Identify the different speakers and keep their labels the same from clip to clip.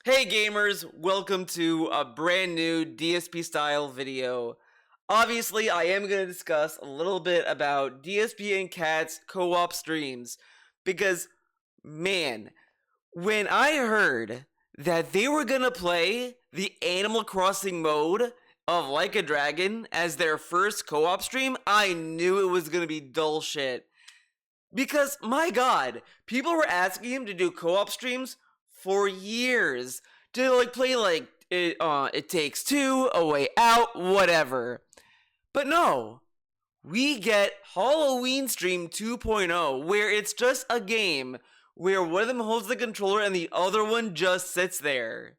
Speaker 1: Hey gamers, welcome to a brand new DSP style video. Obviously, I am going to discuss a little bit about DSP and Cat's co-op streams because, man, when I heard that they were going to play the Animal Crossing mode of Like a Dragon as their first co-op stream, I knew it was going to be dull shit. Because, my god, people were asking him to do co-op streams for years to play It Takes Two, A Way Out, whatever. But no, we get Halloween Stream 2.0, where it's just a game where one of them holds the controller and the other one just sits there.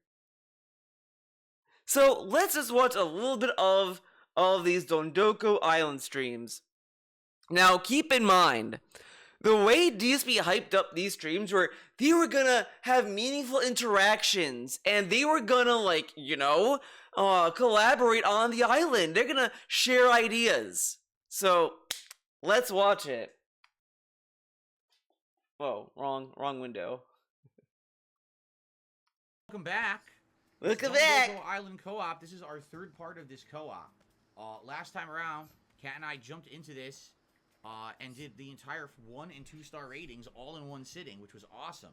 Speaker 1: So let's just watch a little bit of these Dondoko Island streams. Now keep in mind, the way DSP hyped up these streams were they were gonna have meaningful interactions and they were gonna collaborate on the island. They're gonna share ideas. So let's watch it. Whoa, wrong window.
Speaker 2: Welcome back.
Speaker 1: Welcome back.
Speaker 2: Dondoko Island Co-op. This is our third part of this co-op. Last time around, Kat and I jumped into this and did the entire 1- and 2-star ratings all in one sitting, which was awesome.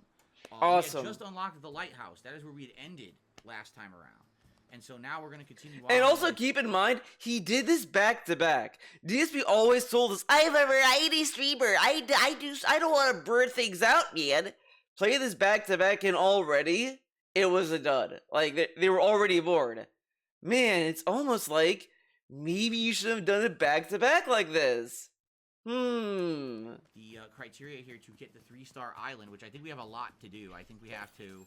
Speaker 1: Awesome.
Speaker 2: We had just unlocked the lighthouse. That is where we had ended last time around. And so now we're going to continue on.
Speaker 1: And also keep in mind, he did this back to back. DSP always told us, I'm a variety streamer. I don't want to burn things out, man. Play this back to back and already, it was a dud. Like, they were already bored. Man, it's almost like maybe you should have done it back to back like this. The
Speaker 2: criteria here to get the 3-star island, which I think we have a lot to do. I think we have to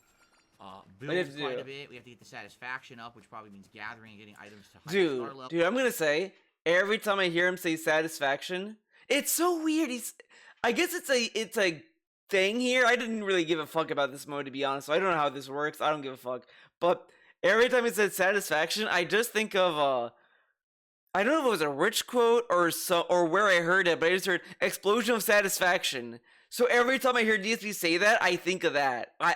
Speaker 2: build quite a bit. We have to get the satisfaction up, which probably means gathering and getting items to higher star level.
Speaker 1: Dude, I'm gonna say, every time I hear him say satisfaction, it's so weird. I guess it's a thing here. I didn't really give a fuck about this mode, to be honest, so I don't know how this works. I don't give a fuck. But every time it said satisfaction, I just think of I don't know if it was a rich quote or where I heard it, but I just heard explosion of satisfaction. So every time I hear DSP say that, I think of that. I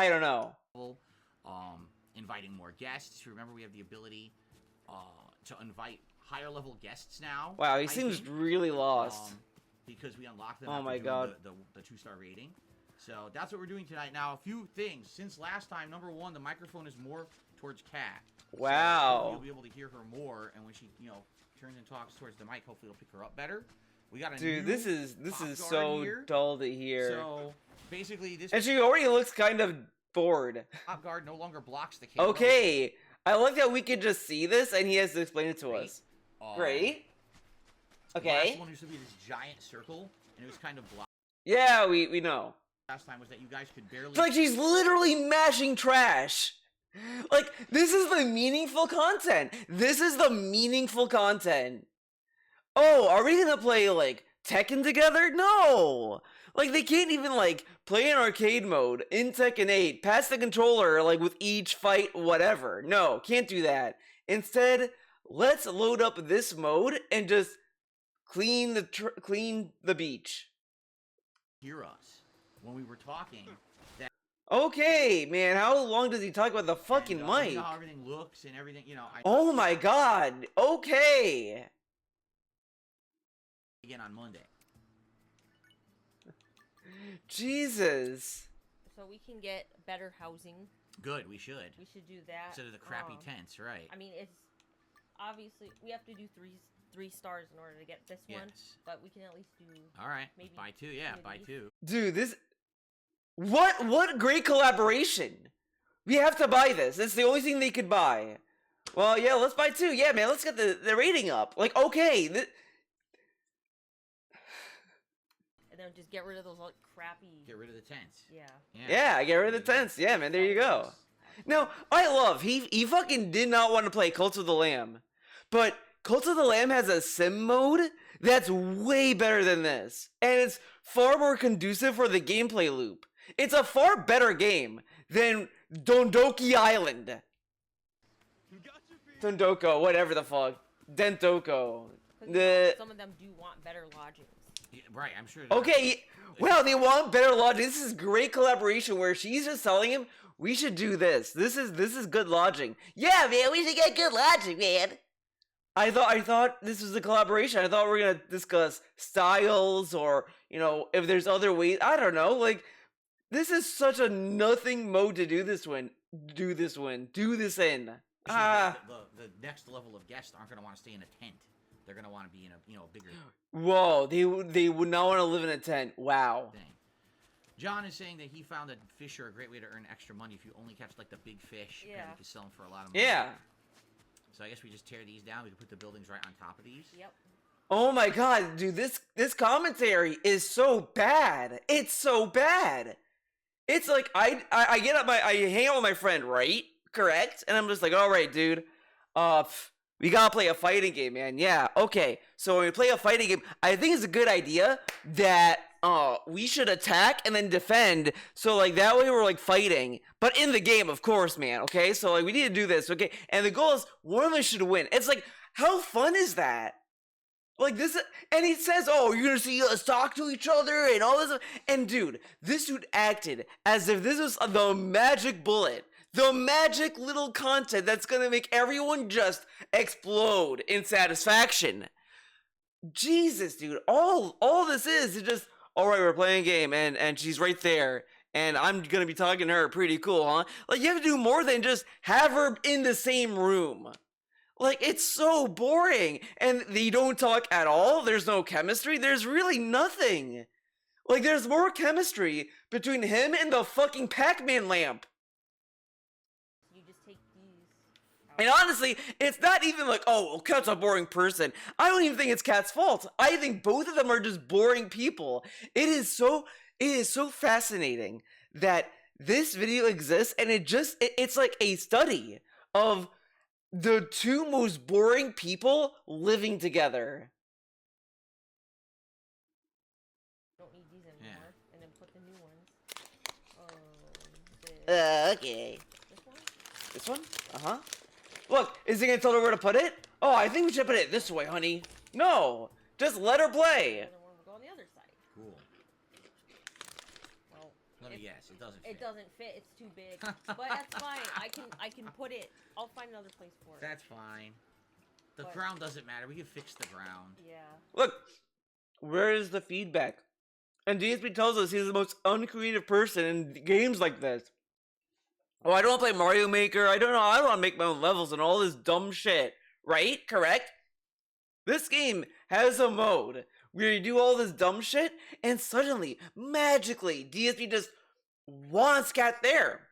Speaker 1: don't know.
Speaker 2: Inviting more guests. Remember, we have the ability to invite higher level guests now.
Speaker 1: Wow, he seems really lost.
Speaker 2: Because we unlocked them.
Speaker 1: Oh my god.
Speaker 2: The 2-star rating. So that's what we're doing tonight. Now, a few things since last time. Number one, the microphone is more towards Kat.
Speaker 1: Wow.
Speaker 2: So you'll be able to hear her more, and when she, turns and talks towards the mic, hopefully it'll pick her up better. We got a new
Speaker 1: this is so
Speaker 2: here.
Speaker 1: dull to hear.
Speaker 2: So basically, this.
Speaker 1: And she already looks kind of bored.
Speaker 2: Top guard no longer blocks the camera.
Speaker 1: Okay, I like that we could just see this, and he has to explain it to us. Great. Okay.
Speaker 2: The last one used to be this giant circle, and it was kind of blocked.
Speaker 1: Yeah, we know.
Speaker 2: Last time was that you guys could barely.
Speaker 1: It's like she's literally mashing trash. Like, this is the meaningful content. This is the meaningful content. Oh, are we gonna play, Tekken together? No! Like, they can't even, play in arcade mode in Tekken 8, pass the controller, with each fight, whatever. No, can't do that. Instead, let's load up this mode and just clean the beach.
Speaker 2: Hear us when we were talking.
Speaker 1: Okay, man, how long does he talk about the fucking mic?
Speaker 2: You know how everything looks and everything,
Speaker 1: Oh my god, okay.
Speaker 2: Again on Monday.
Speaker 1: Jesus.
Speaker 3: So we can get better housing.
Speaker 2: Good, we should.
Speaker 3: We should do that.
Speaker 2: Instead of the crappy tents, right.
Speaker 3: I mean, it's obviously, we have to do three stars in order to get this one. But we can at least do...
Speaker 2: Alright,
Speaker 3: maybe
Speaker 2: buy 2, yeah, buy 2.
Speaker 1: Dude, this... What great collaboration! We have to buy this. It's the only thing they could buy. Well, yeah, let's buy 2. Yeah, man, let's get the rating up. Okay.
Speaker 3: And then just get rid of those crappy...
Speaker 2: Get rid of the tents.
Speaker 3: Yeah,
Speaker 1: get rid of the tents. Yeah, man, there you go. No, I love, he fucking did not want to play Cult of the Lamb. But Cult of the Lamb has a sim mode that's way better than this. And it's far more conducive for the gameplay loop. It's a far better game than Dondoko Island. Dondoko, whatever the fuck. Dentoko.
Speaker 3: Some of them do want better lodgings.
Speaker 2: Yeah, right, I'm sure.
Speaker 1: Okay, well, they want better logic. This is great collaboration where she's just telling him, we should do this. This is good lodging. Yeah, man, we should get good lodging, man. I thought this was a collaboration. I thought we were gonna discuss styles or, you know, if there's other ways. I don't know. Like, this is such a nothing mode to do this in. Do this in.
Speaker 2: The next level of guests aren't gonna want to stay in a tent. They're gonna want to be in a bigger.
Speaker 1: Whoa, they would not want to live in a tent. Wow.
Speaker 2: Thing. John is saying that he found that fish are a great way to earn extra money if you only catch like the big fish.
Speaker 3: Yeah.
Speaker 2: And you can sell them for a lot of money.
Speaker 1: Yeah.
Speaker 2: So I guess we just tear these down. We can put the buildings right on top of these.
Speaker 3: Yep.
Speaker 1: Oh my god, dude, this commentary is so bad. It's so bad. It's like I get up I hang out with my friend, right? Correct? And I'm just like, all right, dude. We gotta play a fighting game, man. Yeah, okay. So when we play a fighting game, I think it's a good idea that we should attack and then defend. So like that way we're like fighting, but in the game, of course, man. Okay, so like we need to do this, okay? And the goal is one of us should win. It's like, how fun is that? Like this, and he says, "Oh, you're gonna see us talk to each other and all this." And dude, this dude acted as if this was the magic bullet, the magic little content that's gonna make everyone just explode in satisfaction. Jesus, dude, all this is just, all right, we're playing a game, and she's right there, and I'm gonna be talking to her. Pretty cool, huh? Like you have to do more than just have her in the same room. Like, it's so boring, and they don't talk at all, there's no chemistry, there's really nothing. Like, there's more chemistry between him and the fucking Pac-Man lamp.
Speaker 3: You just take these out.
Speaker 1: And honestly, it's not even like, oh, well, Cat's a boring person. I don't even think it's Cat's fault. I think both of them are just boring people. It is so fascinating that this video exists, and it's like a study of the two most boring people living together.
Speaker 3: Don't need these anymore.
Speaker 2: Yeah.
Speaker 3: And then put the new ones.
Speaker 1: Okay.
Speaker 3: This one?
Speaker 1: This one? Uh-huh. Look, is he gonna tell her where to put it? Oh, I think we should put it this way, honey. No, just let her play.
Speaker 3: And then we'll go on the other side.
Speaker 2: Cool.
Speaker 3: Well,
Speaker 2: Let me guess. It doesn't fit.
Speaker 3: it doesn't fit. It's too big. But that's fine. I can put it. I'll find another place for it.
Speaker 2: That's fine. The
Speaker 3: But-
Speaker 2: ground doesn't matter. We can fix the ground.
Speaker 3: Yeah.
Speaker 1: Look, where is the feedback? And DSP tells us he's the most uncreative person in games like this. Oh, I don't want to play Mario Maker. I don't want to make my own levels and all this dumb shit. Right? Correct? This game has a mode where you do all this dumb shit, and suddenly, magically, DSP just wants Cat there.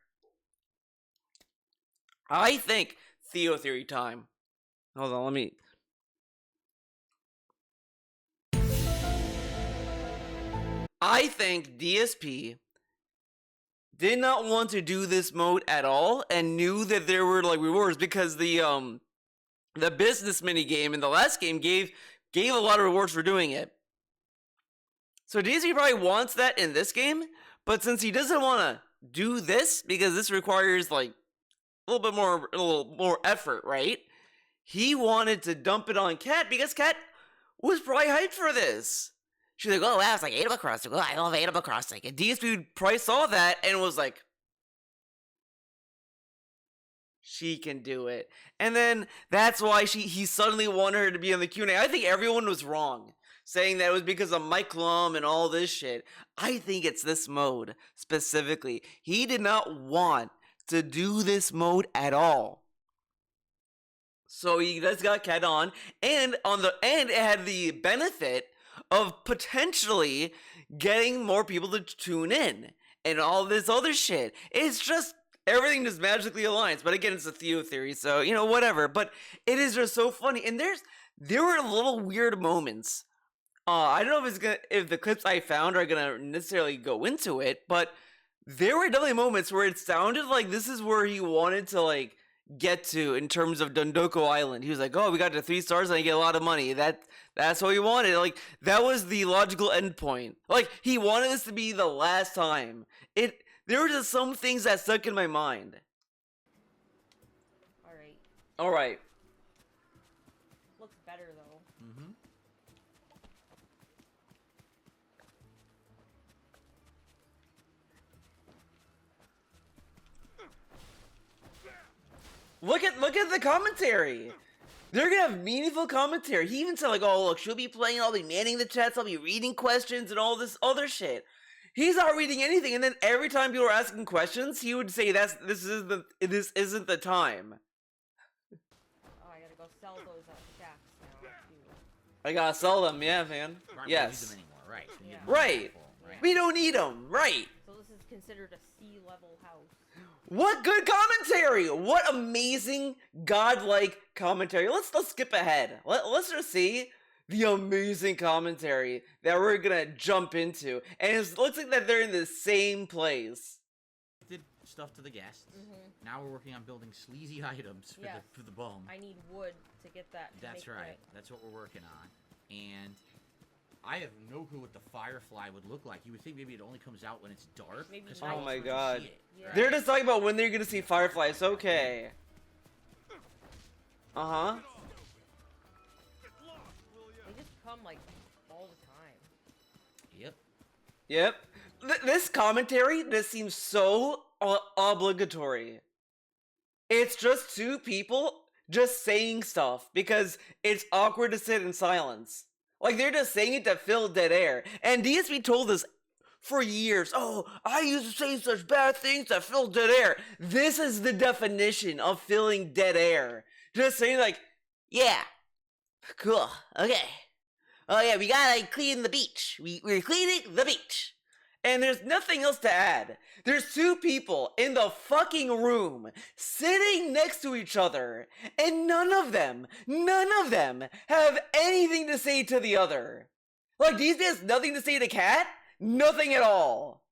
Speaker 1: I think Theo Theory time. Hold on, let me. I think DSP did not want to do this mode at all and knew that there were like rewards because the business mini game in the last game gave a lot of rewards for doing it. So DSP probably wants that in this game, but since he doesn't want to do this because this requires like a little more effort, right? He wanted to dump it on Cat because Cat was probably hyped for this. She's like, oh wow, it's like Animal Crossing. Oh, I love Animal Crossing. And DSP probably saw that and was like, she can do it. And then that's why he suddenly wanted her to be in the Q&A. I think everyone was wrong, saying that it was because of Mike Lum and all this shit. I think it's this mode specifically. He did not want to do this mode at all. So he just got Cat on, and it had the benefit of potentially getting more people to tune in and all this other shit. It's just everything just magically aligns. But again, it's a Theo theory, so you know, whatever. But it is just so funny, and there were little weird moments. I don't know if the clips I found are gonna necessarily go into it, but there were definitely moments where it sounded like this is where he wanted to like get to in terms of Dondoko Island. He was like, oh, we got to 3 stars and I get a lot of money. That's what he wanted. Like, that was the logical endpoint. Like, he wanted this to be the last time. There were just some things that stuck in my mind. Alright.
Speaker 3: Looks better though.
Speaker 2: Mm-hmm.
Speaker 1: Look at the commentary. They're gonna have meaningful commentary. He even said like, "Oh, look, she'll be playing. I'll be manning the chats. I'll be reading questions and all this other shit." He's not reading anything, and then every time people are asking questions, he would say, "This isn't the time."
Speaker 3: Oh, I gotta go sell those shacks now. Too.
Speaker 1: I gotta sell them, yeah, man.
Speaker 2: Aren't
Speaker 1: Yes.
Speaker 2: use them anymore, right? So we
Speaker 3: Yeah.
Speaker 2: get money
Speaker 1: Right.
Speaker 2: full, right.
Speaker 1: We don't need them, right?
Speaker 3: So this is considered a C-level house.
Speaker 1: What good commentary! What amazing godlike commentary. Let's skip ahead. Let's just see the amazing commentary that we're gonna jump into. And it looks like that they're in the same place.
Speaker 2: Did stuff to the guests.
Speaker 3: Mhm.
Speaker 2: Now we're working on building sleazy items for
Speaker 3: Yes.
Speaker 2: the bum.
Speaker 3: I need wood to get that. To
Speaker 2: That's
Speaker 3: make
Speaker 2: right. That's what we're working on. And I have no clue what the firefly would look like. You would think maybe it only comes out when it's dark.
Speaker 3: Maybe
Speaker 2: 'cause
Speaker 3: night.
Speaker 2: how
Speaker 1: Oh
Speaker 2: else
Speaker 1: my
Speaker 2: would you
Speaker 1: god.
Speaker 2: see it,
Speaker 3: Yeah.
Speaker 2: right?
Speaker 1: They're just talking about when they're gonna see fireflies. Okay. Uh-huh.
Speaker 3: They just come like all the time.
Speaker 2: Yep.
Speaker 1: Yep. This commentary just seems so obligatory. It's just two people just saying stuff because it's awkward to sit in silence. Like, they're just saying it to fill dead air. And DSP told us for years, oh, I used to say such bad things to fill dead air. This is the definition of filling dead air. Just saying like, yeah, cool, okay. Oh yeah, we gotta clean the beach. We're cleaning the beach. And there's nothing else to add. There's two people in the fucking room sitting next to each other, and none of them have anything to say to the other. Like, these days, nothing to say to Cat? Nothing at all.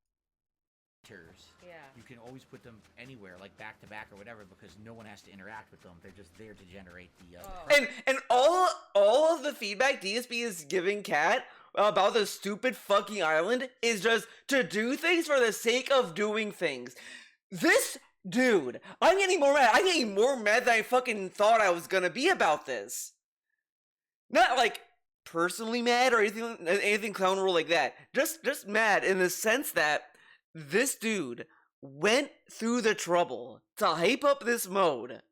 Speaker 3: Yeah.
Speaker 2: You can always put them anywhere, like back to back or whatever, because no one has to interact with them. They're just there to generate the.
Speaker 3: Oh.
Speaker 1: And all of the feedback DSP is giving Cat about the stupid fucking island is just to do things for the sake of doing things. This dude, I'm getting more mad. I'm getting more mad than I fucking thought I was gonna be about this. Not like personally mad or anything clown rule like that. Just mad in the sense that this dude went through the trouble to hype up this mode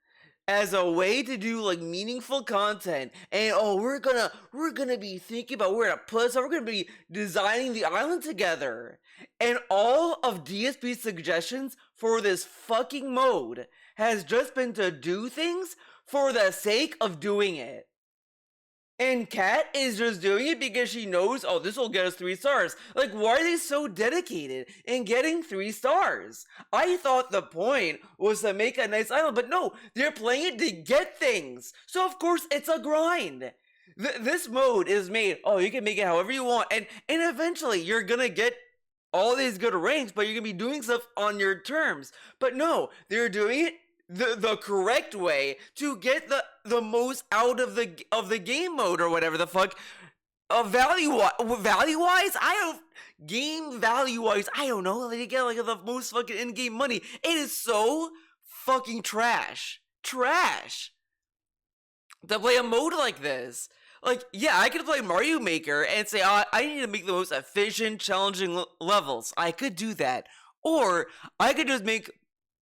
Speaker 1: as a way to do like meaningful content, and oh, we're gonna be thinking about where to put stuff. We're gonna be designing the island together, and all of DSP's suggestions for this fucking mode has just been to do things for the sake of doing it. And Kat is just doing it because she knows, oh, this will get us 3 stars. Like, why are they so dedicated in getting 3 stars? I thought the point was to make a nice island, but no, they're playing it to get things. So of course it's a grind. This mode is made, oh, you can make it however you want, and eventually you're gonna get all these good ranks, but you're gonna be doing stuff on your terms. But no, they're doing it the correct way to get the most out of the game mode or whatever the fuck. Value wise, game value wise, I don't know. They get like the most fucking in game money. It is so fucking trash to play a mode like this. Like, yeah, I could play Mario Maker and say, oh, I need to make the most efficient, challenging levels. I could do that. Or I could just make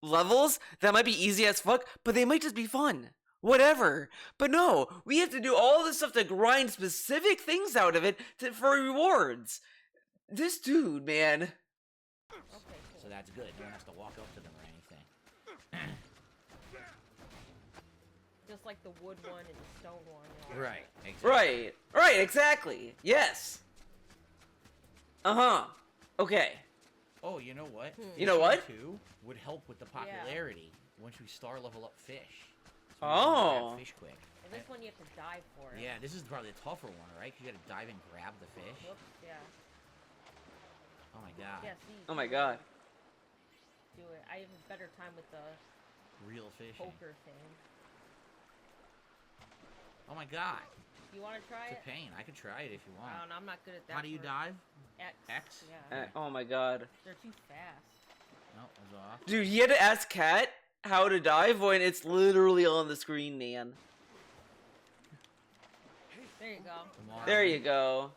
Speaker 1: levels that might be easy as fuck, but they might just be fun. Whatever. But no, we have to do all this stuff to grind specific things out of it for rewards. This dude, man.
Speaker 3: Okay, cool.
Speaker 2: So that's good. No one has to walk up to them or anything.
Speaker 3: Just like the wood one and the stone one.
Speaker 2: Right. Exactly.
Speaker 1: Right, exactly. Yes. Uh-huh. Okay.
Speaker 2: Oh, you know what?
Speaker 1: You know what?
Speaker 2: Fishing, too, would help with the popularity once we star level up fish. So we can
Speaker 1: Oh.
Speaker 2: grab fish quick.
Speaker 3: And this one you have to dive for it.
Speaker 2: Yeah, this is probably the tougher one, right? 'Cause you gotta dive and grab the fish.
Speaker 3: Whoops, yeah.
Speaker 2: Oh my god.
Speaker 3: Yeah, see.
Speaker 1: Oh my god.
Speaker 3: Do it. I have a better time with the
Speaker 2: Real fishing.
Speaker 3: poker thing.
Speaker 2: Oh my god.
Speaker 3: You want to try
Speaker 2: It's
Speaker 3: it?
Speaker 2: a pain. I could try it if you want.
Speaker 3: I don't know, I'm not good at that.
Speaker 2: How do you
Speaker 3: part.
Speaker 2: dive?
Speaker 3: X.
Speaker 2: X?
Speaker 3: Yeah.
Speaker 1: Oh my god.
Speaker 3: They're too fast.
Speaker 2: No, it was off.
Speaker 1: Dude, he had to ask Kat how to dive when it's literally on the screen, man.
Speaker 3: There you go.
Speaker 2: Come on.
Speaker 1: There you go.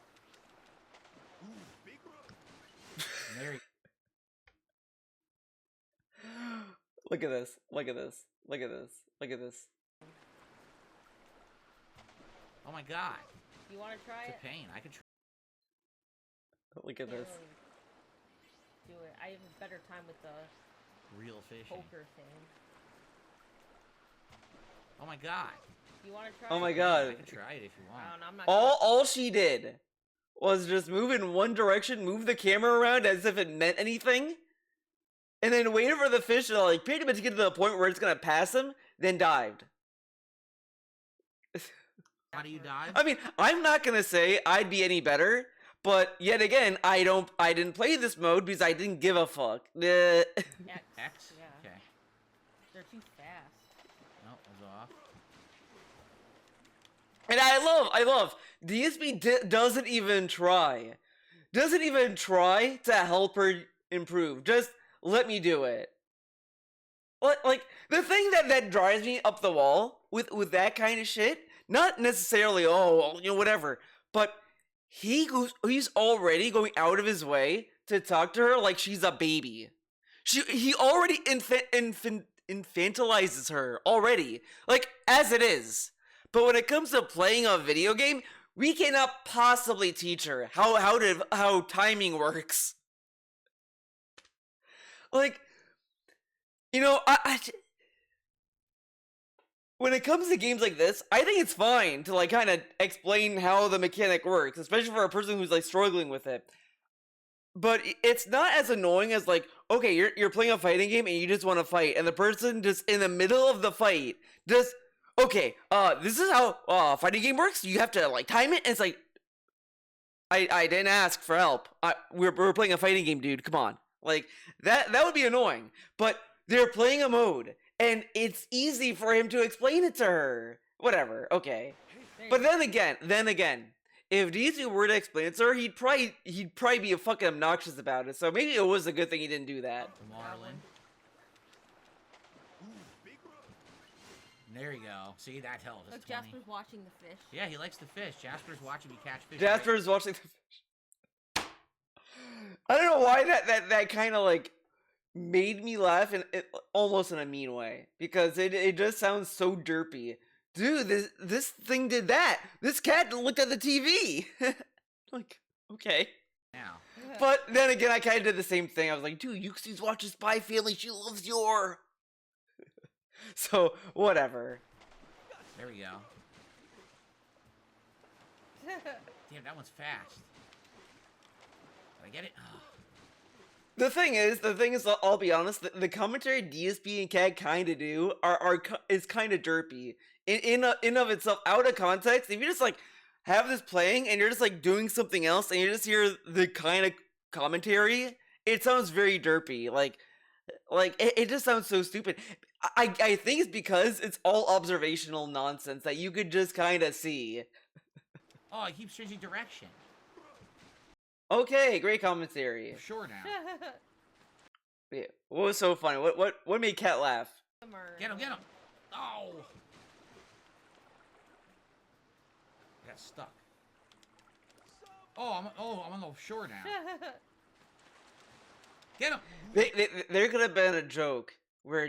Speaker 2: There you
Speaker 1: Look at this. Look at this. Look at this. Look at this.
Speaker 2: Oh my god.
Speaker 3: You want to try
Speaker 2: It's
Speaker 3: it?
Speaker 2: a pain. I could try.
Speaker 1: Look at
Speaker 3: Can't
Speaker 1: this.
Speaker 3: really do it. I have a better time with the
Speaker 2: Real fishing.
Speaker 3: poker thing.
Speaker 2: Oh my god.
Speaker 3: You want to try
Speaker 1: Oh
Speaker 3: it?
Speaker 1: my
Speaker 2: I
Speaker 1: god.
Speaker 2: can try it if you want.
Speaker 3: I don't know, I'm not
Speaker 1: All she did was just move in one direction, move the camera around as if it meant anything, and then waited for the fish to like pretty much get to the point where it's gonna pass him, then dived.
Speaker 2: How do you dive?
Speaker 1: I mean, I'm not gonna say I'd be any better, but yet again, I didn't play this mode because I didn't give a fuck.
Speaker 3: X.
Speaker 2: X?
Speaker 3: Yeah.
Speaker 2: Okay.
Speaker 3: They're too fast.
Speaker 2: No, it was off.
Speaker 1: And I love DSP doesn't even try to help her improve. Just let me do it. Like the thing that drives me up the wall with that kind of shit, not necessarily whatever, but he's already going out of his way to talk to her like she's a baby. He already infantilizes her already, like as it is. But when it comes to playing a video game, we cannot possibly teach her how timing works. Like, when it comes to games like this, I think it's fine to like kind of explain how the mechanic works, especially for a person who's like struggling with it. But it's not as annoying as like, okay, you're playing a fighting game and you just want to fight, and the person just in the middle of the fight just, okay, this is how a fighting game works. You have to like time it, and it's like, I didn't ask for help. We're playing a fighting game, dude. Come on, like that would be annoying. But they're playing a mode, and it's easy for him to explain it to her. Whatever, okay. But then again, if DZ were to explain it to her, he'd probably be fucking obnoxious about it. So maybe it was a good thing he didn't do that.
Speaker 2: Marlin. There you go. See, that helps.
Speaker 3: Look, Jasper's watching the fish.
Speaker 2: Yeah, he likes the fish. Jasper's watching me catch fish.
Speaker 1: Jasper's watching the fish. I don't know why that kind of like made me laugh almost in a mean way, because it just sounds so derpy. Dude, this thing did that. This cat looked at the TV. Like, okay.
Speaker 2: Now.
Speaker 1: But then again, I kind of did the same thing. I was like, dude, Yuxi's watching Spy Family. She loves your. So, whatever.
Speaker 2: There we go. Damn, that one's fast. Did I get it? Oh.
Speaker 1: The thing is, I'll be honest, the commentary DSP and CAD kind of do is kind of derpy. In of itself, out of context, if you just like have this playing and you're just like doing something else and you just hear the kind of commentary, it sounds very derpy. Like it just sounds so stupid. I think it's because it's all observational nonsense that you could just kind of see.
Speaker 2: Oh, I keep changing direction.
Speaker 1: Okay, great commentary.
Speaker 2: I'm sure now.
Speaker 1: Yeah, what was so funny? What made Cat laugh?
Speaker 2: Get him, get him! Oh! I got stuck. Oh, I'm on the shore now. Get him!
Speaker 1: There could have been a joke where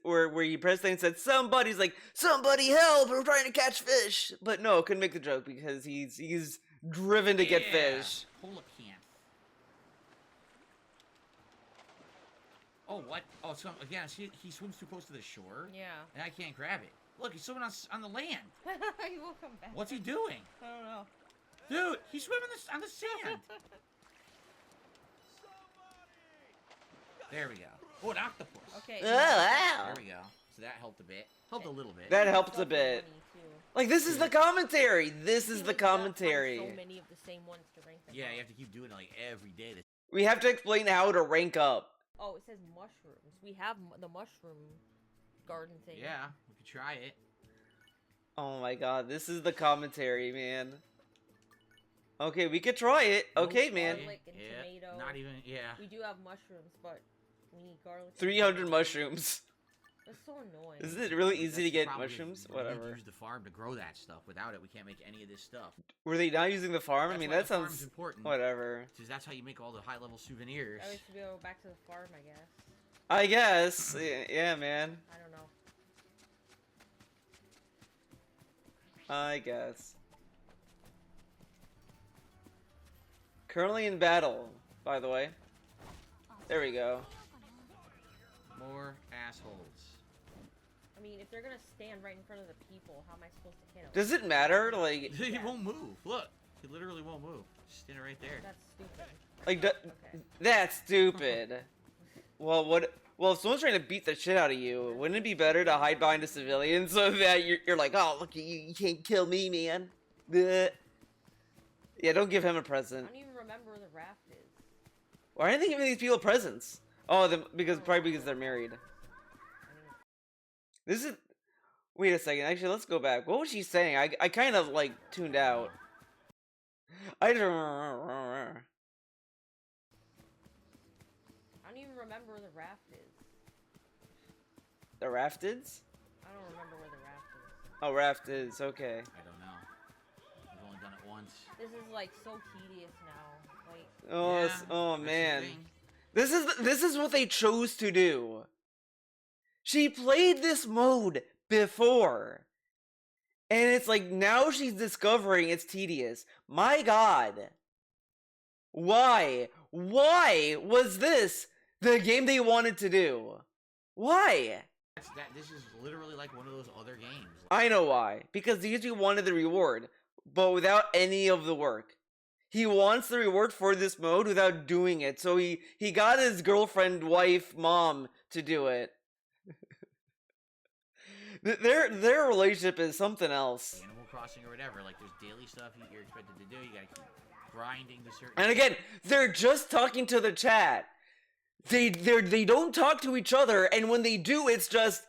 Speaker 1: where you press things and said somebody's like, somebody help, we're trying to catch fish. But no, couldn't make the joke because he's driven to get fish.
Speaker 2: Holocanth. Oh, what? Oh, so again, see, he swims too close to the shore.
Speaker 3: Yeah.
Speaker 2: And I can't grab it. Look, he's swimming on the land.
Speaker 3: He will come back.
Speaker 2: What's he doing?
Speaker 3: I don't know.
Speaker 2: Dude, he's swimming on the sand. There we go. Oh, an octopus.
Speaker 3: Okay.
Speaker 1: Oh, wow.
Speaker 2: There we go. So that helped a bit. Helped a little bit.
Speaker 1: That helps a bit. Like, this is the commentary. This is the commentary.
Speaker 3: So many of the same ones to rank them.
Speaker 2: Yeah,
Speaker 3: up.
Speaker 2: you have to keep doing it like every day.
Speaker 1: We have to explain how to rank up.
Speaker 3: Oh, it says mushrooms. We have the mushroom garden thing.
Speaker 2: Yeah, we could try it.
Speaker 1: Oh my god, this is the commentary, man. Okay, we could try it. Okay, man.
Speaker 3: Garlic and tomato.
Speaker 2: Not even, yeah.
Speaker 3: We do have mushrooms, but we need garlic.
Speaker 1: 300 mushrooms.
Speaker 3: That's so annoying.
Speaker 1: Isn't it really easy
Speaker 2: That's
Speaker 1: to
Speaker 2: the
Speaker 1: get
Speaker 2: problem.
Speaker 1: mushrooms?
Speaker 2: We need to
Speaker 1: Whatever.
Speaker 2: use the farm to grow that stuff. Without it, we can't make any of this stuff.
Speaker 1: Were they not using the farm?
Speaker 2: That's
Speaker 1: I mean,
Speaker 2: why
Speaker 1: that
Speaker 2: the farm's
Speaker 1: sounds...
Speaker 2: important.
Speaker 1: Whatever.
Speaker 2: Because that's how you make all the high-level souvenirs.
Speaker 3: I wish to go back to the farm, I guess.
Speaker 1: I guess. Yeah, man.
Speaker 3: I don't know.
Speaker 1: I guess. Currently in battle, by the way. There we go.
Speaker 2: More assholes.
Speaker 3: I mean, if they're gonna stand right in front of the people, how am I supposed to hit them?
Speaker 1: Does it matter? Like,
Speaker 2: He won't move. Look, he literally won't move. Just stand right there.
Speaker 3: That's stupid.
Speaker 1: like
Speaker 3: Okay.
Speaker 1: that's stupid. Well, what? Well, if someone's trying to beat the shit out of you, wouldn't it be better to hide behind a civilian so that you're like, oh, look at you, you can't kill me, man. Bleh. Yeah, don't give him a
Speaker 3: I
Speaker 1: present.
Speaker 3: don't even remember where the raft is.
Speaker 1: Why aren't they giving these people presents? Oh, probably because they're married.
Speaker 3: I mean,
Speaker 1: This is. Wait a second. Actually, let's go back. What was she saying? I kind of like tuned out. I don't.
Speaker 3: I don't even remember where the raft is.
Speaker 1: The raftids?
Speaker 3: I don't remember where the raft is.
Speaker 1: Oh, raftids. Okay.
Speaker 2: I don't know. I've only done it once.
Speaker 3: This is like so tedious now. Like,
Speaker 1: Oh,
Speaker 2: Yeah,
Speaker 1: oh
Speaker 2: that's the
Speaker 1: man.
Speaker 2: thing.
Speaker 1: This is what they chose to do. She played this mode before. And it's like now she's discovering it's tedious. My god. Why? Why was this the game they wanted to do? Why?
Speaker 2: This is literally like one of those other games.
Speaker 1: I know why. Because DSP wanted the reward, but without any of the work. He wants the reward for this mode without doing it. So he got his girlfriend, wife, mom to do it. Their relationship is something else.
Speaker 2: Animal Crossing or whatever. Like there's daily stuff you're expected to do. You gotta keep grinding to certain.
Speaker 1: And again, they're just talking to the chat. They don't talk to each other, and when they do, it's just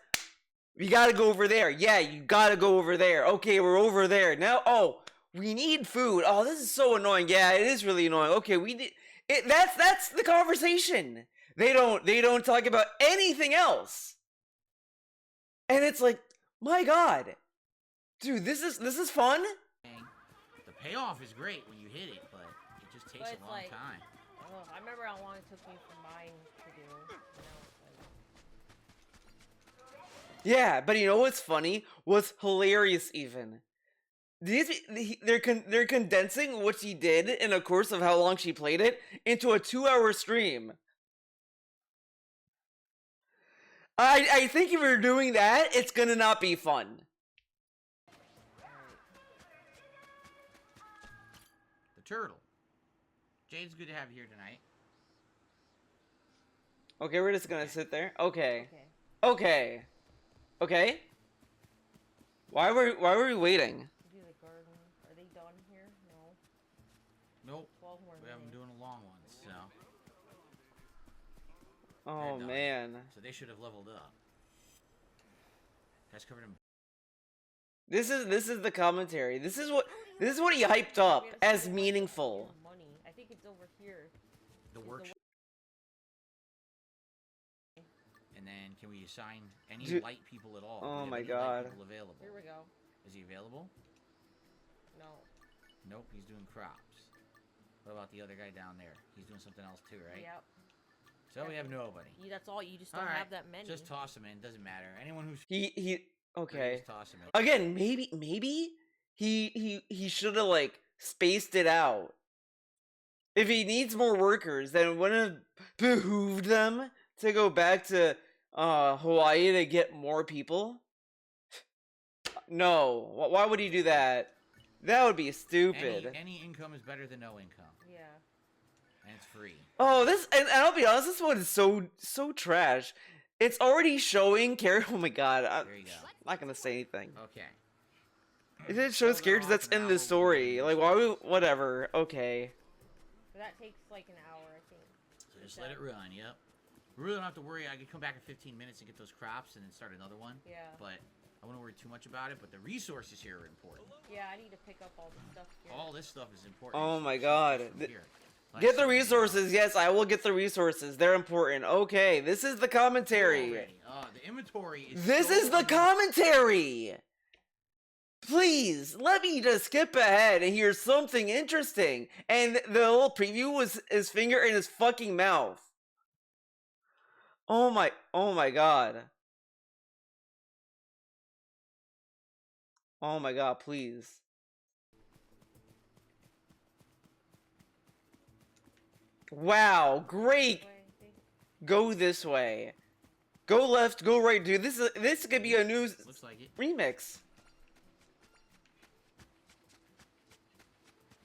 Speaker 1: you gotta go over there. Yeah, you gotta go over there. Okay, we're over there now. Oh, we need food. Oh, this is so annoying. Yeah, it is really annoying. Okay, we need it. That's the conversation. They don't talk about anything else. And it's like, my god, dude, this is fun.
Speaker 2: The payoff is great when you hit it, but it just takes
Speaker 3: But
Speaker 2: a long
Speaker 3: it's like-
Speaker 2: time.
Speaker 3: I remember how long it took me for mine to do. You know, it's like,
Speaker 1: Yeah, but you know what's funny? What's hilarious even? They're condensing what she did in a course of how long she played it into a 2-hour stream. I think if you're doing that, it's gonna not be fun.
Speaker 2: The turtle. Jade's good to have you here tonight.
Speaker 1: Okay, we're just gonna sit there. Okay.
Speaker 3: okay.
Speaker 1: Okay. Why were we waiting?
Speaker 3: Do the garden. Are they done here? No.
Speaker 2: Nope.
Speaker 3: 12 more
Speaker 2: We haven't
Speaker 3: minutes.
Speaker 2: been doing a long one, so.
Speaker 1: Oh
Speaker 2: They're done.
Speaker 1: man.
Speaker 2: So they should have leveled up. Guys covered in.
Speaker 1: This is the commentary. This is what he hyped up
Speaker 3: We gotta
Speaker 1: as
Speaker 3: see what-
Speaker 1: meaningful.
Speaker 3: Money. I think it's over here.
Speaker 2: The
Speaker 3: Is
Speaker 2: workshop. And then can we assign any
Speaker 1: Dude.
Speaker 2: light people at all?
Speaker 1: Oh
Speaker 2: Do we have
Speaker 1: my
Speaker 2: any light
Speaker 1: God.
Speaker 2: people available?
Speaker 3: Here we go.
Speaker 2: Is he available?
Speaker 3: No.
Speaker 2: Nope, he's doing crops. What about the other guy down there? He's doing something else too, right?
Speaker 3: Yep.
Speaker 2: So we have nobody.
Speaker 3: That's all. You just don't
Speaker 2: Alright,
Speaker 3: have that many.
Speaker 2: Just toss him in. Doesn't matter. Anyone who's
Speaker 1: He okay.
Speaker 2: just toss him in.
Speaker 1: Again, maybe he should have like spaced it out. If he needs more workers, then it wouldn't have behooved them to go back to Hawaii to get more people. No, why would he do that? That would be stupid.
Speaker 2: Any income is better than no income,
Speaker 3: Yeah.
Speaker 2: and it's free.
Speaker 1: Oh, and I'll be honest, this one is so trash. It's already showing character. Oh my god, I'm
Speaker 2: There you go.
Speaker 1: not gonna say anything.
Speaker 2: Okay.
Speaker 1: It shows characters that's in the story. Like, why would whatever? Okay.
Speaker 3: But that takes like an hour, I think.
Speaker 2: So just let it run. Yep. We really don't have to worry. I could come back in 15 minutes and get those crops and then start another one.
Speaker 3: Yeah.
Speaker 2: But I wouldn't worry too much about it. But the resources here are important.
Speaker 3: Yeah, I need to pick up all the stuff here.
Speaker 2: All this stuff is important.
Speaker 1: Oh my
Speaker 2: It's
Speaker 1: god.
Speaker 2: from here. Like
Speaker 1: Get the
Speaker 2: something
Speaker 1: resources. Yes, I will get the resources. They're important. Okay, this is the commentary.
Speaker 2: already. The inventory is.
Speaker 1: This
Speaker 2: so
Speaker 1: is the
Speaker 2: un-
Speaker 1: commentary. Please let me just skip ahead and hear something interesting. And the little preview was his finger in his fucking mouth. Oh my god. Oh my god, please. Wow, great. Go this way. Go left, go right, dude. This could be a new
Speaker 2: Looks like it.
Speaker 1: remix.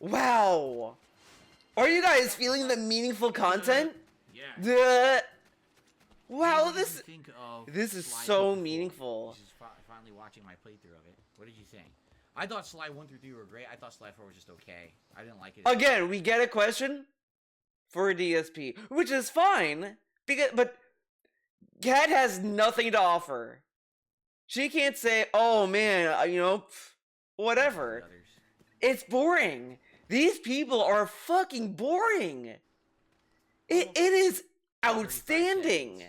Speaker 1: Wow. Are you guys feeling the meaningful content?
Speaker 2: Yeah.
Speaker 1: Wow,
Speaker 2: What did you think of
Speaker 1: this is
Speaker 2: Sly
Speaker 1: so
Speaker 2: 2 through 4?
Speaker 1: meaningful.
Speaker 2: This is finally watching my playthrough of it. What did you think? I thought Sly 1 through 3 were great. I thought Sly 4 was just okay. I didn't like it.
Speaker 1: Again, we get a question for a DSP, which is fine, but Kat has nothing to offer. She can't say, "Oh man, whatever." It's boring. These people are fucking boring. It is outstanding.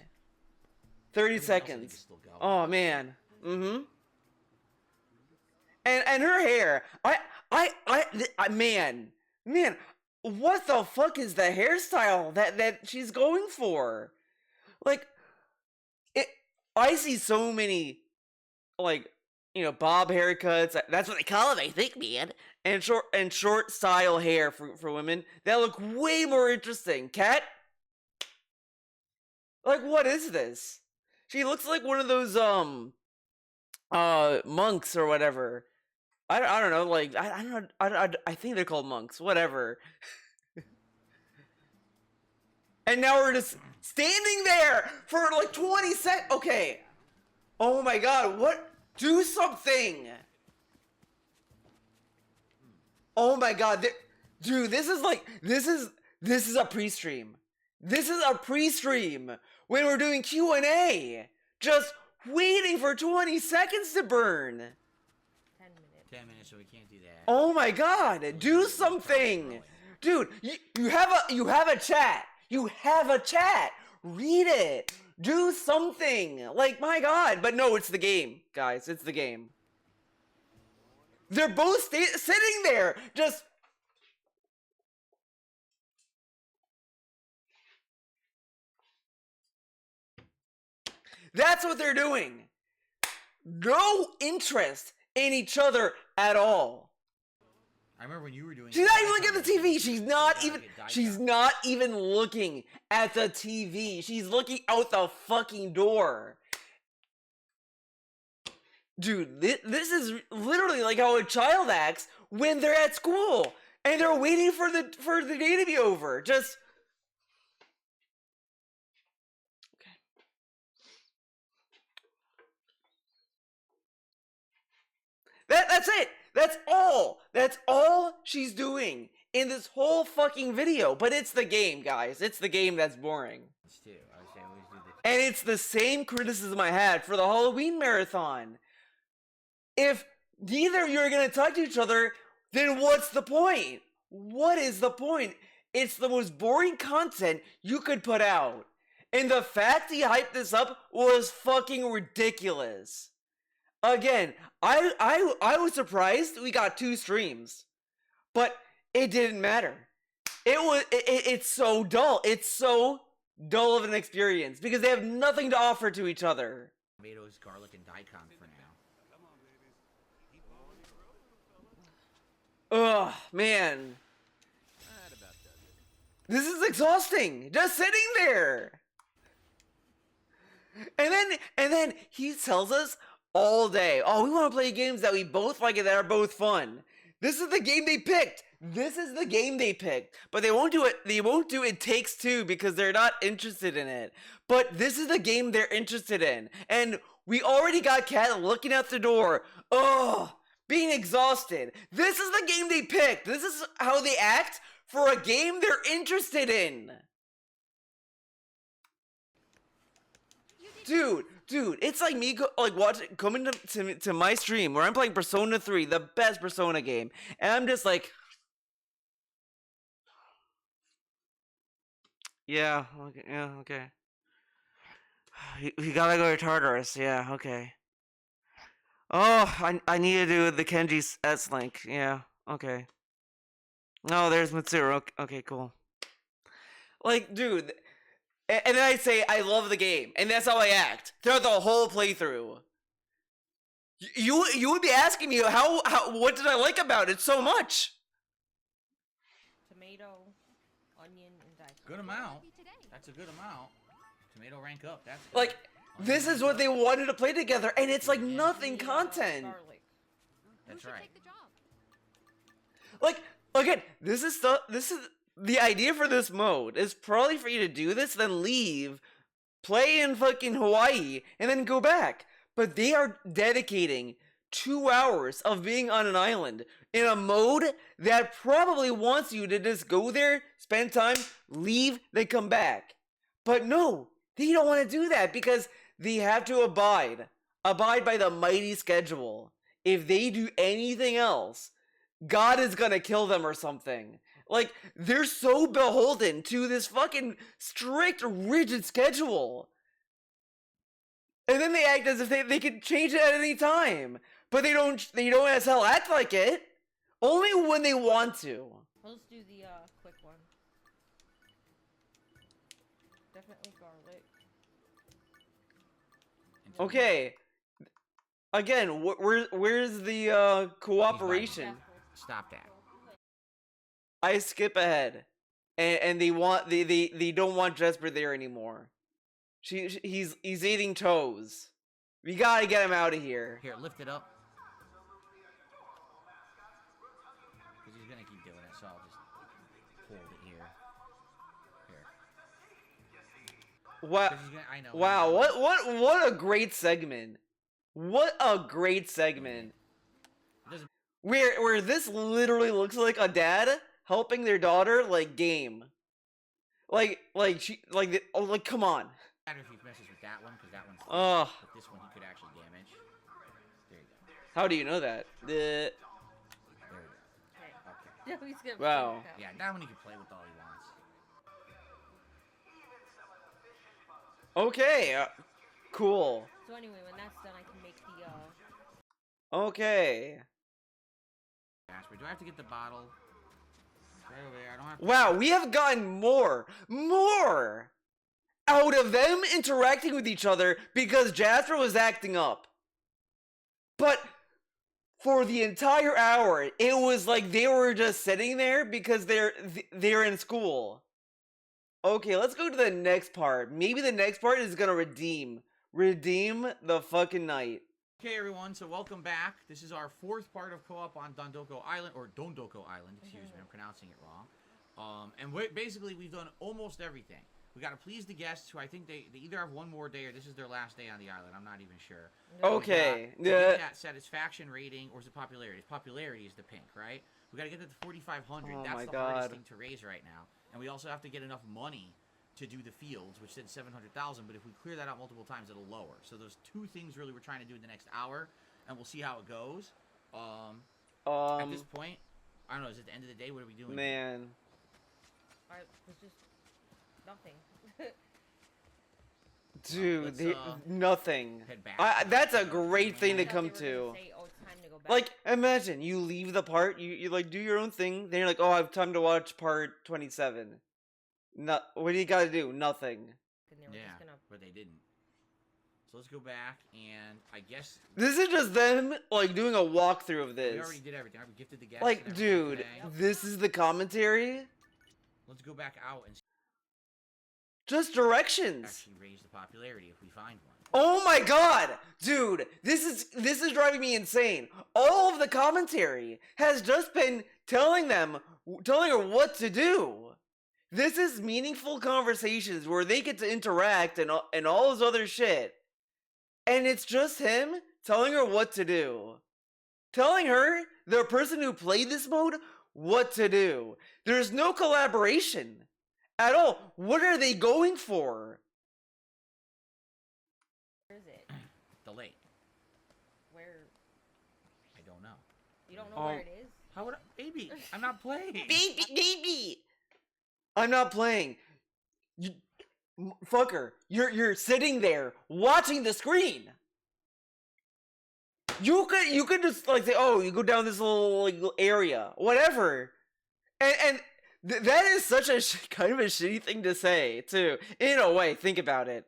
Speaker 1: 30 seconds. Oh man. Mm-hmm. And her hair. Man, what the fuck is the hairstyle that she's going for? Like, I see so many, like, bob haircuts. That's what they call them, I think, man. And short style hair for women that look way more interesting. Kat? Like, what is this? She looks like one of those monks or whatever. I don't know, like, I don't know, I think they're called monks, whatever. And now we're just standing there for like 20 seconds. Okay. Oh my god, what? Do something! Oh my god, dude, this is a pre-stream. This is a pre-stream when we're doing Q&A. Just waiting for 20 seconds to burn.
Speaker 3: 10 minutes.
Speaker 2: 10 minutes, so we can't do that.
Speaker 1: Oh my god, do something. Dude, you have a chat. You have a chat. Read it. Do something. Like, my god. But no, it's the game, guys. It's the game. They're both sitting there, just... That's what they're doing. No interest in each other at all.
Speaker 2: I remember when you were doing.
Speaker 1: She's not even looking at the TV. She's not even looking at the TV. She's looking out the fucking door. Dude, this is literally like how a child acts when they're at school and they're waiting for the day to be over. Just okay. That's it. That's all. That's all she's doing in this whole fucking video. But it's the game, guys. It's the game that's boring. And it's the same criticism I had for the Halloween marathon. If neither of you are gonna talk to each other, then what's the point? What is the point? It's the most boring content you could put out. And the fact he hyped this up was fucking ridiculous. Again, I was surprised we got 2 streams. But it didn't matter. It's so dull. It's so dull of an experience because they have nothing to offer to each other.
Speaker 2: Tomatoes, garlic, and daikon for now.
Speaker 1: Ugh, man. This is exhausting. Just sitting there. And then he tells us all day, oh, we want to play games that we both like and that are both fun. This is the game they picked. This is the game they picked. But they won't do it. They won't do It Takes Two because they're not interested in it. But this is the game they're interested in. And we already got Kat looking out the door. Ugh. Being exhausted. This is the game they picked. This is how they act for a game they're interested in. Dude, it's like me coming to my stream where I'm playing Persona 3, the best Persona game, and I'm just like, yeah, okay. You gotta go to Tartarus, yeah, okay. Oh, I need to do the Kenji S-Link. Yeah, okay. Oh, there's Mitsuru. Okay, cool. Like, dude, and then I say I love the game, and that's how I act throughout the whole playthrough. You would be asking me how what did I like about it so much?
Speaker 3: Tomato, onion, and dice.
Speaker 2: Good amount. That's a good amount. Tomato rank up. That's good.
Speaker 1: Like, this is what they wanted to play together, and it's like nothing
Speaker 3: The,
Speaker 1: content.
Speaker 3: garlic.
Speaker 2: That's right.
Speaker 1: Like, again, this is the idea for this mode is probably for you to do this, then leave, play in fucking Hawaii, and then go back. But they are dedicating 2 hours of being on an island in a mode that probably wants you to just go there, spend time, leave, then come back. But no, they don't want to do that because they have to abide by the mighty schedule. If they do anything else, God is gonna kill them or something. Like, they're so beholden to this fucking strict, rigid schedule. And then they act as if they could change it at any time. But they don't as hell act like it. Only when they want to.
Speaker 3: Let's do the quick one. Definitely garlic.
Speaker 1: Okay. Again, where's the cooperation?
Speaker 2: Stop that.
Speaker 1: I skip ahead, and they don't want Jesper there anymore. He's eating toes. We gotta get him out of here.
Speaker 2: Here, lift it up. Because he's gonna keep doing it, so I'll just hold it here. Here.
Speaker 1: Wow!
Speaker 2: 'Cause he's gonna, I know.
Speaker 1: Wow! What a great segment! What a great segment!
Speaker 2: It doesn't
Speaker 1: Where this literally looks like a dad helping their daughter, like, game. Like come on.
Speaker 2: matter if he messes with that one, because that one's.
Speaker 1: Ugh.
Speaker 2: But this one he could actually damage. There you go.
Speaker 1: How do you know that?
Speaker 2: There we go.
Speaker 3: Yeah, he's gonna
Speaker 1: Wow.
Speaker 3: freak out.
Speaker 2: Yeah, that one he can play with all he wants.
Speaker 1: Okay. Cool.
Speaker 3: So anyway, when that's done, I can make the
Speaker 1: Okay.
Speaker 2: Jasper, do I have to get the bottle? Right over there. I don't have to.
Speaker 1: Wow, we have gotten more out of them interacting with each other because Jasper was acting up. But for the entire hour, it was like they were just sitting there because they're in school. Okay, let's go to the next part. Maybe the next part is gonna redeem the fucking night.
Speaker 2: Okay, everyone, so welcome back. This is our fourth part of co-op on Dondoko Island, or Dondoko Island, excuse me, I'm pronouncing it wrong. And basically, we've done almost everything. We got to please the guests, who I think they either have one more day or this is their last day on the island. I'm not even sure.
Speaker 1: Okay.
Speaker 2: To get that satisfaction rating, or is it popularity? Popularity is the pink, right? We got to get that to 4,500.
Speaker 1: Oh
Speaker 2: That's
Speaker 1: my
Speaker 2: the
Speaker 1: God.
Speaker 2: hardest thing to raise right now. And we also have to get enough money to do the fields, which said 700,000, but if we clear that out multiple times, it'll lower. So those two things really we're trying to do in the next hour, and we'll see how it goes. At this point, I don't know, is it the end of the day? What are we doing?
Speaker 1: Man.
Speaker 3: it's just nothing.
Speaker 1: Dude,
Speaker 2: Let's,
Speaker 1: nothing.
Speaker 2: head back.
Speaker 1: That's a great thing to
Speaker 3: I thought
Speaker 1: come
Speaker 3: they were
Speaker 1: to.
Speaker 3: gonna say, oh, it's time to go back.
Speaker 1: Like, imagine you leave the part, you like do your own thing, then you're like, oh, I have time to watch part 27. What do you gotta do? Nothing.
Speaker 3: And they were
Speaker 2: Yeah,
Speaker 3: just gonna...
Speaker 2: but they didn't. So let's go back, and I guess
Speaker 1: This is just them, like, doing a walkthrough of this.
Speaker 2: we already did everything. We gifted the guests.
Speaker 1: Like,
Speaker 2: and everything
Speaker 1: dude,
Speaker 2: today.
Speaker 1: this is the commentary?
Speaker 2: Let's go back out and
Speaker 1: Just directions.
Speaker 2: actually raise the popularity if we find one.
Speaker 1: Oh my god! Dude, this is driving me insane. All of the commentary has just been telling her what to do. This is meaningful conversations where they get to interact and all this other shit. And it's just him telling her what to do. Telling her, the person who played this mode, what to do. There's no collaboration at all. What are they going for?
Speaker 3: Where is it?
Speaker 2: The lake.
Speaker 3: Where?
Speaker 2: I don't know.
Speaker 3: You don't know where it is?
Speaker 2: How would I, baby? I'm not playing.
Speaker 1: Baby! I'm not playing. You, fucker, you're sitting there watching the screen. You could just like say, oh, you go down this little like area, whatever, and That is such a kind of a shitty thing to say, too. In a way, think about it.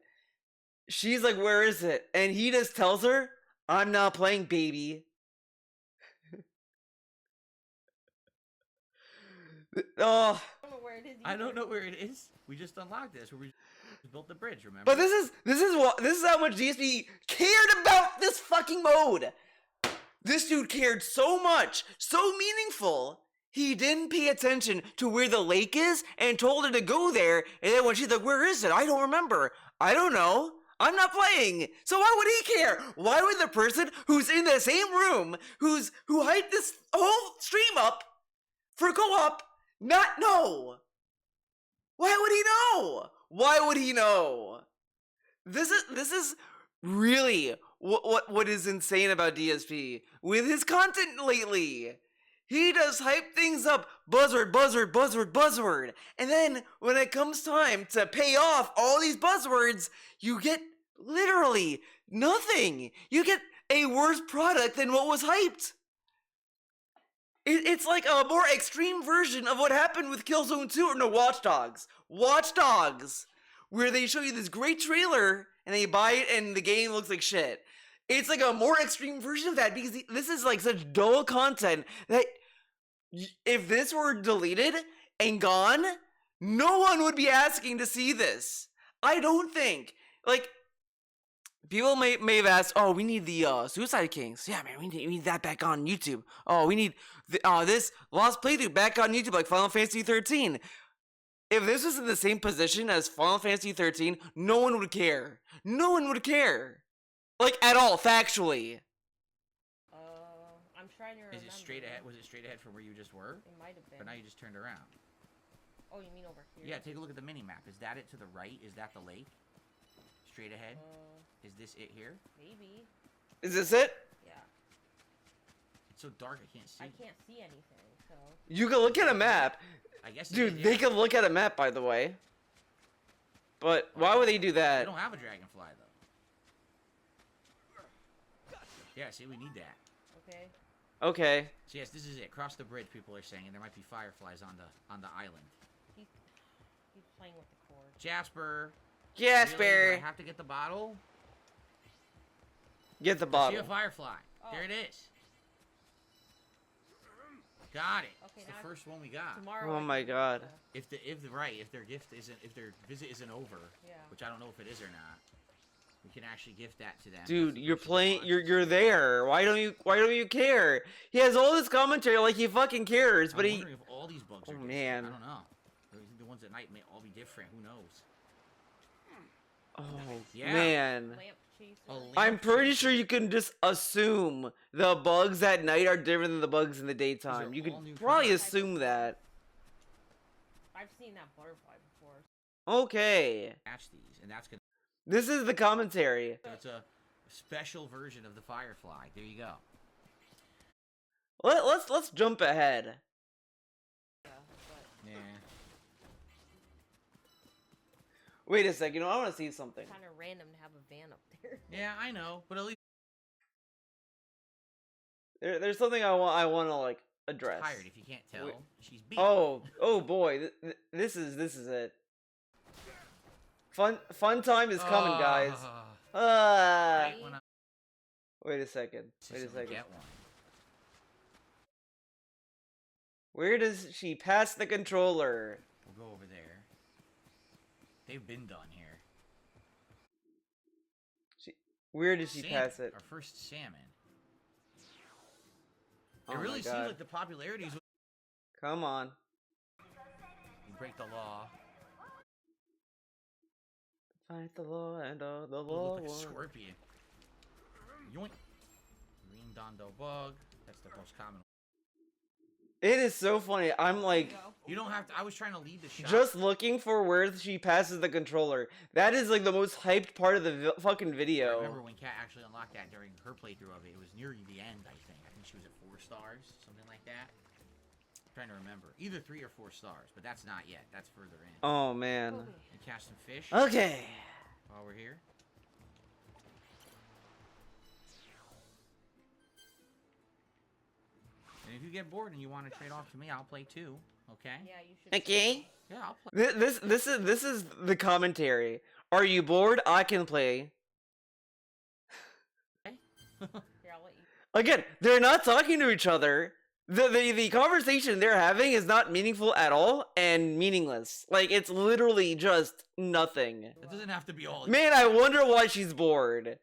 Speaker 1: She's like, where is it? And he just tells her, I'm not playing, baby. Oh,
Speaker 3: I don't know where it is.
Speaker 2: I don't
Speaker 3: either.
Speaker 2: know where it is. We just unlocked this. We just built the bridge. Remember?
Speaker 1: but this is how much DSP cared about this fucking mode. This dude cared so much, so meaningful. He didn't pay attention to where the lake is and told her to go there. And then when she's like, where is it? I don't remember. I don't know. I'm not playing. So why would he care? Why would the person who's in the same room, who hyped this whole stream up for co-op, not know? Why would he know? Why would he know? This is really what is insane about DSP with his content lately. He does hype things up, buzzword, buzzword, buzzword, buzzword, and then when it comes time to pay off all these buzzwords, you get literally nothing. You get a worse product than what was hyped. It's like a more extreme version of what happened with Killzone 2 or no, Watch Dogs. Watch Dogs, where they show you this great trailer and then you buy it and the game looks like shit. It's like a more extreme version of that because this is like such dull content that if this were deleted and gone, no one would be asking to see this. I don't think. Like, people may have asked, oh, we need the Suicide Kings. Yeah, man, we need that back on YouTube. Oh, we need this Lost Playthrough back on YouTube like Final Fantasy 13. If this was in the same position as Final Fantasy 13, no one would care. No one would care. Like, at all, factually.
Speaker 3: I'm trying to remember.
Speaker 2: Is it straight ahead? Was it straight ahead from where you just were?
Speaker 3: It might have been.
Speaker 2: But now you just turned around.
Speaker 3: Oh, you mean over here?
Speaker 2: Yeah, take a look at the mini map. Is that it to the right? Is that the lake? Straight ahead? Is this it here?
Speaker 3: Maybe.
Speaker 1: Is this it?
Speaker 3: Yeah.
Speaker 2: It's so dark I can't see.
Speaker 3: I can't see anything, so.
Speaker 1: You can look at a map.
Speaker 2: I guess
Speaker 1: Dude,
Speaker 2: yeah.
Speaker 1: they can look at a map, by the way. But why would they do
Speaker 2: We
Speaker 1: that?
Speaker 2: don't have a dragonfly though. Yeah, see, we need that.
Speaker 3: Okay.
Speaker 1: Okay.
Speaker 2: So yes, this is it. Cross the bridge, people are saying, and there might be fireflies on the island.
Speaker 3: He's playing with the cord.
Speaker 2: Jasper.
Speaker 1: Jasper.
Speaker 2: Really? Do I have to get the bottle?
Speaker 1: Get the
Speaker 2: See
Speaker 1: bottle.
Speaker 2: a firefly.
Speaker 3: Oh.
Speaker 2: There it is. Got it.
Speaker 3: Okay,
Speaker 2: It's
Speaker 3: now
Speaker 2: the first one we got.
Speaker 3: Tomorrow.
Speaker 1: Oh
Speaker 3: I
Speaker 1: my
Speaker 3: can
Speaker 1: god.
Speaker 2: If their visit isn't over,
Speaker 3: Yeah.
Speaker 2: which I don't know if it is or not, we can actually gift that to them.
Speaker 1: Dude,
Speaker 2: That's the
Speaker 1: you're
Speaker 2: first
Speaker 1: playing.
Speaker 2: one.
Speaker 1: You're there. Why don't you care? He has all this commentary like he fucking cares, but
Speaker 2: I'm
Speaker 1: he.
Speaker 2: wondering if all these bugs
Speaker 1: Oh,
Speaker 2: are different.
Speaker 1: man.
Speaker 2: I don't know. I think the ones at night may all be different. Who knows?
Speaker 1: Oh
Speaker 2: Yeah.
Speaker 1: man.
Speaker 3: Lamp chaser.
Speaker 2: A lamp
Speaker 1: I'm pretty
Speaker 2: chaser.
Speaker 1: sure you can just assume the bugs at night are different than the bugs in the daytime. You
Speaker 2: all
Speaker 1: could
Speaker 2: new
Speaker 1: probably
Speaker 2: kinds.
Speaker 1: assume that.
Speaker 3: I've seen that butterfly before.
Speaker 1: Okay.
Speaker 2: Catch these, and that's gonna.
Speaker 1: This is the commentary.
Speaker 2: So it's a special version of the firefly. There you go.
Speaker 1: Let's jump ahead.
Speaker 3: Yeah, but
Speaker 2: Yeah.
Speaker 1: Wait a second. I want to see something.
Speaker 3: kind of random to have a van up there.
Speaker 2: Yeah, I know, but at least
Speaker 1: There's something I want to like address.
Speaker 2: tired. If you can't tell,
Speaker 1: Wait.
Speaker 2: she's beat.
Speaker 1: Oh boy. This is it. Fun time is coming, guys.
Speaker 2: Right when I
Speaker 1: Wait a second. Wait a
Speaker 2: consistently
Speaker 1: second.
Speaker 2: get one.
Speaker 1: Where does she pass the controller?
Speaker 2: We'll go over there. They've been done here.
Speaker 1: Where does she
Speaker 2: Salmon,
Speaker 1: pass it?
Speaker 2: Our first salmon.
Speaker 1: Oh
Speaker 2: It
Speaker 1: my
Speaker 2: really seems
Speaker 1: God.
Speaker 2: like the popularity is
Speaker 1: Come on.
Speaker 2: you break the law.
Speaker 1: Fight the law and all the
Speaker 2: You
Speaker 1: law.
Speaker 2: look like a
Speaker 1: won.
Speaker 2: scorpion. Yoink. Green dondo bug. That's the most common.
Speaker 1: It is so funny. I'm like
Speaker 3: Go.
Speaker 2: You don't have to. I was trying to lead the shot.
Speaker 1: just looking for where she passes the controller. That is like the most hyped part of the fucking
Speaker 2: I
Speaker 1: video.
Speaker 2: remember when Kat actually unlocked that during her playthrough of it. It was near the end, I think. I think she was at 4 stars, something like that. I'm trying to remember. Either 3 or 4 stars, but that's not yet. That's further in.
Speaker 1: Oh man.
Speaker 3: Okay.
Speaker 2: And catch some fish
Speaker 1: Okay.
Speaker 2: while we're here. And if you get bored and you want to trade off to me, I'll play too. Okay.
Speaker 3: Yeah, you should.
Speaker 1: Okay.
Speaker 2: Yeah, I'll play.
Speaker 1: This is the commentary. Are you bored? I can play.
Speaker 2: Okay.
Speaker 3: Here, I'll let you.
Speaker 1: Again, they're not talking to each other. The conversation they're having is not meaningful at all and meaningless. Like, it's literally just nothing.
Speaker 2: It doesn't have to be all.
Speaker 1: Man, I wonder why she's bored.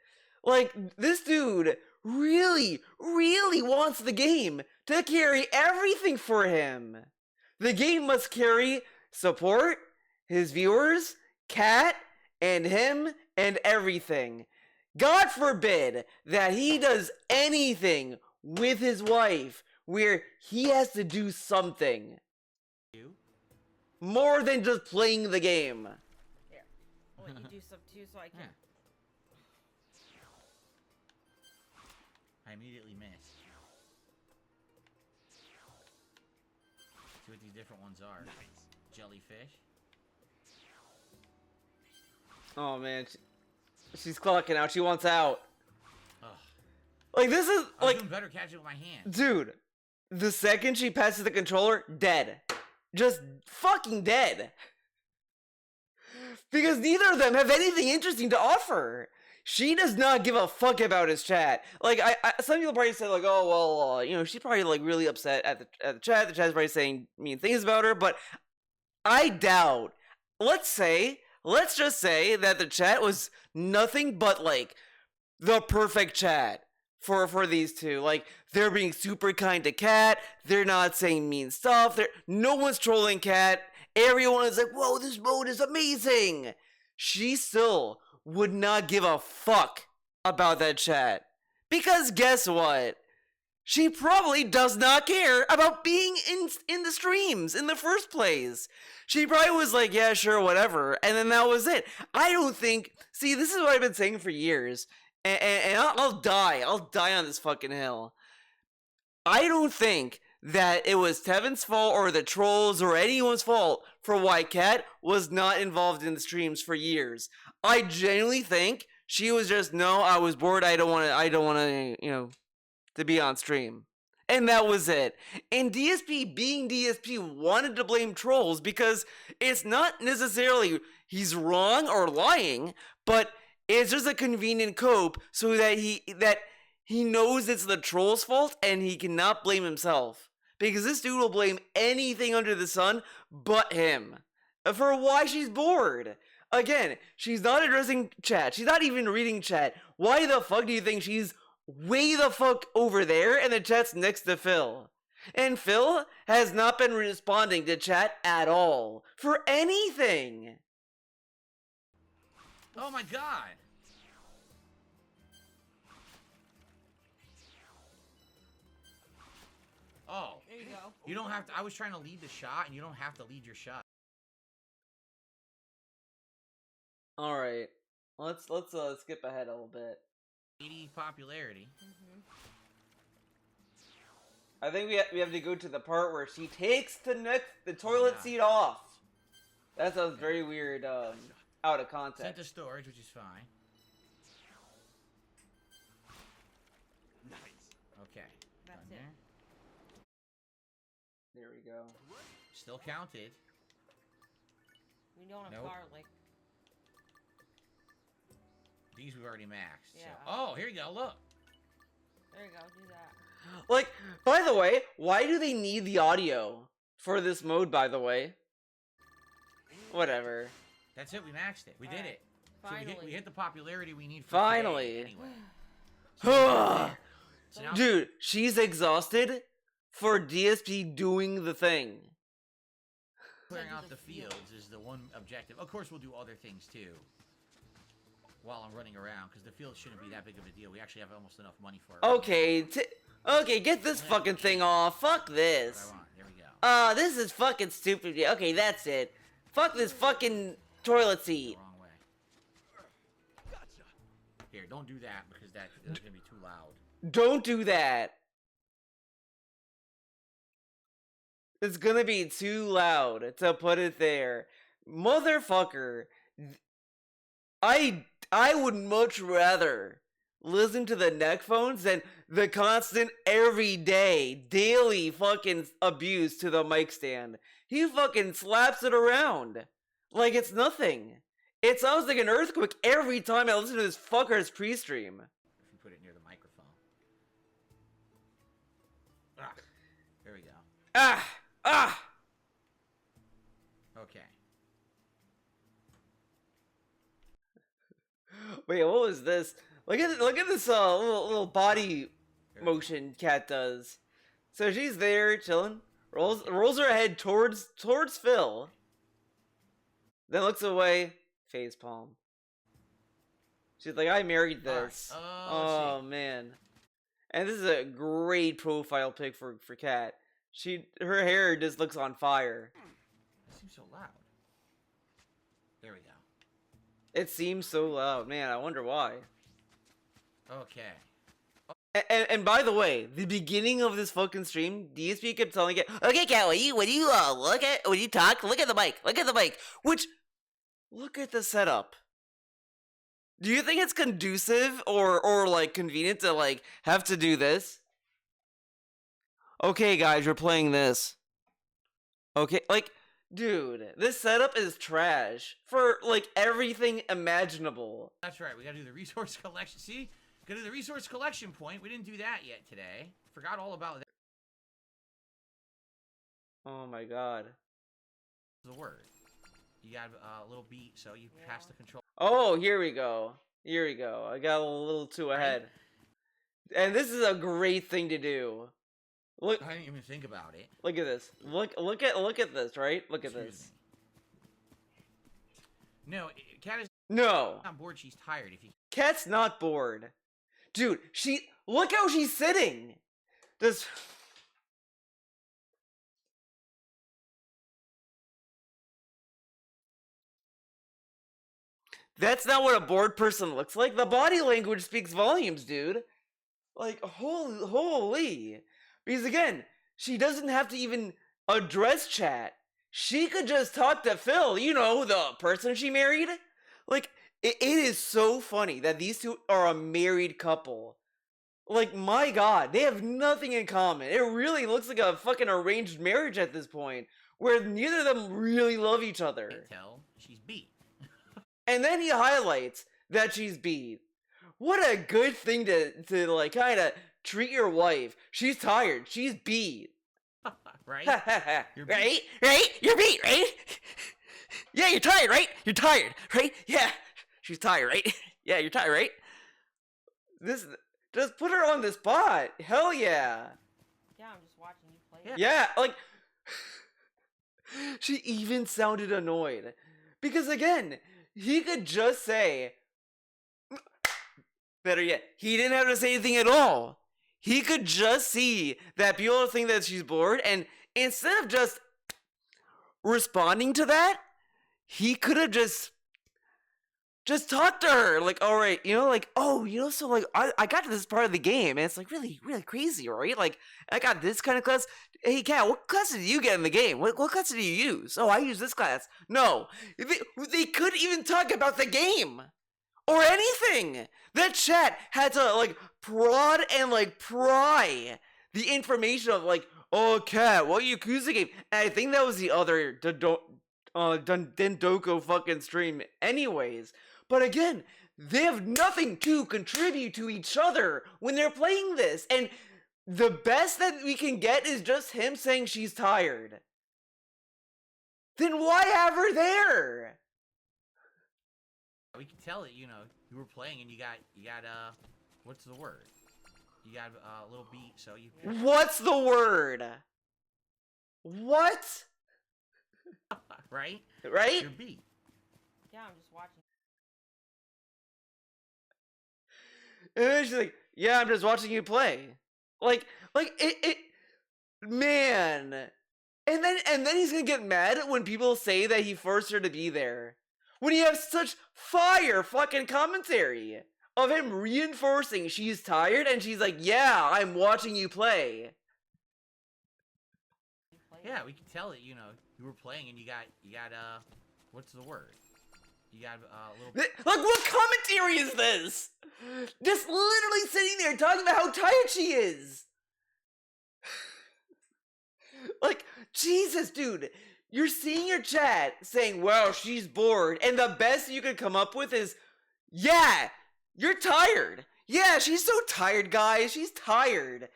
Speaker 1: Like, this dude really, really wants the game to carry everything for him. The game must carry support, his viewers, Cat, and him, and everything. God forbid that he does anything with his wife where he has to do something
Speaker 2: You?
Speaker 1: more than just playing the game.
Speaker 3: Here, I'll let you do some too, so I can.
Speaker 2: Yeah. I immediately missed. See what these different ones are. Jellyfish.
Speaker 1: Oh man, she's clocking out. She wants out.
Speaker 2: Ugh.
Speaker 1: Like, this is
Speaker 2: I'm
Speaker 1: like,
Speaker 2: doing better catching it with my hand.
Speaker 1: dude, the second she passes the controller, dead. Just fucking dead. Because neither of them have anything interesting to offer. She does not give a fuck about his chat. Like, some people probably say, like, oh, well, you know, she's probably, like, really upset at the chat. The chat's probably saying mean things about her, but I doubt. Let's just say that the chat was nothing but, like, the perfect chat for these two. Like, they're being super kind to Cat. They're not saying mean stuff. No one's trolling Cat. Everyone is like, whoa, this mode is amazing. She still would not give a fuck about that chat. Because guess what? She probably does not care about being in the streams in the first place. She probably was like, yeah, sure, whatever. And then that was it. I don't think... See, this is what I've been saying for years. And I'll die. I'll die on this fucking hill. I don't think that it was Tevin's fault or the trolls or anyone's fault for why Cat was not involved in the streams for years. I genuinely think she was just, no, I was bored. I don't want to, you know, to be on stream. And that was it. And DSP, being DSP, wanted to blame trolls because it's not necessarily he's wrong or lying, but it's just a convenient cope so that he knows it's the troll's fault and he cannot blame himself. Because this dude will blame anything under the sun but him for why she's bored. Again, she's not addressing chat. She's not even reading chat. Why the fuck do you think she's way the fuck over there and the chat's next to Phil? And Phil has not been responding to chat at all for anything.
Speaker 2: Oh my god! Oh.
Speaker 3: There you go.
Speaker 2: You don't have to. I was trying to lead the shot, and you don't have to lead your shot.
Speaker 1: All right, let's skip ahead a little bit.
Speaker 2: 80 popularity.
Speaker 1: I think we have to go to the part where she takes the toilet seat off. That sounds very weird, out of context.
Speaker 2: Sent to storage, which is fine. Okay.
Speaker 3: That's
Speaker 2: Done
Speaker 3: it.
Speaker 2: there.
Speaker 1: There we go.
Speaker 2: Still counted.
Speaker 3: We don't have
Speaker 2: Nope.
Speaker 3: garlic.
Speaker 2: These we've already maxed.
Speaker 3: Yeah.
Speaker 2: So. Oh, here you go. Look.
Speaker 3: There you go. Do that.
Speaker 1: Like, by the way, why do they need the audio for this mode, by the way? Whatever.
Speaker 2: That's it. We maxed it. We did
Speaker 3: Alright.
Speaker 2: it. So
Speaker 3: Finally.
Speaker 2: we hit the popularity we need for
Speaker 1: Finally.
Speaker 2: today, anyway. So now,
Speaker 1: Dude, she's exhausted for DSP doing the thing.
Speaker 2: clearing out the fields is the one objective. Of course, we'll do other things too while I'm running around, because the field shouldn't be that big of a deal. We actually have almost enough money for it.
Speaker 1: Okay, get this fucking thing off. Fuck
Speaker 2: That's
Speaker 1: this.
Speaker 2: what I want. Here we go.
Speaker 1: This is fucking stupid. Okay, that's it. Fuck this fucking toilet seat.
Speaker 2: Wrong way. Here, don't do that, because that's gonna be too loud.
Speaker 1: Don't do that. It's gonna be too loud to put it there. Motherfucker. I would much rather listen to the neck phones than the constant everyday, daily fucking abuse to the mic stand. he fucking slaps it around like it's nothing. It sounds like an earthquake every time I listen to this fucker's pre-stream.
Speaker 2: If you put it near the microphone. Ah, there we go.
Speaker 1: Ah!
Speaker 2: Okay.
Speaker 1: Wait, what was this? Look at this little body motion Cat does. So she's there chilling, rolls her head towards Phil, then looks away, facepalm. She's like, I married this.
Speaker 2: Right.
Speaker 1: Oh man. And this is a great profile pic for Cat. Her hair just looks on fire.
Speaker 2: It seems so loud. There we go.
Speaker 1: It seems so loud, man. I wonder why.
Speaker 2: Okay.
Speaker 1: And by the way, the beginning of this fucking stream, DSP kept telling it, okay, Cat, when you when you talk, look at the mic. Which, look at the setup. Do you think it's conducive or like convenient to like have to do this? Okay, guys, we're playing this. Okay, like, dude, this setup is trash for like everything imaginable.
Speaker 2: That's right. We gotta do the resource collection. See? Gotta do the resource collection point. We didn't do that yet today. Forgot all about that.
Speaker 1: Oh my god.
Speaker 2: The word. You got a little beat, so you pass the control.
Speaker 1: Oh, here we go. I got a little too ahead. And this is a great thing to do. Look,
Speaker 2: I didn't even think about it.
Speaker 1: look at this. Look at this, right? Look at this.
Speaker 2: No, Cat is
Speaker 1: No.
Speaker 2: not bored. She's tired. If you
Speaker 1: Cat's not bored. Dude, look how she's sitting. This That's not what a bored person looks like. The body language speaks volumes, dude. Like, holy. Because again, she doesn't have to even address chat. She could just talk to Phil, you know, the person she married. Like, it is so funny that these two are a married couple. Like, my god, they have nothing in common. It really looks like a fucking arranged marriage at this point, where neither of them really love each other.
Speaker 2: can't tell, she's beat.
Speaker 1: And then he highlights that she's beat. What a good thing to like kind of treat your wife. She's tired. She's beat.
Speaker 2: Right?
Speaker 1: You're beat. Right? You're beat, right? Yeah, you're tired, right? You're tired, right? Yeah. She's tired, right? Yeah, you're tired, right? Just put her on the spot. Hell yeah.
Speaker 3: Yeah, I'm just watching you play.
Speaker 1: Yeah, like she even sounded annoyed. Because again, he could just say, better yet, he didn't have to say anything at all. He could just see that people think that she's bored, and instead of just responding to that, he could have just talked to her. Like, all right, you know, like, oh, you know, so like, I got to this part of the game, and it's like really, really crazy, right? Like, I got this kind of class. Hey, Cat, what class did you get in the game? What class did you use? Oh, I use this class. No, they couldn't even talk about the game or anything. That chat had to like prod and like pry the information of like, oh, Cat, what Yakuza game? And I think that was the other dondoko fucking stream, anyways. But again, they have nothing to contribute to each other when they're playing this, and the best that we can get is just him saying she's tired. Then why have her there?
Speaker 2: We can tell that, you know, you were playing and you got what's the word? You got a little beat, so you.
Speaker 1: What's the word? What?
Speaker 2: Right?
Speaker 1: Right?
Speaker 2: You're beat.
Speaker 3: Yeah, I'm just watching.
Speaker 1: And then she's like, yeah, I'm just watching you play. Like it man. And then he's gonna get mad when people say that he forced her to be there. When you have such fire fucking commentary of him reinforcing she's tired and she's like, yeah, I'm watching you play.
Speaker 2: Yeah, we can tell that, you know, you were playing and you got what's the word? You got a little.
Speaker 1: Like, what commentary is this? Just literally sitting there talking about how tired she is. Like, Jesus, dude. You're seeing your chat saying, "Well, she's bored," and the best you could come up with is, "Yeah, you're tired. Yeah, she's so tired, guys. She's tired.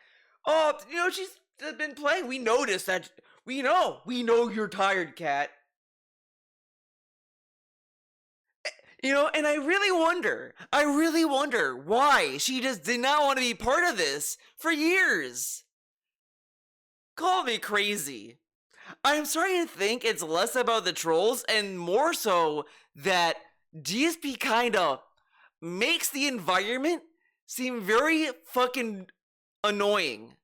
Speaker 1: Oh, she's been playing. We noticed that. We know you're tired, Cat." And I really wonder why she just did not want to be part of this for years. Call me crazy. I'm starting to think it's less about the trolls and more so that GSP kinda makes the environment seem very fucking annoying.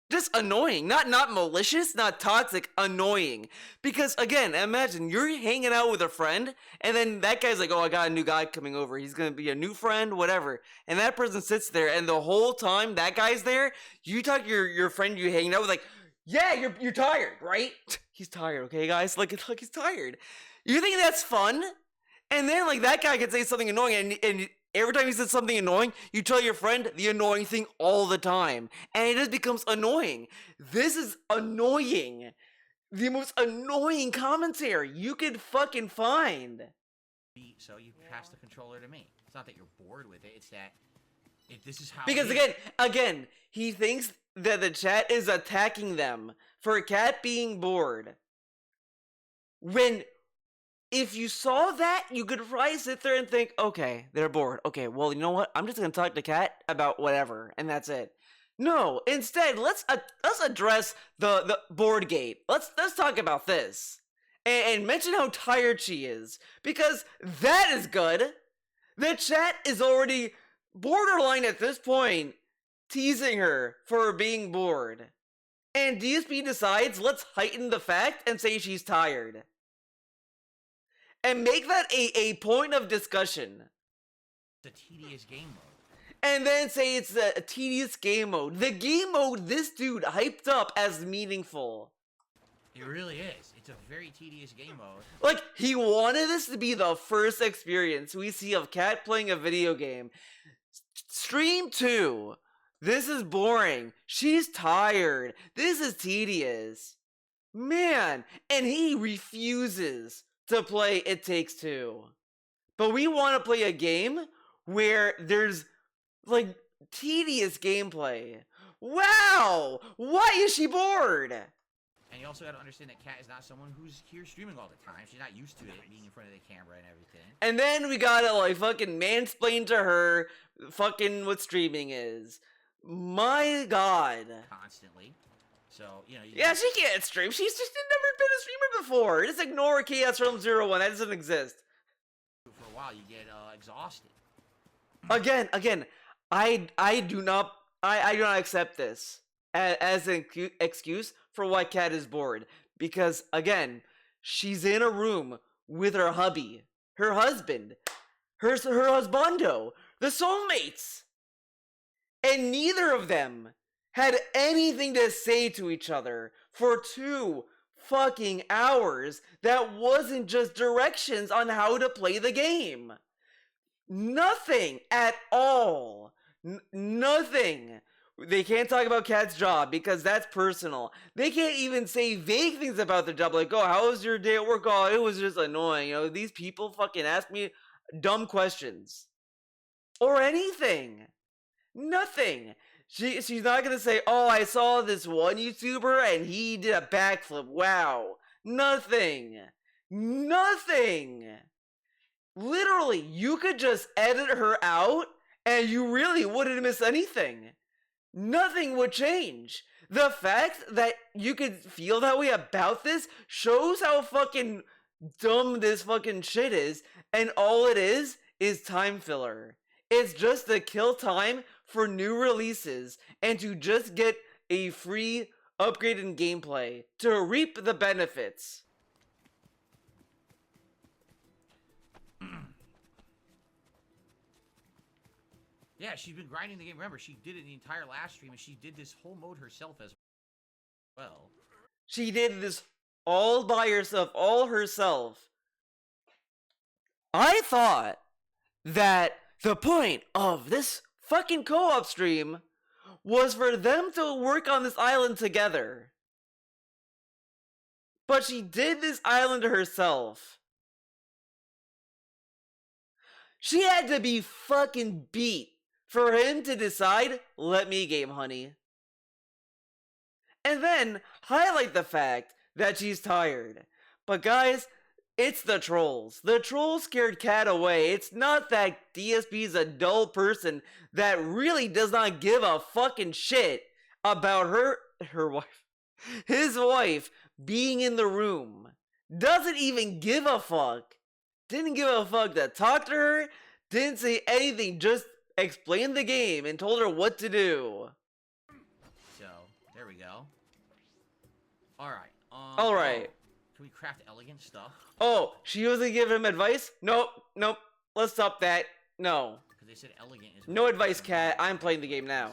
Speaker 1: Just annoying, not malicious, not toxic, annoying. Because again, imagine you're hanging out with a friend, and then that guy's like, "Oh, I got a new guy coming over. He's gonna be a new friend, whatever." And that person sits there, and the whole time that guy's there, you talk to your friend you hanging out with, like, "Yeah, you're tired, right? He's tired, okay, guys? Like he's tired." You think that's fun? And then like that guy could say something annoying, and every time he says something annoying, you tell your friend the annoying thing all the time. And it just becomes annoying. This is annoying. The most annoying commentary you could fucking find.
Speaker 2: So you pass the controller to me. It's not that you're bored with it, it's that this is how.
Speaker 1: Because again, he thinks that the chat is attacking them for Cat being bored. When if you saw that, you could probably sit there and think, okay, they're bored. Okay, well, you know what? I'm just gonna talk to Cat about whatever, and that's it. No, instead, let's address the board gate. Let's talk about this and mention how tired she is, because that is good. The chat is already borderline at this point, teasing her for being bored, and DSP decides let's heighten the fact and say she's tired. And make that a point of discussion.
Speaker 2: It's a tedious game mode.
Speaker 1: And then say it's a tedious game mode. The game mode this dude hyped up as meaningful.
Speaker 2: It really is. It's a very tedious game mode.
Speaker 1: Like, he wanted this to be the first experience we see of Cat playing a video game. Stream 2. This is boring. She's tired. This is tedious. Man. And he refuses to play It Takes Two. But we want to play a game where there's, like, tedious gameplay. Wow! Why is she bored?
Speaker 2: And you also got to understand that Kat is not someone who's here streaming all the time. She's not used to it, being in front of the camera and everything.
Speaker 1: And then we gotta, like, fucking mansplain to her fucking what streaming is. My god.
Speaker 2: Constantly. So,
Speaker 1: yeah, she can't stream. She's just never been a streamer before. Just ignore Chaos Realm 01. That doesn't exist.
Speaker 2: For a while, you get exhausted.
Speaker 1: Again, I do not accept this as an excuse for why Cat is bored. Because, again, she's in a room with her hubby, her husband, her husbando, the soulmates. And neither of them had anything to say to each other for 2 fucking hours that wasn't just directions on how to play the game. Nothing at all. Nothing. They can't talk about Cat's job because that's personal. They can't even say vague things about their job, like, "Oh, how was your day at work?" "Oh, it was just annoying." These people fucking ask me dumb questions. Or anything. Nothing. She's not gonna say, "Oh, I saw this one YouTuber and he did a backflip. Wow." Nothing. Nothing. Literally, you could just edit her out and you really wouldn't miss anything. Nothing would change. The fact that you could feel that way about this shows how fucking dumb this fucking shit is, and all it is time filler. It's just to kill time for new releases and to just get a free upgrade in gameplay to reap the benefits.
Speaker 2: Yeah, she's been grinding the game. Remember, she did it the entire last stream, and she did this whole mode herself as well.
Speaker 1: She did this all by herself, all herself. I thought that the point of this fucking co-op stream was for them to work on this island together. But she did this island herself. She had to be fucking beat for him to decide, let me game, honey. And then highlight the fact that she's tired. But guys, it's the trolls. The trolls scared Cat away. It's not that DSP's a dull person that really does not give a fucking shit about her wife, his wife being in the room. Doesn't even give a fuck. Didn't give a fuck to talk to her. Didn't say anything. Just explained the game and told her what to do.
Speaker 2: So, there we go. Alright.
Speaker 1: Alright.
Speaker 2: Can we craft elegant stuff?
Speaker 1: Oh, she wasn't giving him advice? Nope. Let's stop that. No.
Speaker 2: Because they said elegant is...
Speaker 1: No advice, Cat. I'm playing the game now.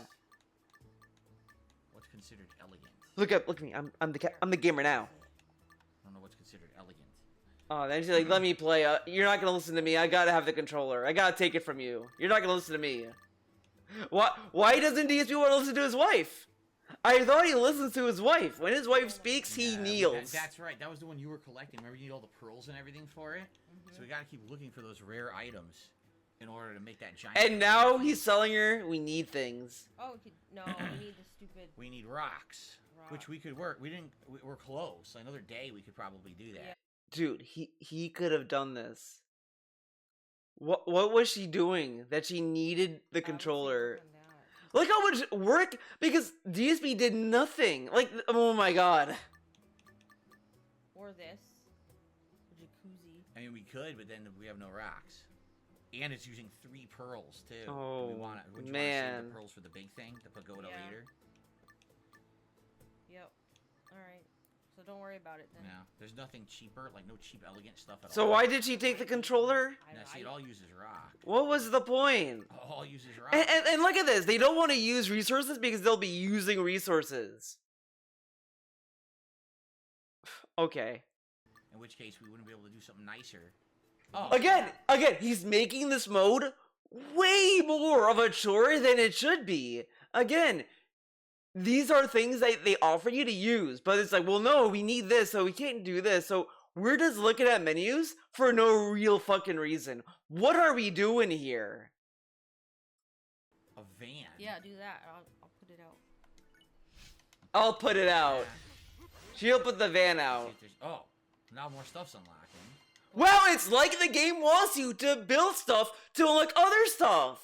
Speaker 2: What's considered elegant?
Speaker 1: Look at me. I'm the gamer now.
Speaker 2: I don't know what's considered elegant.
Speaker 1: Oh, then she's like, let me play. You're not gonna listen to me. I gotta have the controller. I gotta take it from you. You're not gonna listen to me. Why doesn't DSP want to listen to his wife? I thought he listens to his wife. When his wife speaks, he kneels.
Speaker 2: That's right. That was the one you were collecting. Remember, you need all the pearls and everything for it? So we gotta keep looking for those rare items in order to make that giant...
Speaker 1: And now he's selling her. We need things.
Speaker 3: Oh, no, we need the stupid...
Speaker 2: We need rocks. Which we could work. We're close. Another day we could probably do that.
Speaker 3: Yeah.
Speaker 1: Dude, he could have done this. What was she doing that she needed the controller? Look how much work, because DSP did nothing. Like, oh my god.
Speaker 3: Or this. Jacuzzi.
Speaker 2: I mean, we could, but then we have no rocks. And it's using 3 pearls, too.
Speaker 1: Oh,
Speaker 2: would you want to save the pearls for the big thing to go to later?
Speaker 3: Yep. Alright. So don't worry about it then.
Speaker 2: No. There's nothing cheaper, like no cheap elegant stuff at all.
Speaker 1: So why did she take the controller?
Speaker 2: Now, see, it all uses rock.
Speaker 1: What was the point?
Speaker 2: It all uses rock.
Speaker 1: And look at this. They don't want to use resources because they'll be using resources. Okay.
Speaker 2: In which case, we wouldn't be able to do something nicer. Oh.
Speaker 1: Again, he's making this mode way more of a chore than it should be. Again, these are things that they offer you to use, but it's like, well, no, we need this, so we can't do this. So we're just looking at menus for no real fucking reason. What are we doing here?
Speaker 2: A van.
Speaker 3: Yeah, do that. I'll put it out.
Speaker 1: I'll put it out. She'll put the van out.
Speaker 2: Oh, now more stuff's unlocking.
Speaker 1: Well, it's like the game wants you to build stuff to unlock other stuff.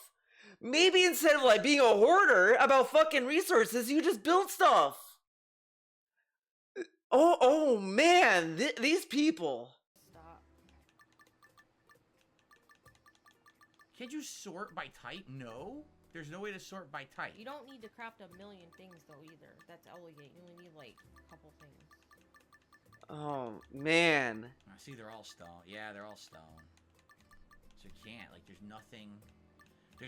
Speaker 1: Maybe instead of like being a hoarder about fucking resources, you just build stuff. Oh man, these people.
Speaker 3: Stop.
Speaker 2: Can't you sort by type? No. There's no way to sort by type.
Speaker 3: You don't need to craft a million things though either. That's elegant. You only need like a couple things.
Speaker 1: Oh man.
Speaker 2: I see they're all stone. Yeah, they're all stone. So you can't. Like, there's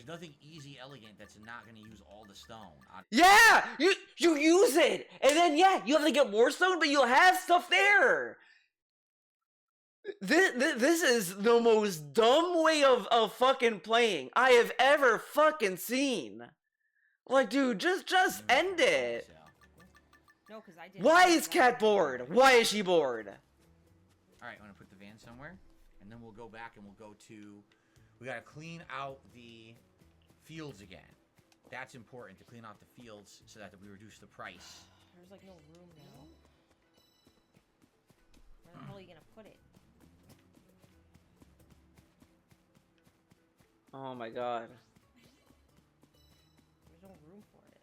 Speaker 2: nothing easy elegant that's not gonna use all the stone.
Speaker 1: Yeah, you use it, and then yeah, you have to get more stone, but you'll have stuff there. This is the most dumb way of fucking playing I have ever fucking seen. Like, dude, just end it.
Speaker 3: No, because I did.
Speaker 1: Why is Cat bored? Why is she bored?
Speaker 2: Alright, I'm gonna put the van somewhere, and then we'll go back and we'll go to... We gotta clean out the fields again. That's important, to clean out the fields so that we reduce the price.
Speaker 3: There's like no room now. Where the hell are you gonna put it?
Speaker 1: Oh my god.
Speaker 3: There's no room for it.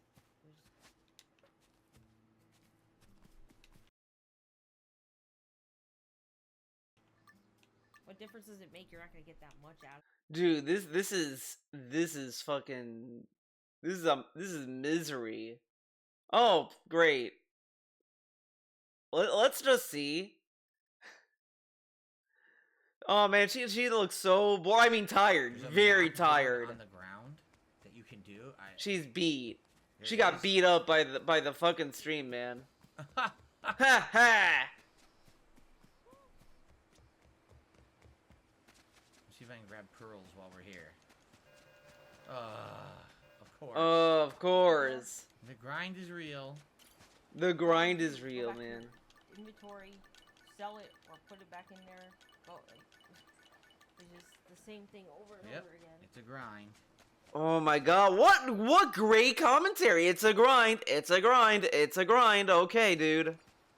Speaker 3: What difference does it make? You're not gonna get that much out.
Speaker 1: Dude, this is fucking this is misery. Oh, great. Let's just see. Oh man, she looks so bored. I mean, tired, very tired.
Speaker 2: On the ground that you can do.
Speaker 1: She's beat. She got beat up by the fucking stream, man. Ha ha.
Speaker 2: See if I can grab pearls while we're here. Of course.
Speaker 1: Of course.
Speaker 2: The grind is real.
Speaker 1: The grind is real, man.
Speaker 3: Inventory. sell it or put it back in there. But it's just the same thing over and over again.
Speaker 2: It's a grind.
Speaker 1: Oh my god, what great commentary. It's a grind, it's a grind, it's a grind. Okay, dude.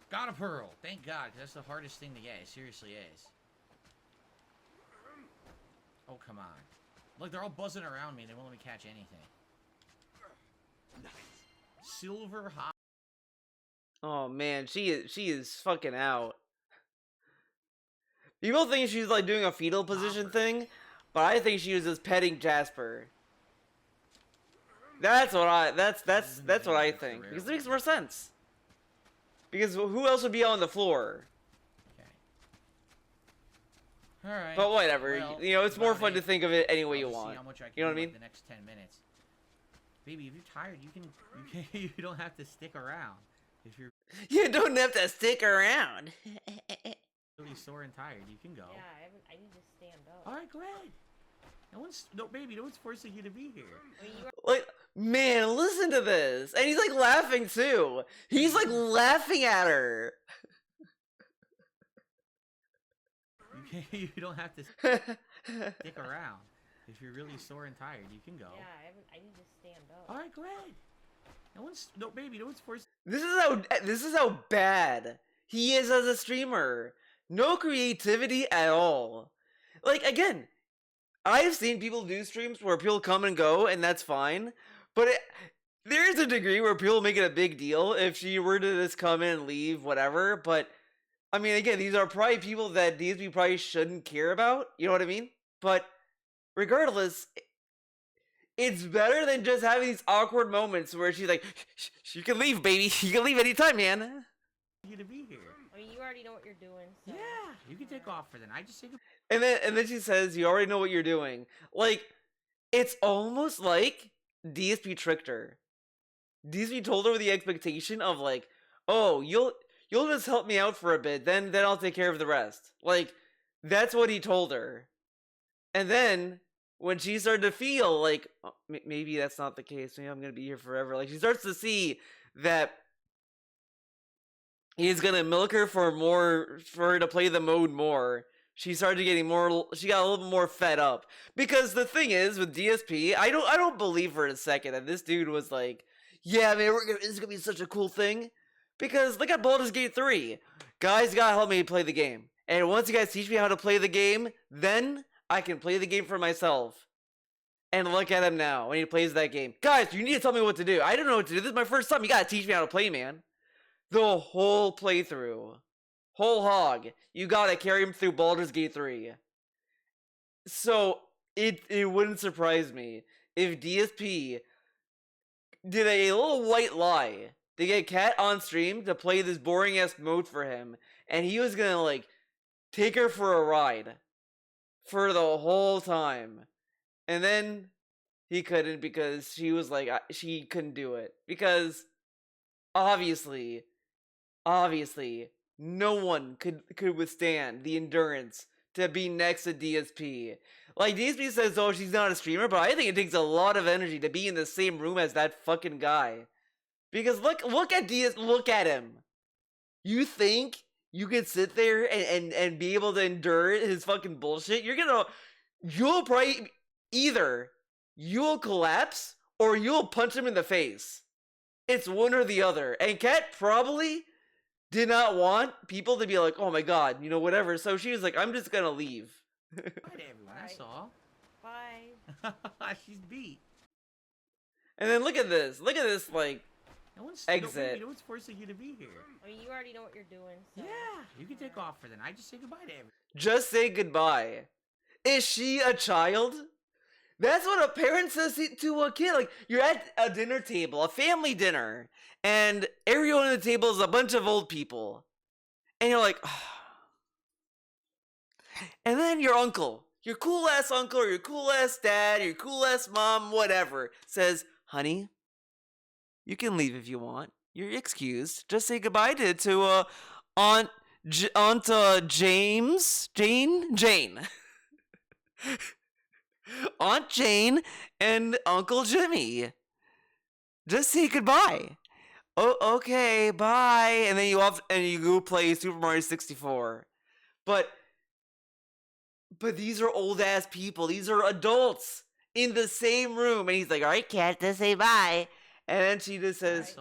Speaker 2: Got a pearl. Thank God, 'cause that's the hardest thing to get. It seriously is. Oh, come on. Look, they're all buzzing around me. They won't let me catch anything. Nice. Silver hot.
Speaker 1: Oh man, she is fucking out. People think she's like doing a fetal position thing, but I think she was just petting Jasper. That's what I think. Because it makes more sense. Because who else would be on the floor?
Speaker 2: Okay. All right.
Speaker 1: But whatever,
Speaker 2: well,
Speaker 1: you know, it's more fun to think of it any way you want. You know what I mean?
Speaker 2: The next 10 minutes. Baby, if you're tired, you don't have to stick around. If you're
Speaker 1: You don't have to stick around.
Speaker 2: really sore and tired, you can go.
Speaker 3: Yeah, I need to stand up.
Speaker 2: All right, go ahead. Baby, no one's forcing you to be here.
Speaker 3: I mean, you are
Speaker 1: Like, man, listen to this. And he's like laughing too. He's like laughing at her.
Speaker 2: You don't have to stick around. If you're really sore and tired, you can go.
Speaker 3: Yeah, I need to stand up.
Speaker 2: All right, go ahead. Baby, no one's forcing.
Speaker 1: This is how bad he is as a streamer. No creativity at all. Like, again, I've seen people do streams where people come and go, and that's fine. But there is a degree where people make it a big deal if she were to just come in and leave, whatever. But, I mean, again, these are probably people that DSP probably shouldn't care about. You know what I mean? But, regardless, it's better than just having these awkward moments where she's like, you can leave, baby. You can leave anytime, man.
Speaker 2: You to be here.
Speaker 3: I mean, you already know what you're doing. So.
Speaker 2: Yeah, you can take off for then. I just say goodbye.
Speaker 1: And then she says, you already know what you're doing. Like, it's almost like DSP tricked her. DSP told her with the expectation of like, oh, you'll just help me out for a bit, then I'll take care of the rest. Like, that's what he told her. And then when she started to feel like, oh, maybe that's not the case, maybe I'm gonna be here forever, like she starts to see that he's gonna milk her for her to play the mode more. She started getting she got a little bit more fed up. Because the thing is, with DSP, I don't believe for a second that this dude was like, yeah, man, this is gonna be such a cool thing. Because look at Baldur's Gate 3. Guys, you gotta help me play the game. And once you guys teach me how to play the game, then I can play the game for myself. And look at him now when he plays that game. Guys, you need to tell me what to do. I don't know what to do. This is my first time. You gotta teach me how to play, man. The whole playthrough. Whole hog. You gotta carry him through Baldur's Gate 3. So, it wouldn't surprise me if DSP did a little white lie to get Kat on stream to play this boring ass mode for him. And he was gonna, like, take her for a ride. For the whole time. And then he couldn't because she was like, she couldn't do it. Because, obviously, no one could withstand the endurance to be next to DSP. Like, DSP says, oh, she's not a streamer, but I think it takes a lot of energy to be in the same room as that fucking guy. Because look at look at him. You think you could sit there and be able to endure his fucking bullshit? You'll probably you'll collapse or you'll punch him in the face. It's one or the other. And Kat probably did not want people to be like, oh my god, you know, whatever. So she was like, I'm just gonna leave.
Speaker 2: Bye to everyone. That's all.
Speaker 3: Bye.
Speaker 2: She's beat.
Speaker 1: And then look at this, like, exit.
Speaker 2: No one's forcing you to be here.
Speaker 3: I mean, you already know what you're doing. So.
Speaker 2: Yeah, you can take off for then. I just say goodbye to everyone.
Speaker 1: Just say goodbye. Is she a child? That's what a parent says to a kid. Like, you're at a dinner table, a family dinner, and everyone at the table is a bunch of old people. And you're like, oh. And then your uncle, your cool ass uncle, or your cool ass dad, your cool ass mom, whatever, says, honey, you can leave if you want. You're excused. Just say goodbye to Aunt Jane. Aunt Jane and Uncle Jimmy. Just say goodbye. oh, okay, bye. And then you go play Super Mario 64. But these are old ass people. These are adults in the same room. And he's like, all right, cat, just say bye. And then she just says,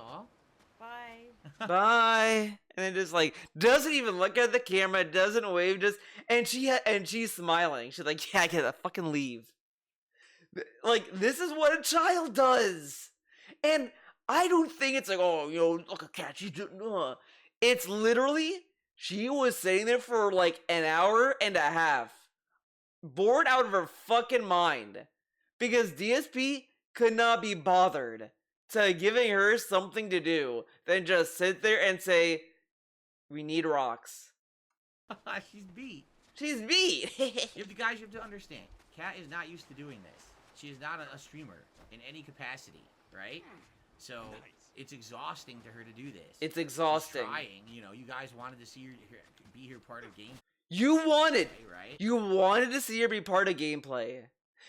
Speaker 3: Bye.
Speaker 1: bye. And then just like doesn't even look at the camera, doesn't wave, and she's smiling. She's like, yeah, I gotta fucking leave. Like, this is what a child does. And I don't think it's like, oh, look, a cat, she's doing. It's literally, she was sitting there for like an hour and a half, bored out of her fucking mind, because DSP could not be bothered to giving her something to do than just sit there and say, we need rocks.
Speaker 2: She's beat.
Speaker 1: She's beat.
Speaker 2: You have to understand. Kat is not used to doing this. She is not a streamer in any capacity, right? So it's exhausting to her to do this.
Speaker 1: It's exhausting.
Speaker 2: She's trying, you guys wanted to see her be here part of game.
Speaker 1: You wanted,
Speaker 2: right?
Speaker 1: You wanted to see her be part of gameplay.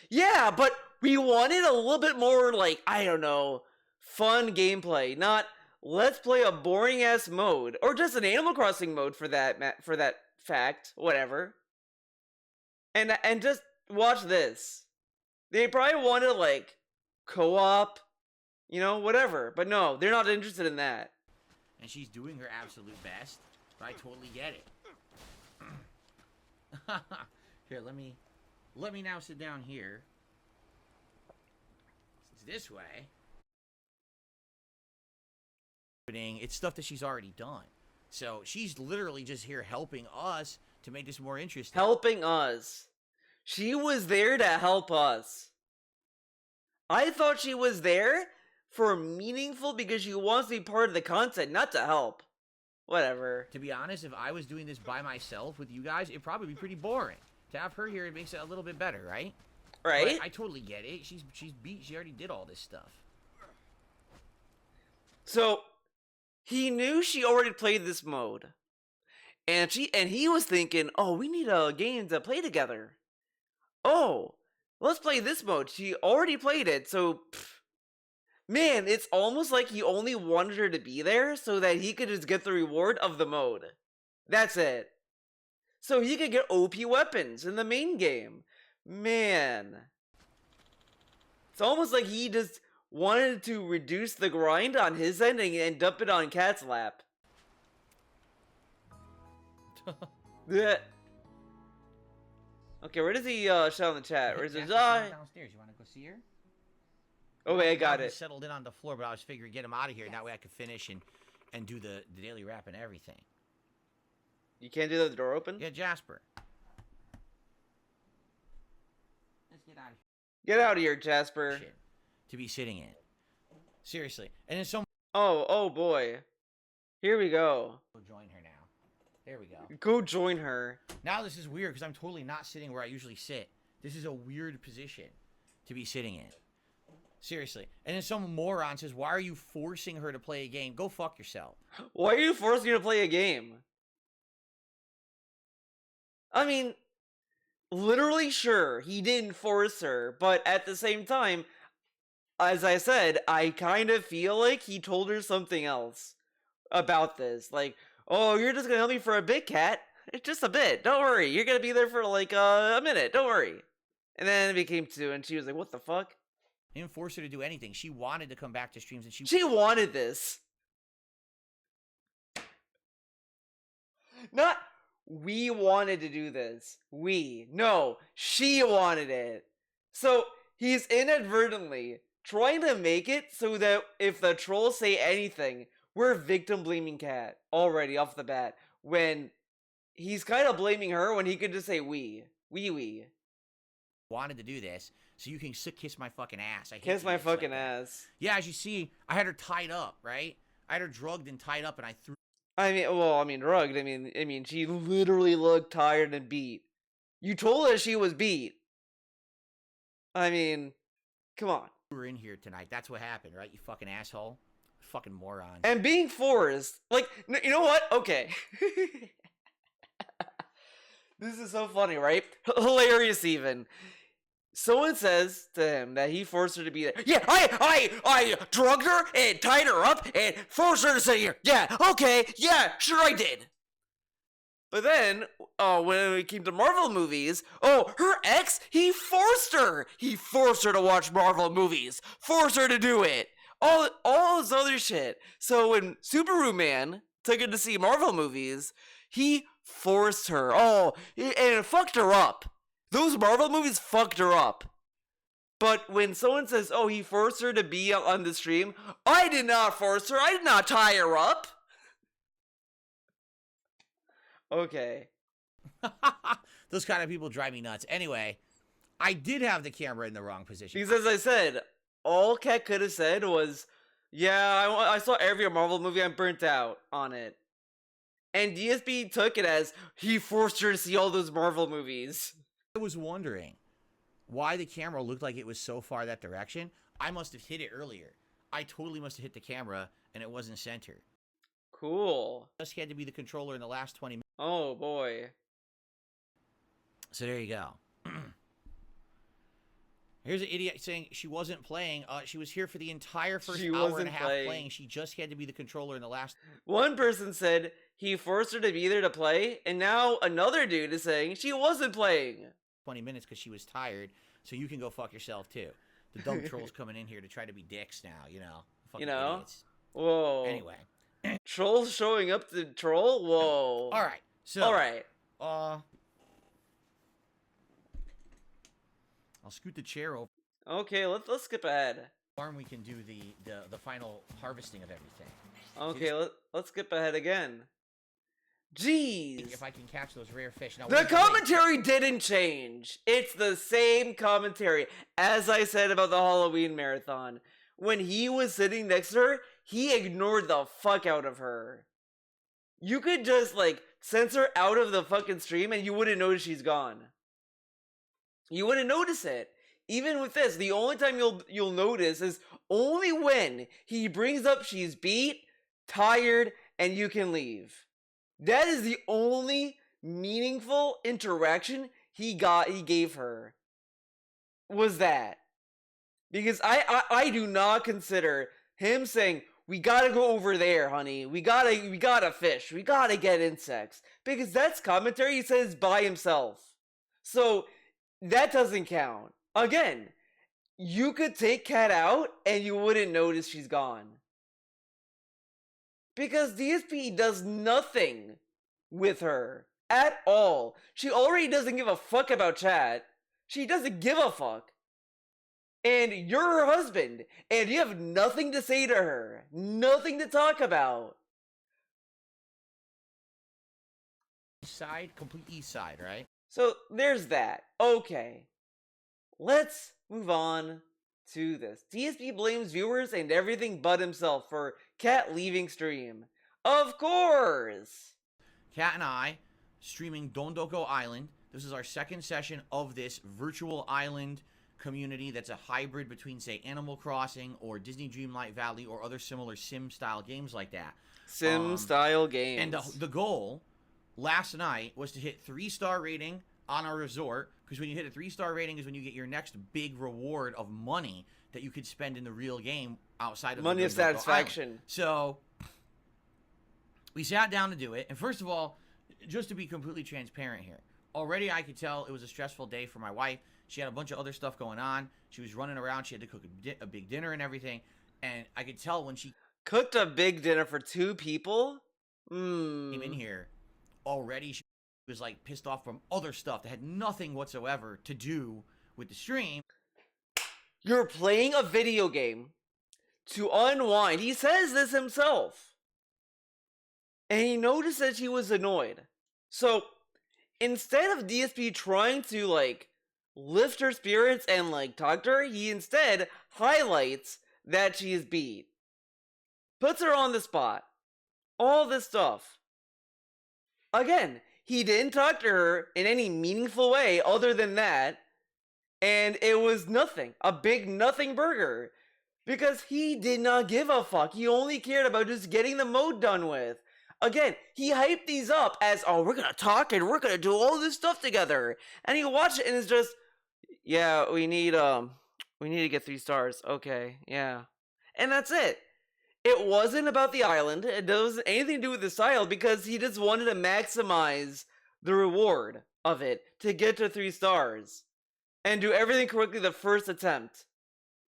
Speaker 1: Yeah, but we wanted a little bit more, like, I don't know, fun gameplay. Not, let's play a boring ass mode, or just an Animal Crossing mode for that fact, whatever. And just watch this. They probably wanted like co-op, whatever. But no, they're not interested in that.
Speaker 2: And she's doing her absolute best. But I totally get it. Here, let me now sit down here. It's this way. It's stuff that she's already done. So she's literally just here helping us to make this more interesting.
Speaker 1: Helping us. She was there to help us. I thought she was there for meaningful because she wants to be part of the content, not to help. Whatever.
Speaker 2: To be honest, if I was doing this by myself with you guys, it'd probably be pretty boring. To have her here, it makes it a little bit better, right?
Speaker 1: Right?
Speaker 2: I totally get it. She's beat. She already did all this stuff.
Speaker 1: So, he knew she already played this mode. And he was thinking, oh, we need a game to play together. Oh, let's play this mode. She already played it, so man, it's almost like he only wanted her to be there so that he could just get the reward of the mode. That's it. So he could get OP weapons in the main game. Man. It's almost like he just wanted to reduce the grind on his end and dump it on Cat's lap. Yeah. Okay, where does he shout in the chat? Where's his
Speaker 2: downstairs? You want to go see her?
Speaker 1: Oh wait, I got it.
Speaker 2: Settled in on the floor, but I was figuring get him out of here. That way I could finish and do the daily wrap and everything.
Speaker 1: You can't do the door open?
Speaker 2: Yeah, Jasper. Let's get out of
Speaker 1: Get
Speaker 2: here.
Speaker 1: out of here, Jasper.
Speaker 2: Shit. To be sitting in. Seriously. And then some.
Speaker 1: Oh boy. Here we go.
Speaker 2: We'll join her now. There we go.
Speaker 1: Go join her.
Speaker 2: Now this is weird because I'm totally not sitting where I usually sit. This is a weird position to be sitting in. Seriously. And then some moron says, why are you forcing her to play a game? Go fuck yourself.
Speaker 1: Why are you forcing her to play a game? I mean, literally sure, he didn't force her, but at the same time, as I said, I kind of feel like he told her something else about this. Like, oh, you're just gonna help me for a bit, Cat. It's just a bit. Don't worry. You're gonna be there for like a minute. Don't worry. And then it became 2, and she was like, what the fuck?
Speaker 2: I didn't force her to do anything. She wanted to come back to streams, and
Speaker 1: she wanted this. Not we wanted to do this. No, she wanted it. So he's inadvertently trying to make it so that if the trolls say anything, we're victim blaming Cat already off the bat. When he's kind of blaming her when he could just say we.
Speaker 2: Wanted to do this so you can kiss my fucking ass. I hate
Speaker 1: kiss my fucking ass.
Speaker 2: Yeah, as you see, I had her tied up, right? I had her drugged and tied up, and I threw.
Speaker 1: Drugged. I mean, she literally looked tired and beat. You told her she was beat. I mean, come on.
Speaker 2: We're in here tonight. That's what happened, right? You fucking asshole. Fucking moron.
Speaker 1: And being forced, like, you know what? Okay. This is so funny, right? Hilarious even. someone says to him that he forced her to be there. Yeah, I drugged her and tied her up and forced her to sit here. Yeah, okay, yeah, sure I did. But then, when it came to Marvel movies, her ex, he forced her. He forced her to watch Marvel movies. Forced her to do it. All this other shit. So when Superman took her to see Marvel movies, he forced her. And it fucked her up. Those Marvel movies fucked her up. But when someone says, he forced her to be on the stream, I did not force her. I did not tie her up. Okay.
Speaker 2: Those kind of people drive me nuts. Anyway, I did have the camera in the wrong position.
Speaker 1: Because as I said, all Kat could have said was, yeah, I saw every Marvel movie, I'm burnt out on it. And DSP took it as, he forced her to see all those Marvel movies.
Speaker 2: I was wondering why the camera looked like it was so far that direction. I must have hit it earlier. I totally must have hit the camera and it wasn't centered.
Speaker 1: Cool.
Speaker 2: Just had to be the controller in the last 20 minutes.
Speaker 1: Oh boy.
Speaker 2: So there you go. Here's an idiot saying she wasn't playing. She was here for the entire first hour and a half playing. She just had to be the controller in the last.
Speaker 1: One person said he forced her to be there to play, and now another dude is saying she wasn't playing.
Speaker 2: 20 minutes because she was tired, so you can go fuck yourself too. The dumb trolls coming in here to try to be dicks now, Fucking idiots.
Speaker 1: Whoa.
Speaker 2: Anyway.
Speaker 1: Trolls showing up to troll? Whoa.
Speaker 2: All right. So.
Speaker 1: All right.
Speaker 2: I'll scoot the chair over.
Speaker 1: Okay, let's skip ahead.
Speaker 2: Farm, we can do the final harvesting of everything.
Speaker 1: Okay, let's skip ahead again. Jeez.
Speaker 2: If I can catch those rare fish. Now,
Speaker 1: the commentary didn't change. It's the same commentary. As I said about the Halloween marathon. When he was sitting next to her, he ignored the fuck out of her. You could just, censor out of the fucking stream and you wouldn't notice she's gone. You wouldn't notice it. Even with this, the only time you'll notice is only when he brings up she's beat, tired, and you can leave. That is the only meaningful interaction he gave her. Was that. Because I do not consider him saying, we gotta go over there, honey. We gotta fish. We gotta get insects. Because that's commentary he says by himself. So, that doesn't count. Again, you could take Kat out and you wouldn't notice she's gone. Because DSP does nothing with her at all. She already doesn't give a fuck about chat. She doesn't give a fuck. And you're her husband, and you have nothing to say to her. Nothing to talk about.
Speaker 2: East side, complete east side, right?
Speaker 1: So, there's that. Okay. Let's move on to this. DSP blames viewers and everything but himself for Kat leaving stream. Of course!
Speaker 2: Kat and I, streaming Dondoko Island. This is our second session of this virtual island community that's a hybrid between, say, Animal Crossing or Disney Dreamlight Valley or other similar sim-style games like that.
Speaker 1: Sim-style games.
Speaker 2: And the goal last night was to hit 3-star rating on our resort, because when you hit a 3-star rating is when you get your next big reward of money that you could spend in the real game outside of
Speaker 1: money of satisfaction.
Speaker 2: Island. So we sat down to do it, and first of all, just to be completely transparent here, already I could tell it was a stressful day for my wife. She had a bunch of other stuff going on. She was running around. She had to cook a big dinner and everything. And I could tell when she
Speaker 1: cooked a big dinner for 2 people?
Speaker 2: Came in here, already she was pissed off from other stuff that had nothing whatsoever to do with the stream.
Speaker 1: You're playing a video game to unwind. He says this himself. And he noticed that she was annoyed. So, instead of DSP trying to, lift her spirits and, talk to her, he instead highlights that she is beat. Puts her on the spot. All this stuff. Again, he didn't talk to her in any meaningful way other than that. And it was nothing. A big nothing burger. Because he did not give a fuck. He only cared about just getting the mode done with. Again, he hyped these up as, we're gonna talk and we're gonna do all this stuff together. And you watch it and it's just, Yeah, we need to get 3 stars. Okay, yeah. And that's it. It wasn't about the island. It doesn't anything to do with the style because he just wanted to maximize the reward of it to get to 3 stars and do everything correctly the first attempt.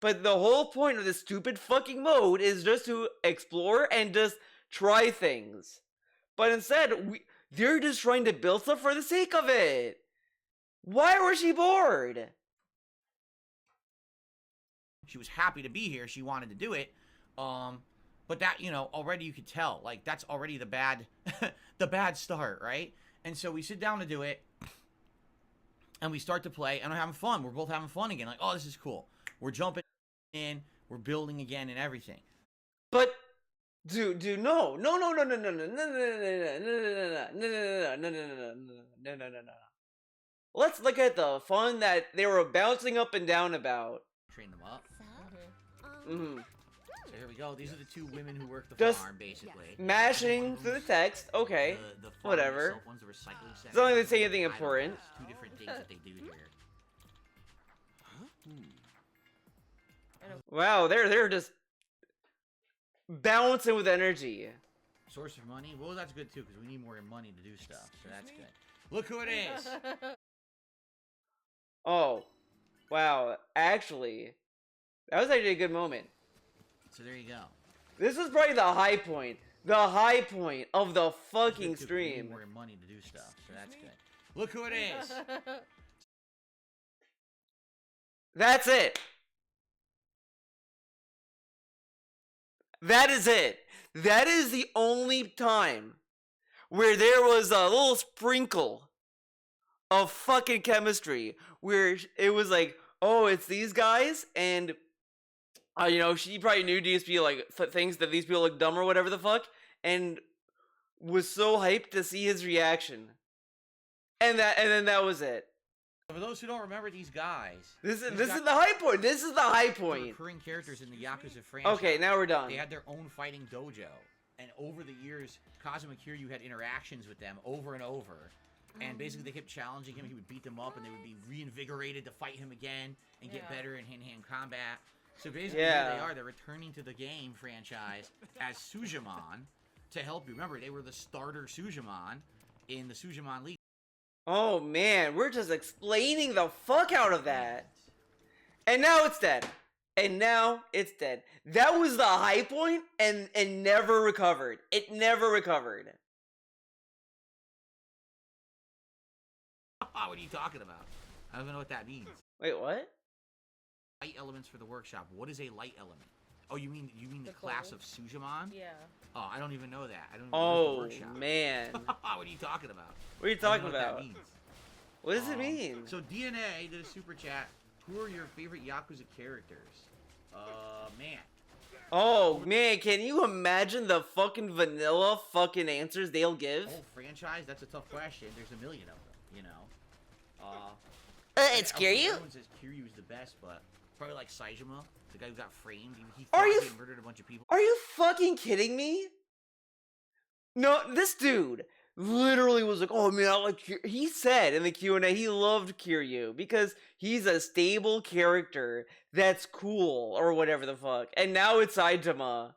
Speaker 1: But the whole point of this stupid fucking mode is just to explore and just try things. But instead, they're just trying to build stuff for the sake of it. Why was she bored?
Speaker 2: She was happy to be here. She wanted to do it. But that, you know, already you could tell. Like, that's already the bad, the bad start, right? And so we sit down to do it. And we start to play. And we're having fun. We're both having fun again. Like, oh, this is cool. We're jumping in. We're building again and everything.
Speaker 1: But, dude, no. Let's look at the fun that they were bouncing up and down about.
Speaker 2: Train them up.
Speaker 1: Mm-hmm.
Speaker 2: So here we go. These are the two women who work the
Speaker 1: Just
Speaker 2: farm, basically.
Speaker 1: Mashing through the text. Okay.
Speaker 2: The farm
Speaker 1: Whatever.
Speaker 2: itself, one's the recycling center.
Speaker 1: It's not like they say anything
Speaker 2: I don't know.
Speaker 1: important.
Speaker 2: It's two different things that they do here.
Speaker 1: Wow, they're just bouncing with energy.
Speaker 2: Source of money? Well, that's good too, because we need more money to do stuff, so that's good. Look who it is!
Speaker 1: Oh, wow. Actually, that was actually a good moment.
Speaker 2: So there you go.
Speaker 1: This is probably the high point. The high point of the fucking
Speaker 2: Good too, 'cause we need
Speaker 1: stream.
Speaker 2: more money to do stuff, so that's good. Look who it is!
Speaker 1: That's it. That is it. That is the only time where there was a little sprinkle of fucking chemistry where it was like, oh, it's these guys, and you know, she probably knew DSP like thinks that these people look dumb or whatever the fuck, and was so hyped to see his reaction, and then that was it.
Speaker 2: For those who don't remember these guys,
Speaker 1: This is the high point. This is the high
Speaker 2: the
Speaker 1: point.
Speaker 2: recurring characters in the Yakuza franchise.
Speaker 1: Okay, now we're done.
Speaker 2: They had their own fighting dojo, and over the years, Kazuma Kiryu had interactions with them over and over. And basically, they kept challenging him. He would beat them up, and they would be reinvigorated to fight him again and get better in hand-to-hand combat. So basically, here they are. They're returning to the game franchise as Sujimon to help you. Remember, they were the starter Sujimon in the Sujimon League.
Speaker 1: Oh man, we're just explaining the fuck out of that. And now it's dead. And now it's dead. That was the high point and never recovered. It never recovered.
Speaker 2: What are you talking about? I don't even know what that means.
Speaker 1: Wait, what?
Speaker 2: Light elements for the workshop. What is a light element? Oh, you mean the class of Sujimon?
Speaker 3: Yeah.
Speaker 2: Oh, I don't even know that. I don't even know the
Speaker 1: Oh
Speaker 2: workshop.
Speaker 1: man.
Speaker 2: What are you talking about?
Speaker 1: What are you
Speaker 2: I don't
Speaker 1: talking
Speaker 2: know what that
Speaker 1: about?
Speaker 2: means.
Speaker 1: What does it mean?
Speaker 2: So DNA did a super chat. Who are your favorite Yakuza characters? Man.
Speaker 1: Oh man, can you imagine the fucking vanilla fucking answers they'll give?
Speaker 2: Whole franchise? That's a tough question. There's a million of them, you know.
Speaker 1: It's Kiryu?
Speaker 2: Everyone says Kiryu is the best, but probably like Saejima, the guy who got framed. He
Speaker 1: Are
Speaker 2: thought
Speaker 1: you
Speaker 2: he had murdered a bunch of people.
Speaker 1: Are you fucking kidding me? No, this dude literally was like, "Oh man, I like Kiryu." He said in the Q&A he loved Kiryu because he's a stable character that's cool or whatever the fuck. And now it's Saitama.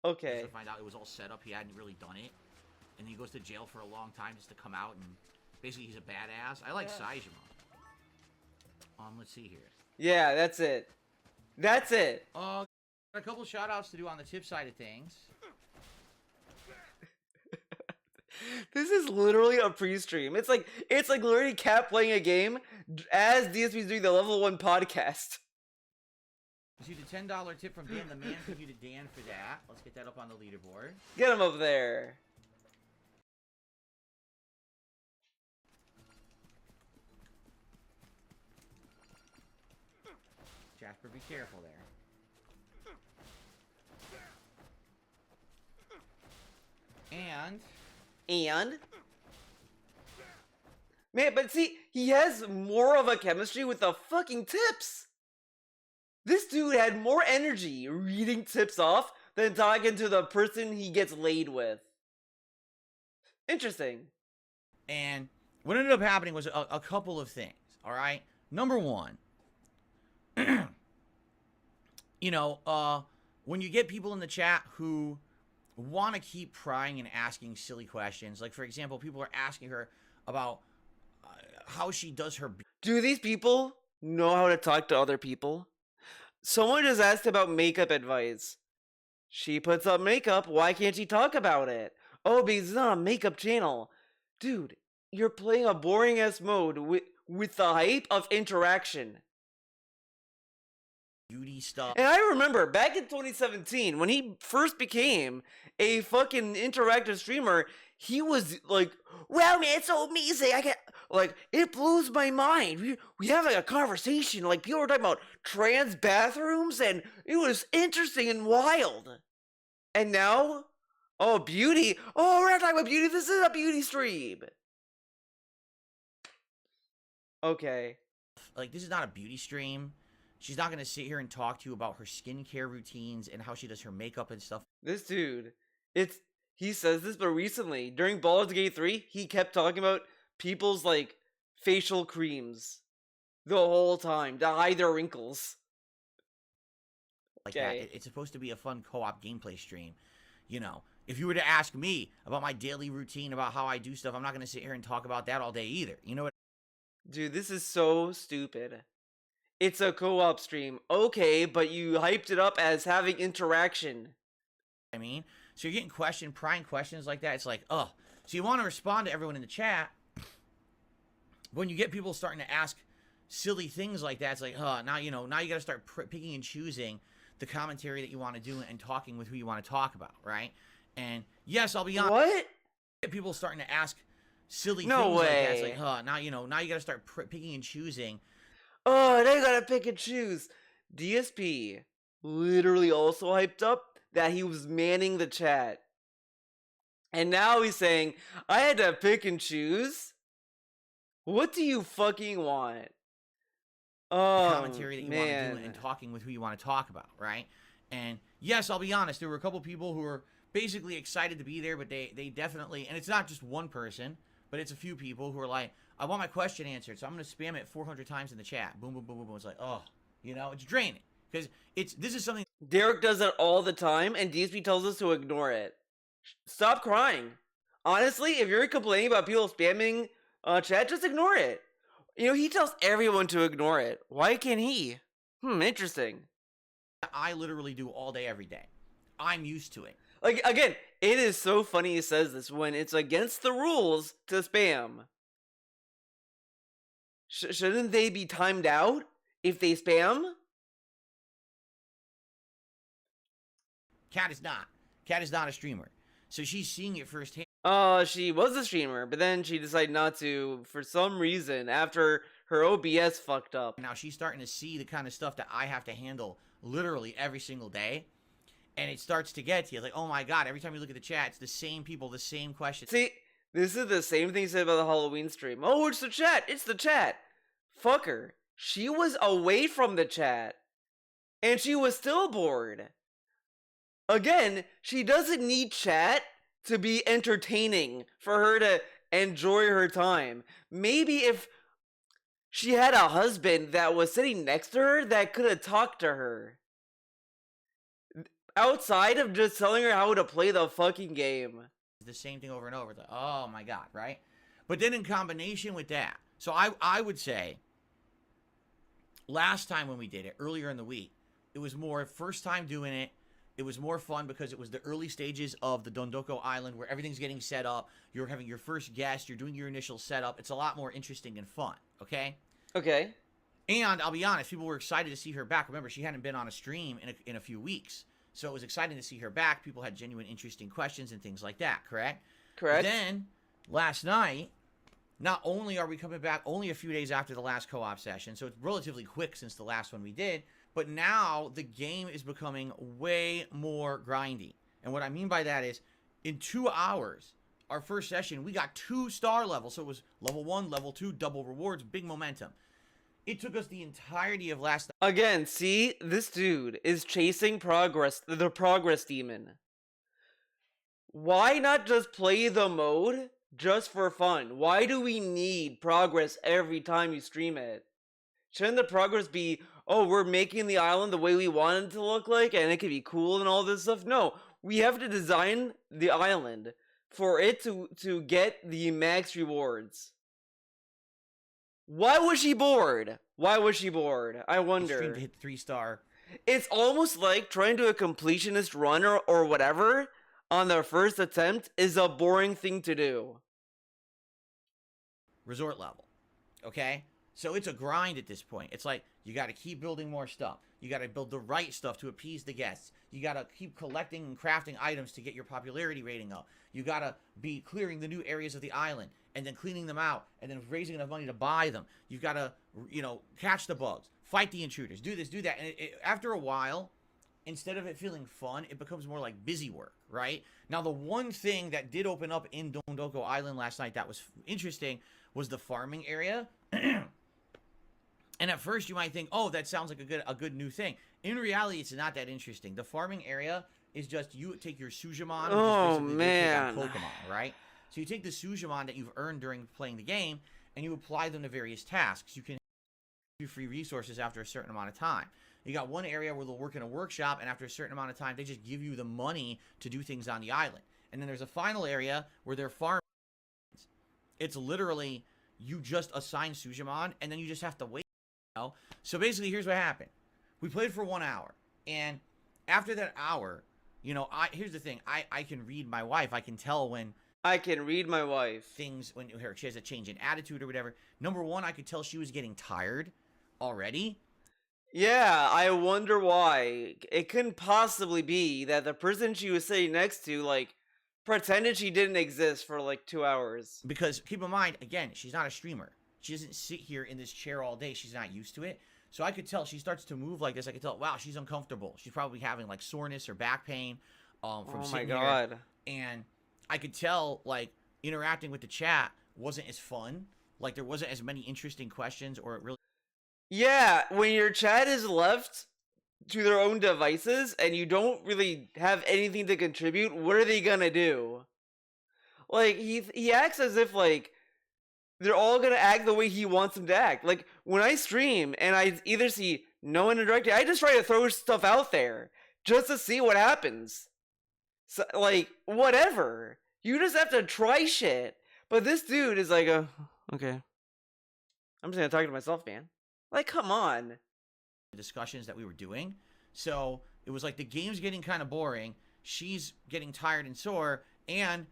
Speaker 1: Okay.
Speaker 2: To find out it was all set up. He hadn't really done it, and he goes to jail for a long time just to come out and basically he's a badass. I like Saejima. Let's see here.
Speaker 1: Yeah, that's it. That's it.
Speaker 2: Got a couple shout outs to do on the tip side of things.
Speaker 1: This is literally a pre-stream. It's like literally Cat playing a game as DSP's doing the level 1 podcast.
Speaker 2: Received a $10 tip from Dan the Man. Thank you to Dan for that. Let's get that up on the leaderboard.
Speaker 1: Get him up there.
Speaker 2: Jasper, be careful there.
Speaker 1: And man, but see, he has more of a chemistry with the fucking tips. This dude had more energy reading tips off than talking to the person he gets laid with. Interesting.
Speaker 2: And what ended up happening was a couple of things. All right. Number one, when you get people in the chat who want to keep prying and asking silly questions, like for example, people are asking her about how she does her.
Speaker 1: Do these people know how to talk to other people? Someone just asked about makeup advice. She puts up makeup, why can't she talk about it? Oh, because it's not a makeup channel. Dude, you're playing a boring ass mode with the hype of interaction.
Speaker 2: Beauty stuff.
Speaker 1: And I remember back in 2017 when he first became a fucking interactive streamer, he was like, "Wow, man, it's so amazing! I get like it blows my mind. We have like a conversation. Like people were talking about trans bathrooms, and it was interesting and wild." And now, oh, beauty. Oh, we're not talking about beauty. This is a beauty stream. Okay.
Speaker 2: Like, this is not a beauty stream. She's not going to sit here and talk to you about her skincare routines and how she does her makeup and stuff.
Speaker 1: This dude, he says this, but recently, during Baldur's Gate 3, he kept talking about people's, like, facial creams the whole time to hide their wrinkles.
Speaker 2: Like that. It's supposed to be a fun co-op gameplay stream. You know, if you were to ask me about my daily routine, about how I do stuff, I'm not going to sit here and talk about that all day either. You know what?
Speaker 1: Dude, this is so stupid. It's a co-op stream. Okay, but you hyped it up as having interaction.
Speaker 2: I mean, so you're getting prying questions like that. It's like, oh, so you want to respond to everyone in the chat. When you get people starting to ask silly things like that, it's like, now you got to start picking and choosing the commentary that you want to do and talking with who you want to talk about, right? And yes, I'll be honest.
Speaker 1: What?
Speaker 2: People starting to ask silly
Speaker 1: no
Speaker 2: things
Speaker 1: way.
Speaker 2: like that. It's like, now you got to start picking and choosing.
Speaker 1: Oh, they gotta pick and choose. DSP literally also hyped up that he was manning the chat. And now he's saying, I had to pick and choose? What do you fucking want? Oh,
Speaker 2: commentary that you want to do and talking with who you want to talk about, right? And yes, I'll be honest, there were a couple people who were basically excited to be there, but they definitely, and it's not just one person, but it's a few people who are like, I want my question answered, so I'm going to spam it 400 times in the chat. Boom, boom, boom, boom, boom. It's like, oh, it's draining. Because this is something...
Speaker 1: Derek does that all the time, and DSP tells us to ignore it. Stop crying. Honestly, if you're complaining about people spamming chat, just ignore it. He tells everyone to ignore it. Why can't he? Interesting.
Speaker 2: I literally do all day, every day. I'm used to it.
Speaker 1: Like, again, it is so funny he says this when it's against the rules to spam. Shouldn't they be timed out if they spam?
Speaker 2: Kat is not. Kat is not a streamer. So she's seeing it firsthand.
Speaker 1: She was a streamer, but then she decided not to for some reason after her OBS fucked up.
Speaker 2: Now she's starting to see the kind of stuff that I have to handle literally every single day. And it starts to get to you. Like, oh my god, every time you look at the chat, it's the same people, the same questions.
Speaker 1: See, this is the same thing said about the Halloween stream. Oh, it's the chat. It's the chat. Fuck her. She was away from the chat. And she was still bored. Again, she doesn't need chat to be entertaining for her to enjoy her time. Maybe if she had a husband that was sitting next to her that could have talked to her. Outside of just telling her how to play the fucking game.
Speaker 2: The same thing over and over. It's like, oh my god, right? But then in combination with that, so I would say, last time when we did it, earlier in the week, it was more first time doing it. It was more fun because it was the early stages of the Dondoko Island where everything's getting set up. You're having your first guest. You're doing your initial setup. It's a lot more interesting and fun, okay?
Speaker 1: Okay.
Speaker 2: And I'll be honest, people were excited to see her back. Remember, she hadn't been on a stream in a few weeks. So it was exciting to see her back. People had genuine, interesting questions and things like that, correct?
Speaker 1: Correct.
Speaker 2: Then, last night, not only are we coming back only a few days after the last co-op session, so it's relatively quick since the last one we did, but now the game is becoming way more grindy. And what I mean by that is, in 2 hours, our first session, we got 2-star levels. So it was level 1, level 2, double rewards, big momentum. It took us the entirety of last...
Speaker 1: Again, see? This dude is chasing progress, the progress demon. Why not just play the mode just for fun? Why do we need progress every time you stream it? Shouldn't the progress be, oh, we're making the island the way we want it to look like and it could be cool and all this stuff? No, we have to design the island for it to get the max rewards. Why was she bored? Why was she bored? I wonder.
Speaker 2: Stream to hit 3-star.
Speaker 1: It's almost like trying to do a completionist run or whatever on their first attempt is a boring thing to do.
Speaker 2: Resort level. Okay? So it's a grind at this point. It's like, you got to keep building more stuff. You got to build the right stuff to appease the guests. You got to keep collecting and crafting items to get your popularity rating up. You got to be clearing the new areas of the island and then cleaning them out and then raising enough money to buy them. You've got to, catch the bugs, fight the intruders, do this, do that. And after a while, instead of it feeling fun, it becomes more like busy work, right? Now, the one thing that did open up in Dondoko Island last night that was interesting was the farming area. And at first you might think, oh, that sounds like a good new thing. In reality, it's not that interesting. The farming area is just you take your Sujimon,
Speaker 1: Oh,
Speaker 2: which is
Speaker 1: man.
Speaker 2: Pokemon, right? So you take the Sujimon that you've earned during playing the game, and you apply them to various tasks. You can do free resources after a certain amount of time. You got one area where they'll work in a workshop, and after a certain amount of time, they just give you the money to do things on the island. And then there's a final area where they're farming. It's literally you just assign Sujimon, and then you just have to wait. So basically, here's what happened. We played for 1 hour, and after that hour, here's the thing. I can read my wife. I can tell when
Speaker 1: I can read my wife.
Speaker 2: when she has a change in attitude or whatever. Number one, I could tell she was getting tired already.
Speaker 1: Yeah, I wonder why. It couldn't possibly be that the person she was sitting next to, pretended she didn't exist for, 2 hours.
Speaker 2: Because keep in mind, again, she's not a streamer. She doesn't sit here in this chair all day. She's not used to it. So I could tell she starts to move like this. I could tell, wow, she's uncomfortable. She's probably having soreness or back pain from sitting here. Oh my god. And I could tell interacting with the chat wasn't as fun. There wasn't as many interesting questions or it really.
Speaker 1: Yeah, when your chat is left to their own devices and you don't really have anything to contribute, what are they gonna do? He acts as if they're all gonna act the way he wants them to act. When I stream and I either see no one interacting, I just try to throw stuff out there just to see what happens. So, whatever. You just have to try shit. But this dude is okay. I'm just gonna talk to myself, man. Come on.
Speaker 2: Discussions that we were doing. So it was the game's getting kind of boring. She's getting tired and sore. And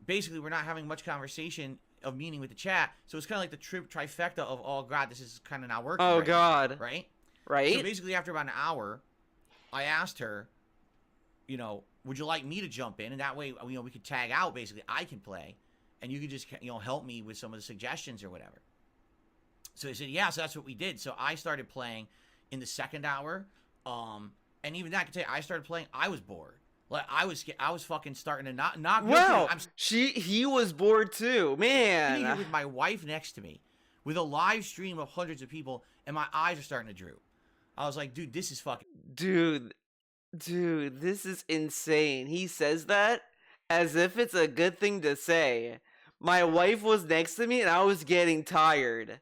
Speaker 2: basically, we're not having much conversation of meaning with the chat, so it's kind of the trifecta of, oh god, this is kind of not working.
Speaker 1: Oh god.
Speaker 2: Right?
Speaker 1: So
Speaker 2: basically, after about an hour, I asked her, would you like me to jump in, and that way, we could tag out. Basically, I can play, and you could just help me with some of the suggestions or whatever. So he said, yeah. So that's what we did. So I started playing in the second hour, and even that, I can tell you, I started playing. I was bored. I was fucking starting to not.
Speaker 1: Wow, he was bored too, man.
Speaker 2: I'm here with my wife next to me, with a live stream of hundreds of people, and my eyes are starting to droop. I was like, dude, this is fucking.
Speaker 1: Dude, this is insane. He says that as if it's a good thing to say. My wife was next to me, and I was getting tired.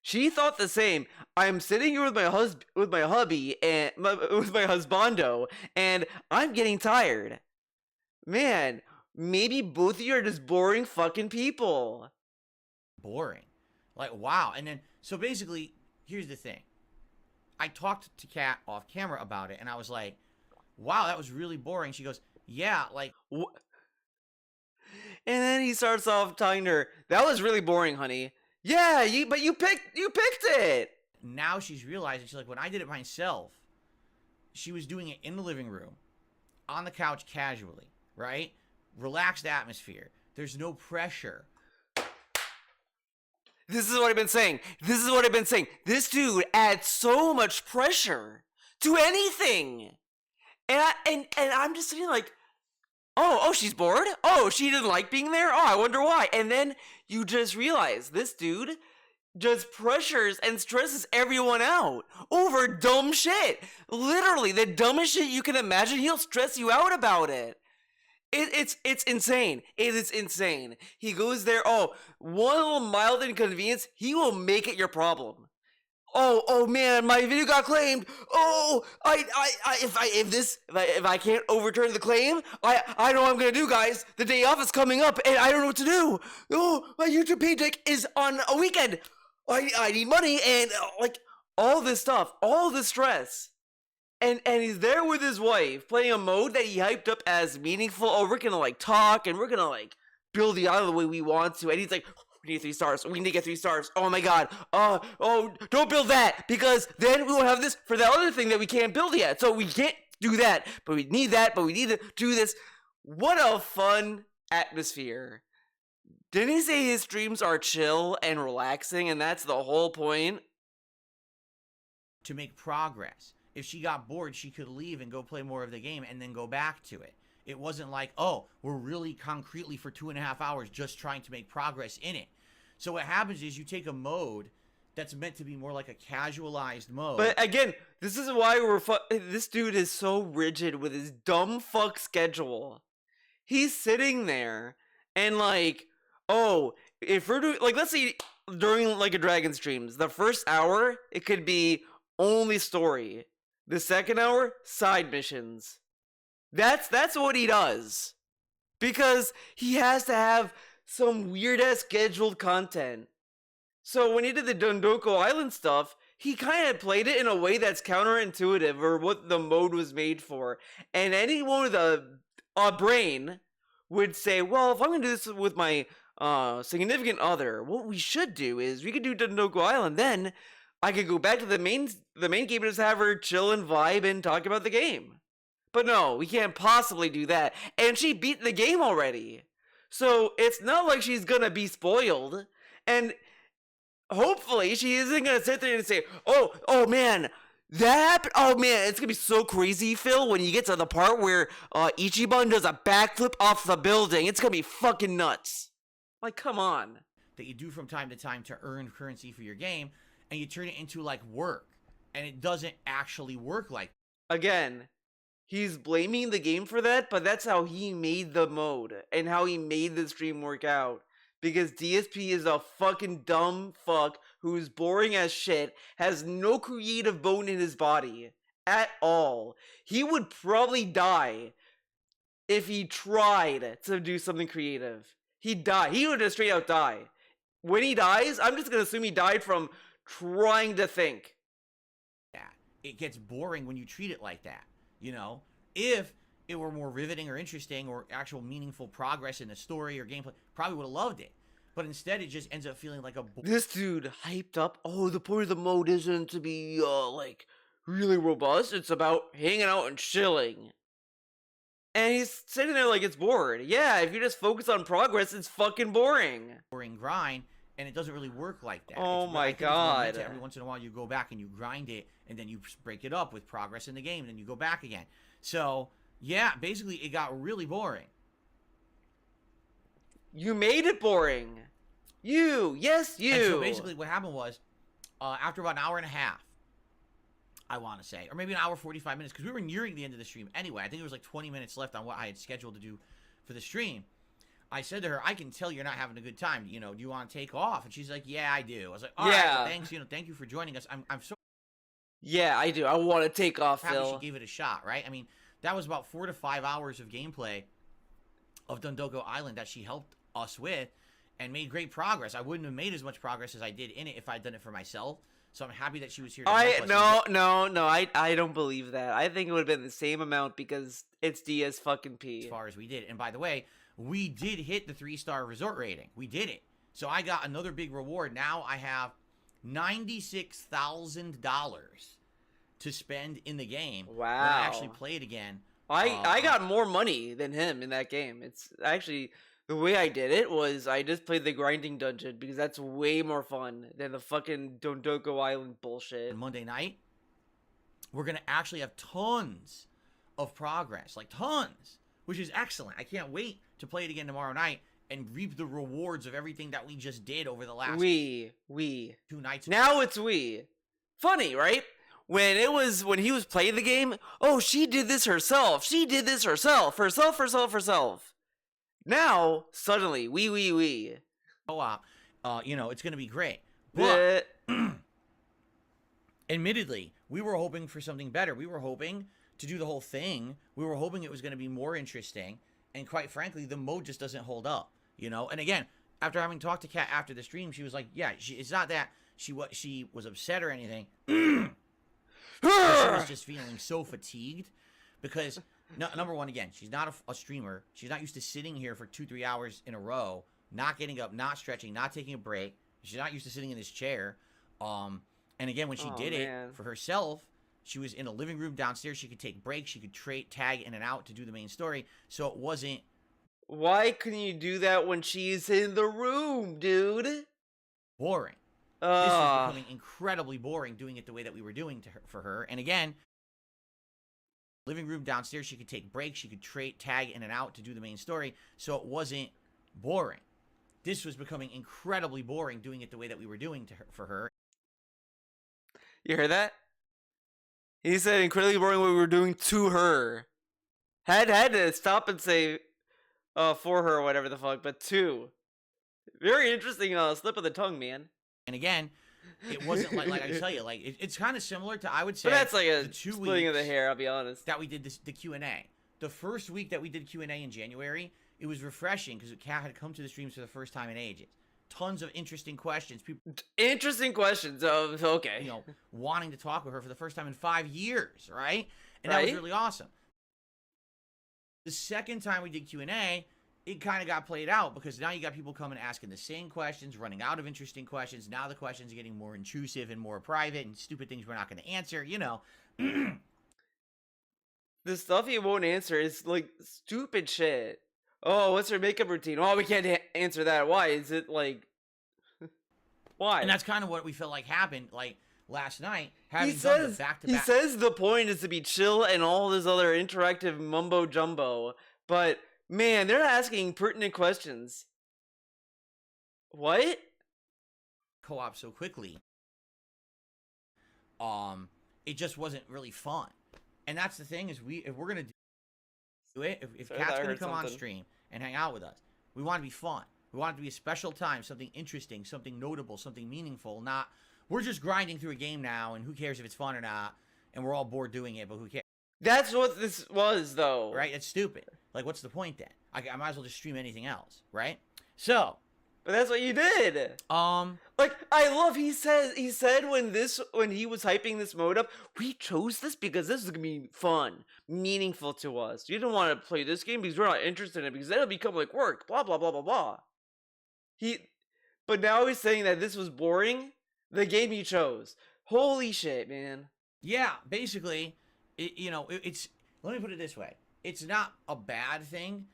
Speaker 1: She thought the same. I'm sitting here with my hubby, and with my husbando, and I'm getting tired. Man, maybe both of you are just boring fucking people.
Speaker 2: Boring. Wow. And then, so basically, here's the thing. I talked to Kat off camera about it, and I was like, wow, that was really boring. She goes, yeah,
Speaker 1: And then he starts off telling her, that was really boring, honey. Yeah, but you picked it.
Speaker 2: Now she's realizing, she's when I did it myself, she was doing it in the living room, on the couch casually, right? Relaxed atmosphere. There's no pressure.
Speaker 1: This is what I've been saying. This dude adds so much pressure to anything. And I'm just sitting oh, she's bored? Oh, she didn't like being there? Oh, I wonder why. And then you just realize this dude just pressures and stresses everyone out over dumb shit. Literally, the dumbest shit you can imagine, he'll stress you out about it. It's insane. It is insane. He goes there. Oh, one little mild inconvenience, he will make it your problem. Oh man, my video got claimed. Oh, if I can't overturn the claim, I know what I'm gonna do, guys. The day off is coming up, and I don't know what to do. Oh, my YouTube paycheck is on a weekend. I need money, and like all this stuff, all this stress. And he's there with his wife playing a mode that he hyped up as meaningful. Oh, we're gonna like talk and we're gonna like build the island the way we want to. And he's like, we need 3 stars. We need to get 3 stars. Oh my god. Oh, don't build that because then we won't have this for the other thing that we can't build yet. So we can't do that, but we need that, but we need to do this. What a fun atmosphere. Didn't he say his streams are chill and relaxing and that's the whole point?
Speaker 2: To make progress. If she got bored, she could leave and go play more of the game and then go back to it. It wasn't like, oh, we're really concretely for 2.5 hours just trying to make progress in it. So what happens is you take a mode that's meant to be more like a casualized mode.
Speaker 1: But again, this is why this dude is so rigid with his dumb fuck schedule. He's sitting there and like, oh, if we're doing, like, let's say during like a Dragon streams, the first hour, it could be only story. The second hour, side missions. That's what he does. Because he has to have some weird-ass scheduled content. So when he did the Dondoko Island stuff, he kind of played it in a way that's counterintuitive, or what the mode was made for. And anyone with a brain would say, well, if I'm going to do this with my significant other, what we should do is we could do Dondoko Island, then I could go back to the main game and just have her chill and vibe and talk about the game. But no, we can't possibly do that. And she beat the game already. So it's not like she's gonna be spoiled. And hopefully she isn't gonna sit there and say, oh man, that happened. Oh man, it's gonna be so crazy, Phil, when you get to the part where Ichiban does a backflip off the building. It's gonna be fucking nuts. Like, come on.
Speaker 2: That you do from time to time to earn currency for your game, and you turn it into like work, and it doesn't actually work like
Speaker 1: that. Again, he's blaming the game for that, but that's how he made the mode and how he made the stream work out. Because DSP is a fucking dumb fuck who's boring as shit, has no creative bone in his body at all. He would probably die if he tried to do something creative. He'd die. He would just straight out die. When he dies, I'm just gonna assume he died from trying to think.
Speaker 2: that. It gets boring when you treat it like that, you know? If it were more riveting or interesting or actual meaningful progress in the story or gameplay, probably would have loved it. But instead, it just ends up feeling like a...
Speaker 1: This dude hyped up, oh, the point of the mode isn't to be, like, really robust. It's about hanging out and chilling. And he's sitting there like it's bored. Yeah, if you just focus on progress, it's fucking boring.
Speaker 2: Boring grind. And it doesn't really work like that.
Speaker 1: Oh my god.
Speaker 2: Every once in a while you go back and you grind it, and then you break it up with progress in the game, and then you go back again. So, yeah, basically it got really boring.
Speaker 1: You made it boring. Yes, you.
Speaker 2: And so basically what happened was, after about an hour and a half, I want to say, or maybe an hour 45 minutes, because we were nearing the end of the stream anyway. I think there was like 20 minutes left on what I had scheduled to do for the stream. I said to her, I can tell you're not having a good time. You know, do you want to take off? And she's like, yeah, I do. I was like, all right, well, thanks. You know, thank you for joining us. I'm so...
Speaker 1: Yeah, I do. I want to take off, Phil.
Speaker 2: She gave it a shot, right? I mean, that was about 4 to 5 hours of gameplay of Dondoko Island that she helped us with and made great progress. I wouldn't have made as much progress as I did in it if I'd done it for myself. So I'm happy that she was here to help us.
Speaker 1: No, I don't believe that. I think it would have been the same amount because it's DS fucking P.
Speaker 2: As far as we did. And by the way, we did hit the 3-star resort rating. We did it. So I got another big reward. Now I have $96,000 to spend in the game.
Speaker 1: Wow.
Speaker 2: When I actually play it again.
Speaker 1: I got more money than him in that game. It's actually... The way I did it was I just played the grinding dungeon because that's way more fun than the fucking Dondoko Island bullshit.
Speaker 2: Monday night, we're going to actually have tons of progress. Like tons. Which is excellent. I can't wait to play it again tomorrow night and reap the rewards of everything that we just did over the last 2 nights.
Speaker 1: Now it's we. Funny, right? when he was playing the game, oh, she did this herself. She did this herself. Now, suddenly, we.
Speaker 2: Co-op, it's going to be great. But admittedly, we were hoping for something better. We were hoping to do the whole thing. We were hoping it was going to be more interesting. And quite frankly, the mode just doesn't hold up, And again, after having talked to Kat after the stream, she was like, yeah, it's not that she was upset or anything. She was just feeling so fatigued because, number one, again, she's not a streamer. She's not used to sitting here for 2-3 hours in a row, not getting up, not stretching, not taking a break. She's not used to sitting in this chair. And again, when she did it for herself, she was in a living room downstairs. She could take breaks. She could tag in and out to do the main story. So it wasn't.
Speaker 1: Why couldn't you do that when she's in the room, dude?
Speaker 2: Boring. This was becoming incredibly boring doing it the way that we were doing for her. And again, living room downstairs, she could take breaks. She could tag in and out to do the main story. So it wasn't boring. This was becoming incredibly boring doing it the way that we were doing for her.
Speaker 1: You heard that? He said incredibly boring what we were doing to her. Had to stop and say for her or whatever the fuck, but to. Very interesting slip of the tongue, man.
Speaker 2: And again, it wasn't like I tell you, it's kind of similar to, I would say,
Speaker 1: but that's like a
Speaker 2: 2
Speaker 1: splitting
Speaker 2: weeks
Speaker 1: of the hair, I'll be honest.
Speaker 2: That we did the Q&A. The first week that we did Q&A in January, it was refreshing because Kat had come to the streams for the first time in ages. Tons of interesting questions.
Speaker 1: Interesting questions. Okay.
Speaker 2: Wanting to talk with her for the first time in 5 years, right? And that was really awesome. The second time we did Q&A, it kind of got played out because now you got people coming asking the same questions, running out of interesting questions. Now the questions are getting more intrusive and more private and stupid things we're not going to answer,
Speaker 1: The stuff he won't answer is like stupid shit. Oh, what's her makeup routine? Oh, we can't answer that. Why? Is it like... Why?
Speaker 2: And that's kind of what we felt like happened, last night.
Speaker 1: He says the point is to be chill and all this other interactive mumbo jumbo. But, man, they're asking pertinent questions. What?
Speaker 2: Co-op so quickly. It just wasn't really fun. And that's the thing is if we're going to do it, if Kat's going to come on stream and hang out with us, we want it to be fun. We want it to be a special time, something interesting, something notable, something meaningful. Not, we're just grinding through a game now, and who cares if it's fun or not, and we're all bored doing it, but who cares?
Speaker 1: That's what this was, though.
Speaker 2: Right? It's stupid. What's the point then? I might as well just stream anything else, right? So.
Speaker 1: But that's what you did. I love he said when he was hyping this mode up, we chose this because this is gonna be fun, meaningful to us. You didn't want to play this game because we're not interested in it because then it'll become like work, blah blah blah blah blah. But now he's saying that this was boring. The game you chose. Holy shit, man.
Speaker 2: Yeah, basically, it's. Let me put it this way: it's not a bad thing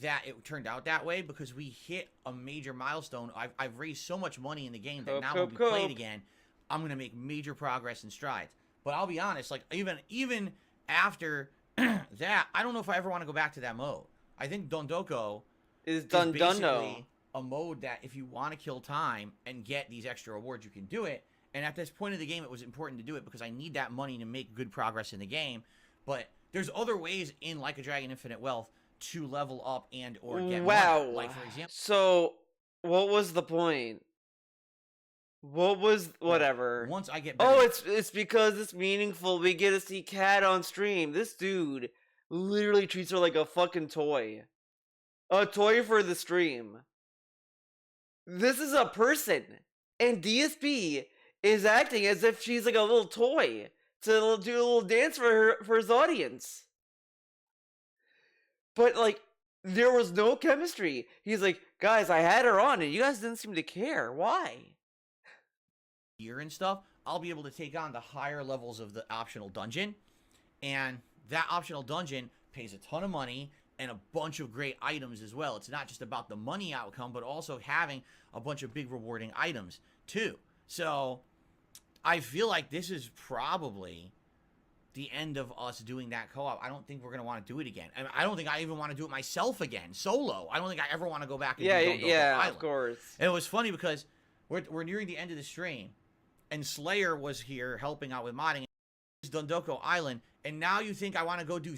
Speaker 2: that it turned out that way because we hit a major milestone. I've raised so much money in the game that now when we play it again, I'm gonna make major progress and strides. But I'll be honest, even after that, I don't know if I ever want to go back to that mode. I think dondoko
Speaker 1: is
Speaker 2: basically a mode that if you want to kill time and get these extra rewards, you can do it. And at this point of the game, it was important to do it because I need that money to make good progress in the game. But there's other ways in Like a Dragon Infinite Wealth to level up and or get money. Like, for example.
Speaker 1: So, what was the point? Whatever.
Speaker 2: Once I get better.
Speaker 1: Oh, it's because it's meaningful. We get to see Kat on stream. This dude literally treats her like a fucking toy. A toy for the stream. This is a person. And DSP is acting as if she's like a little toy to do a little dance for his audience. But, there was no chemistry. He's like, guys, I had her on, and you guys didn't seem to care. Why?
Speaker 2: Gear and stuff, I'll be able to take on the higher levels of the optional dungeon. And that optional dungeon pays a ton of money and a bunch of great items as well. It's not just about the money outcome, but also having a bunch of big rewarding items, too. So, I feel like this is probably the end of us doing that co-op. I don't think we're going to want to do it again. I don't think I even want to do it myself again, solo. I don't think I ever want to go back and do Dondoko Island.
Speaker 1: Of course.
Speaker 2: And it was funny because we're nearing the end of the stream, and Slayer was here helping out with modding. Dondoko Island, and now you think I want to go do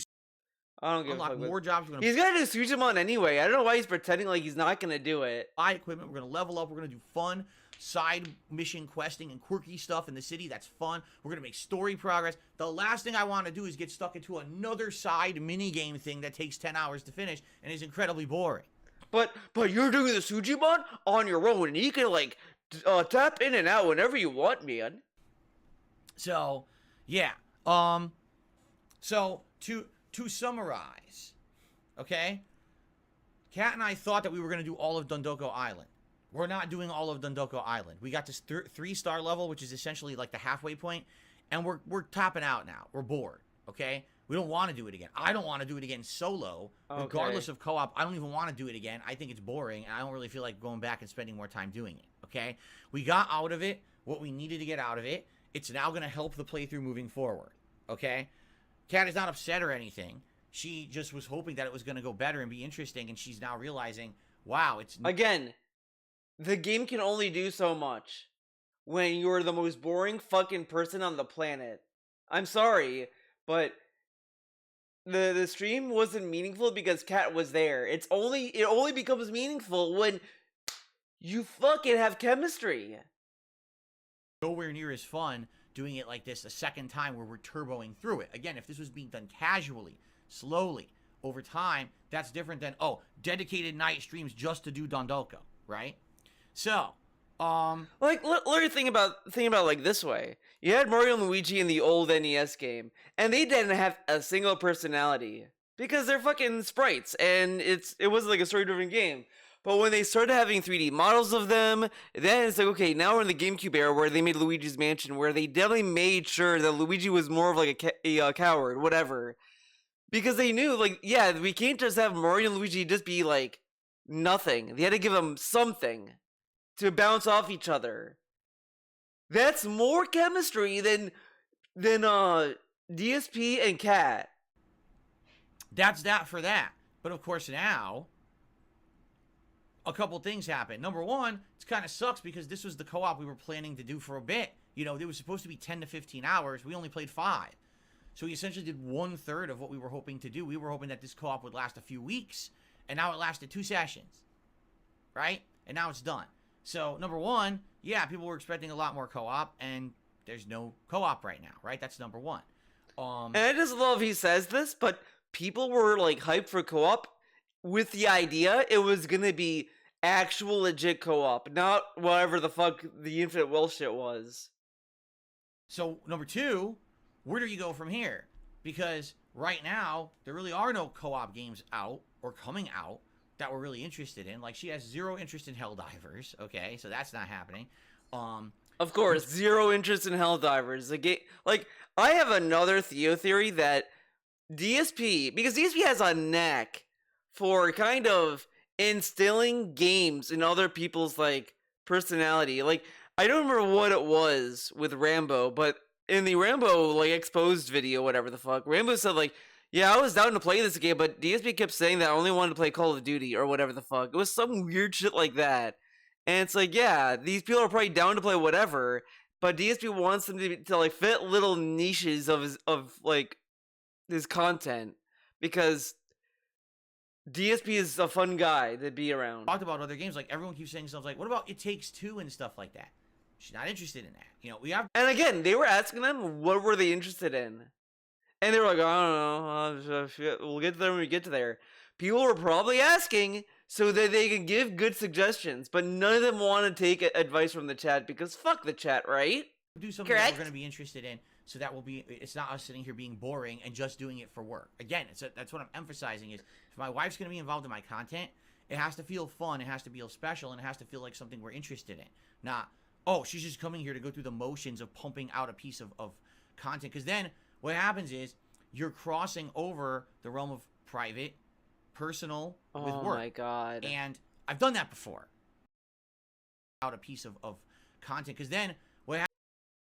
Speaker 1: I don't give a
Speaker 2: unlock
Speaker 1: fuck.
Speaker 2: more jobs. We're gonna
Speaker 1: He's gonna do Sujimon anyway. I don't know why he's pretending like he's not gonna do it.
Speaker 2: buy equipment. We're gonna level up. We're gonna do fun side mission questing and quirky stuff in the city. That's fun. We're gonna make story progress. The last thing I want to do is get stuck into another side mini game thing that takes 10 hours to finish and is incredibly boring.
Speaker 1: But you're doing the Sujimon on your own, and you can like tap in and out whenever you want, man.
Speaker 2: So, yeah. So to summarize, okay? Kat and I thought that we were gonna do all of Dondoko Island. We're not doing all of Dondoko Island. We got this 3-star level, which is essentially like the halfway point, and we're topping out now. We're bored, okay? We don't want to do it again. I don't want to do it again solo, regardless of co-op. I don't even want to do it again. I think it's boring, and I don't really feel like going back and spending more time doing it, okay? We got out of it what we needed to get out of it. It's now going to help the playthrough moving forward, okay? Kat is not upset or anything. She just was hoping that it was going to go better and be interesting, and she's now realizing, wow, it's...
Speaker 1: Again, the game can only do so much when you're the most boring fucking person on the planet. I'm sorry, but the stream wasn't meaningful because Kat was there. It only becomes meaningful when you fucking have chemistry.
Speaker 2: Nowhere near as fun doing it like this a second time where we're turboing through it. Again, if this was being done casually, slowly, over time, that's different than, oh, dedicated night streams just to do Dondoko, right? So,
Speaker 1: like, let me think about like this way. You had Mario and Luigi in the old NES game, and they didn't have a single personality because they're fucking sprites, and it wasn't like a story-driven game. But when they started having 3D models of them, then it's like, okay, now we're in the GameCube era where they made Luigi's Mansion, where they definitely made sure that Luigi was more of like a coward, whatever. Because they knew, like, yeah, we can't just have Mario and Luigi just be like nothing. They had to give them something to bounce off each other. That's more chemistry than DSP and Kat.
Speaker 2: that's that for that. But of course now, a couple things happen. Number one, it kind of sucks because this was the co-op we were planning to do for a bit. You know, it was supposed to be 10 to 15 hours. We only played 5. So we essentially did 1/3 of what we were hoping to do. We were hoping that this co-op would last a few weeks, and now it lasted 2 sessions, right? And now it's done. So, number one, yeah, people were expecting a lot more co-op, and there's no co-op right now, right? That's number one.
Speaker 1: And I just love he says this, but people were like hyped for co-op with the idea it was gonna be actual legit co-op, not whatever the fuck the Infinite Wealth shit was.
Speaker 2: So, number two, where do you go from here? Because right now, there really are no co-op games out or coming out that we're really interested in. Like, she has 0 interest in Helldivers, okay? So that's not happening.
Speaker 1: Of course, 0 interest in Helldivers. The game, like, I have another Theo theory that DSP, because DSP has a knack for kind of instilling games in other people's, like, personality. Like, I don't remember what it was with Rambo, but in the Rambo, like, exposed video, whatever the fuck, Rambo said, like, yeah, I was down to play this game, but DSP kept saying that I only wanted to play Call of Duty or whatever the fuck. It was some weird shit like that. And it's like, yeah, these people are probably down to play whatever, but DSP wants them to like fit little niches of his content because DSP is a fun guy to be around.
Speaker 2: Talked about other games, like everyone keeps saying stuff like, what about It Takes Two and stuff like that? She's not interested in that. You know, we have.
Speaker 1: And again, they were asking them what were they interested in. And they were like, I don't know, we'll get to there when we get to there. People were probably asking so that they can give good suggestions, but none of them want to take advice from the chat because fuck the chat, right?
Speaker 2: Do something that we're going to be interested in, so that will be. It's not us sitting here being boring and just doing it for work. Again, that's what I'm emphasizing is if my wife's going to be involved in my content, it has to feel fun, it has to feel special, and it has to feel like something we're interested in. Not, oh, she's just coming here to go through the motions of pumping out a piece of content. Because then what happens is you're crossing over the realm of private, personal with work.
Speaker 1: Oh my god!
Speaker 2: And I've done that before. Out a piece of content, because then what happens?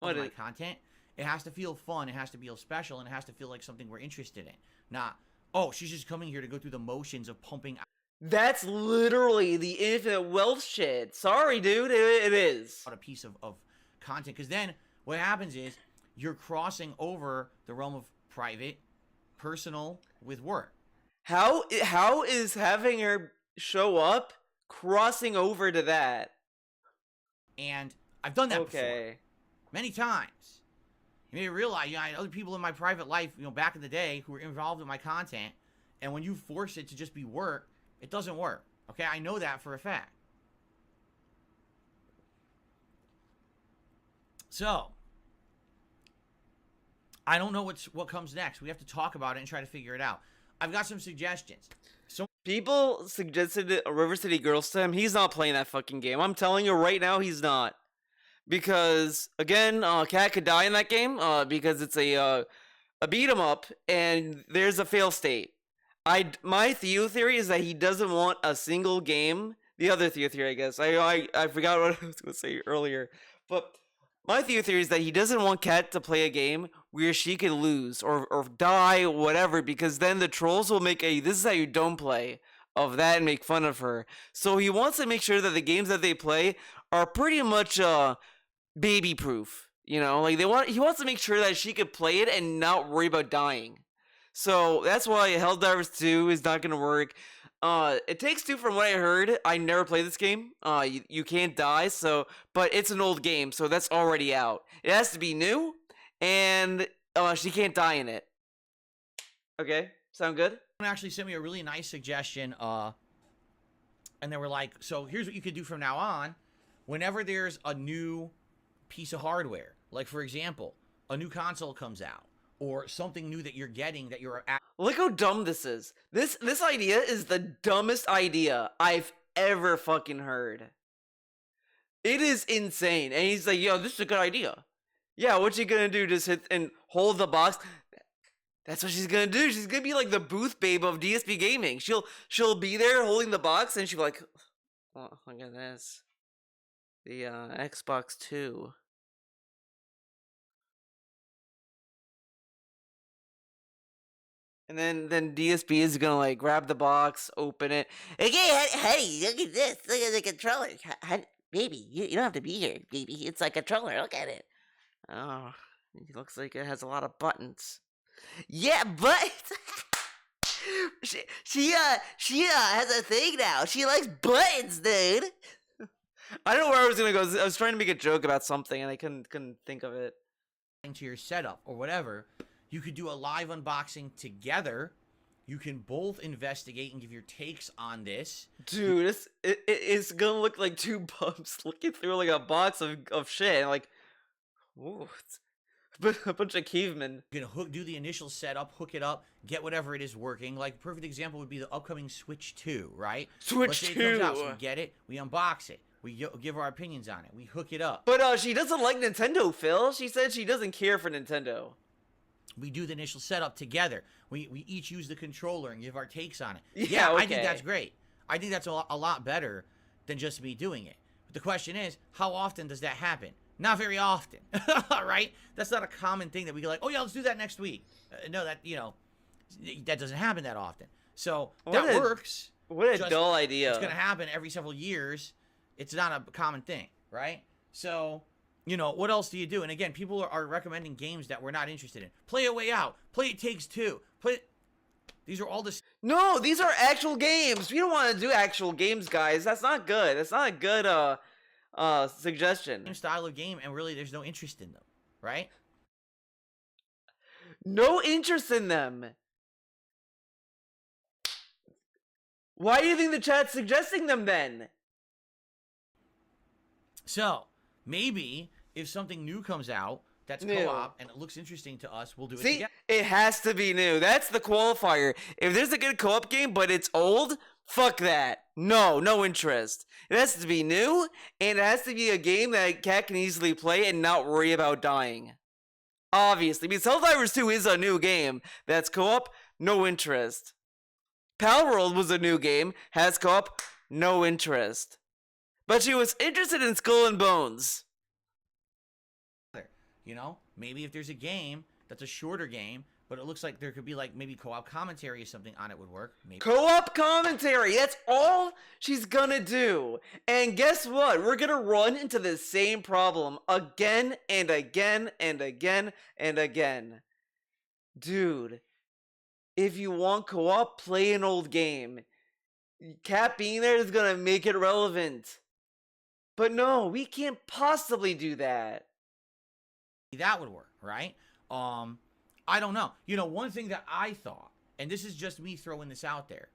Speaker 2: With my content, it has to feel fun, it has to feel special, and it has to feel like something we're interested in. Not, oh, she's just coming here to go through the motions of pumping out.
Speaker 1: That's literally the Infinite Wealth shit. Sorry, dude, it is.
Speaker 2: A piece of content, because then what happens is you're crossing over the realm of private, personal with work.
Speaker 1: How is having her show up crossing over to that?
Speaker 2: And I've done that
Speaker 1: Okay.
Speaker 2: before. Many times. You may realize, I had other people in my private life, back in the day who were involved in my content, and when you force it to just be work, it doesn't work. Okay, I know that for a fact. So, I don't know what comes next. We have to talk about it and try to figure it out. I've got some suggestions. So
Speaker 1: people suggested a River City Girls to him. He's not playing that fucking game. I'm telling you right now, he's not. Because again, Cat could die in that game. Because it's a beat 'em up, and there's a fail state. My Theo theory is that he doesn't want a single game. The other Theo theory, I guess. I forgot what I was going to say earlier, but my theory is that he doesn't want Kat to play a game where she can lose or die, whatever, because then the trolls will make a "this is how you don't play" of that and make fun of her. So he wants to make sure that the games that they play are pretty much baby proof. He wants to make sure that she could play it and not worry about dying. So that's why Helldivers 2 is not going to work. It Takes Two, from what I heard, I never played this game. You can't die, but it's an old game, so that's already out. It has to be new, and she can't die in it. Okay, sound good?
Speaker 2: someone actually sent me a really nice suggestion, and they were like, so here's what you could do from now on. Whenever there's a new piece of hardware, like for example, a new console comes out, or something new that you're getting that you're
Speaker 1: Look how dumb this is. This idea is the dumbest idea I've ever fucking heard. It is insane. And he's like, yo, this is a good idea. Yeah, what's she gonna do? Just hit and hold the box? That's what she's gonna do. She's gonna be like the booth babe of DSP Gaming. She'll be there holding the box, and she'll be like, oh, look at this. The Xbox 2. And then DSP is gonna like grab the box, open it.
Speaker 4: Okay, honey, look at this. Look at the controller. Baby, you don't have to be here, baby. It's like a controller. Look at it.
Speaker 1: Oh, it looks like it has a lot of buttons. Yeah, but she has a thing now. She likes buttons, dude. I don't know where I was gonna go. I was trying to make a joke about something and I couldn't think of it.
Speaker 2: to your setup or whatever. You could do a live unboxing together. You can both investigate and give your takes on this.
Speaker 1: Dude, it's gonna look like two bums looking through like a box of shit and like, ooh, a bunch of cavemen.
Speaker 2: You're gonna do the initial setup, hook it up, get whatever it is working. Like, perfect example would be the upcoming Switch 2, right?
Speaker 1: Switch 2.
Speaker 2: It comes out, so we get it, we unbox it, we give our opinions on it, we hook it up.
Speaker 1: But she doesn't like Nintendo, Phil. She said she doesn't care for Nintendo.
Speaker 2: We do the initial setup together. We each use the controller and give our takes on it.
Speaker 1: Yeah, okay.
Speaker 2: I think that's great. I think that's a lot better than just me doing it. But the question is, how often does that happen? Not very often, right? That's not a common thing that we go like, oh yeah, let's do that next week. No, that doesn't happen that often. So that works.
Speaker 1: What a dull idea.
Speaker 2: It's going to happen every several years. It's not a common thing, right? So, what else do you do? And again, people are recommending games that we're not interested in. Play A Way Out. Play It Takes Two. These are all the...
Speaker 1: No, these are actual games. We don't want to do actual games, guys. That's not good. That's not a good suggestion.
Speaker 2: Same style of game, and really there's no interest in them, right?
Speaker 1: No interest in them. Why do you think the chat's suggesting them then?
Speaker 2: So, maybe if something new comes out that's co-op and it looks interesting to us, we'll do it together.
Speaker 1: It has to be new. That's the qualifier. If there's a good co-op game but it's old, fuck that. No interest. It has to be new, and it has to be a game that Cat can easily play and not worry about dying. Obviously, because Helldivers 2 is a new game. That's co-op, no interest. Palworld was a new game, has co-op, no interest. But she was interested in Skull and Bones.
Speaker 2: Maybe if there's a game that's a shorter game, but it looks like there could be like maybe co-op commentary or something on it would work. Maybe.
Speaker 1: Co-op commentary, that's all she's gonna do. And guess what? We're gonna run into the same problem again and again and again and again. Dude, if you want co-op, play an old game. Cat being there is gonna make it relevant. But no, we can't possibly do that.
Speaker 2: That would work, right? I don't know. You know, one thing that I thought, and this is just me throwing this out there,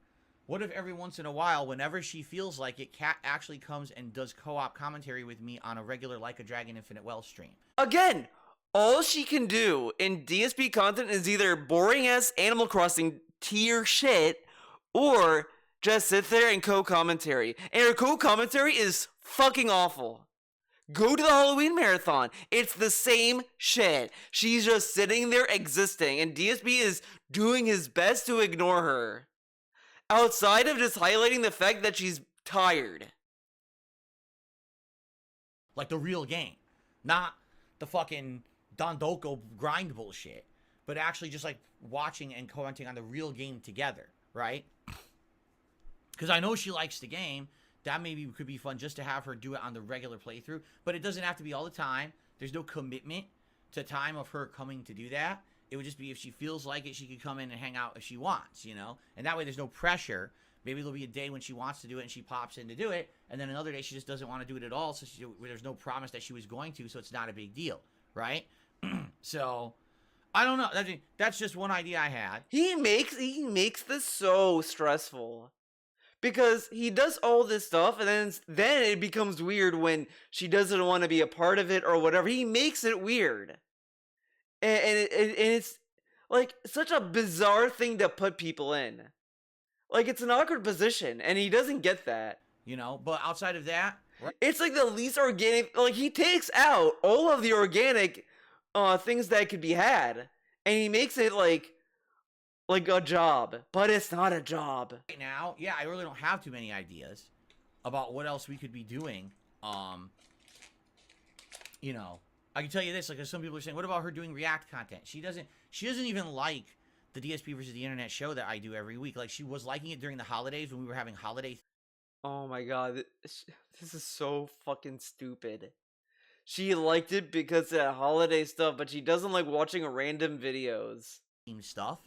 Speaker 2: what if every once in a while, whenever she feels like it, Kat actually comes and does co-op commentary with me on a regular Like a Dragon Infinite Well stream?
Speaker 1: Again, all she can do in DSP content is either boring ass Animal Crossing tier shit, or just sit there and co-commentary. And her co-commentary is fucking awful. Go to the Halloween marathon. It's the same shit. She's just sitting there existing, and DSP is doing his best to ignore her. Outside of just highlighting the fact that she's tired.
Speaker 2: Like the real game. Not the fucking dondoko grind bullshit. But actually just like watching and commenting on the real game together, right? Because I know she likes the game. That maybe could be fun just to have her do it on the regular playthrough. But it doesn't have to be all the time. There's no commitment to time of her coming to do that. It would just be if she feels like it, she could come in and hang out if she wants, you know? And that way there's no pressure. Maybe there'll be a day when she wants to do it and she pops in to do it. And then another day she just doesn't want to do it at all. So there's no promise that she was going to. So it's not a big deal, right? So, I don't know. That's just one idea I had.
Speaker 1: He makes this so stressful. Because he does all this stuff, and then it becomes weird when she doesn't want to be a part of it or whatever. He makes it weird. And it's like such a bizarre thing to put people in. Like, it's an awkward position, and he doesn't get that.
Speaker 2: You know, but outside of that... Right?
Speaker 1: It's like the least organic... Like, he takes out all of the organic things that could be had, and he makes it like a job, but it's not a job.
Speaker 2: Right now, yeah, I really don't have too many ideas about what else we could be doing. You know, I can tell you this, like some people are saying, what about her doing React content? She doesn't even like the DSP versus the Internet show that I do every week. Like, she was liking it during the holidays when we were having holiday.
Speaker 1: Oh my god, this is so fucking stupid. She liked it because of holiday stuff, but she doesn't like watching random videos.
Speaker 2: Stuff.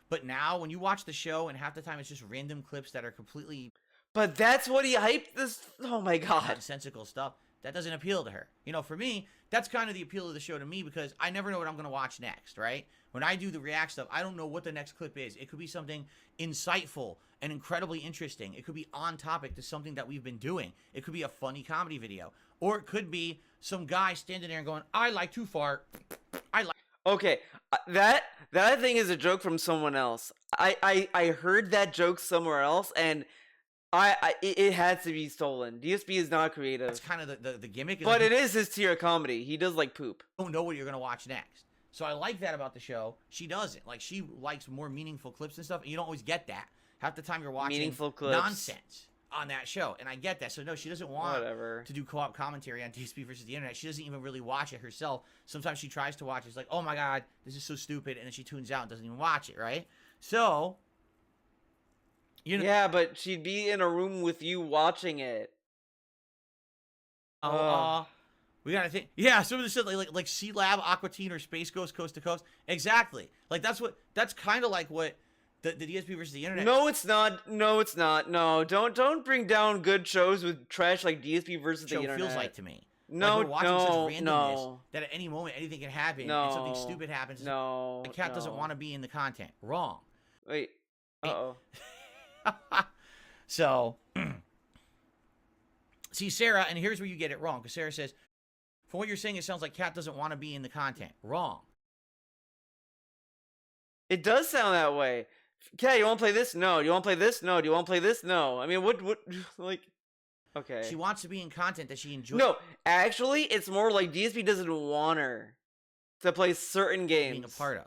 Speaker 2: But now, when you watch the show, and half the time it's just random clips that are completely...
Speaker 1: But that's what he hyped this... Oh my god.
Speaker 2: Nonsensical stuff. That doesn't appeal to her. You know, for me, that's kind of the appeal of the show to me, because I never know what I'm going to watch next, right? When I do the React stuff, I don't know what the next clip is. It could be something insightful and incredibly interesting. It could be on topic to something that we've been doing. It could be a funny comedy video. Or it could be some guy standing there and going, I like to fart. I like...
Speaker 1: Okay, that I think is a joke from someone else. I heard that joke somewhere else, and it had to be stolen. DSP is not creative.
Speaker 2: That's kind of the gimmick.
Speaker 1: But like, it is his tier of comedy. He does like poop.
Speaker 2: You don't know what you're gonna watch next. So I like that about the show. She doesn't. Like, she likes more meaningful clips and stuff, and you don't always get that. Half the time you're watching
Speaker 1: meaningful clips.
Speaker 2: Nonsense on that show, and I get that. So no, she doesn't want to do co-op commentary on DSP versus the Internet. She doesn't even really watch it herself. Sometimes she tries to watch it. It's like, oh my god, this is so stupid, and then she tunes out and doesn't even watch it, right? So, you know,
Speaker 1: yeah, but she'd be in a room with you watching it.
Speaker 2: We gotta think. Yeah, some of the shit like Sea Lab, Aqua Teen, or Space Ghost Coast to Coast. Exactly. Like that's kind of like what the DSP versus the Internet.
Speaker 1: No, it's not. No, it's not. No, don't bring down good shows with trash like DSP versus the Internet.
Speaker 2: Feels like to me.
Speaker 1: No,
Speaker 2: like we're watching such randomness
Speaker 1: no.
Speaker 2: That at any moment anything can happen.
Speaker 1: No.
Speaker 2: And something stupid happens.
Speaker 1: No.
Speaker 2: The cat doesn't want to be in the content. Wrong.
Speaker 1: Wait. Uh-oh.
Speaker 2: So, see, Sarah, and here's where you get it wrong, because Sarah says, from what you're saying, it sounds like Cat doesn't want to be in the content. Wrong.
Speaker 1: It does sound that way. Cat, you want to play this? No. Do you want to play this? No. Do you want to play this? No. I mean, what, like, okay.
Speaker 2: She wants to be in content that she enjoys.
Speaker 1: No, actually, it's more like DSP doesn't want her to play certain games.
Speaker 2: Being a part of.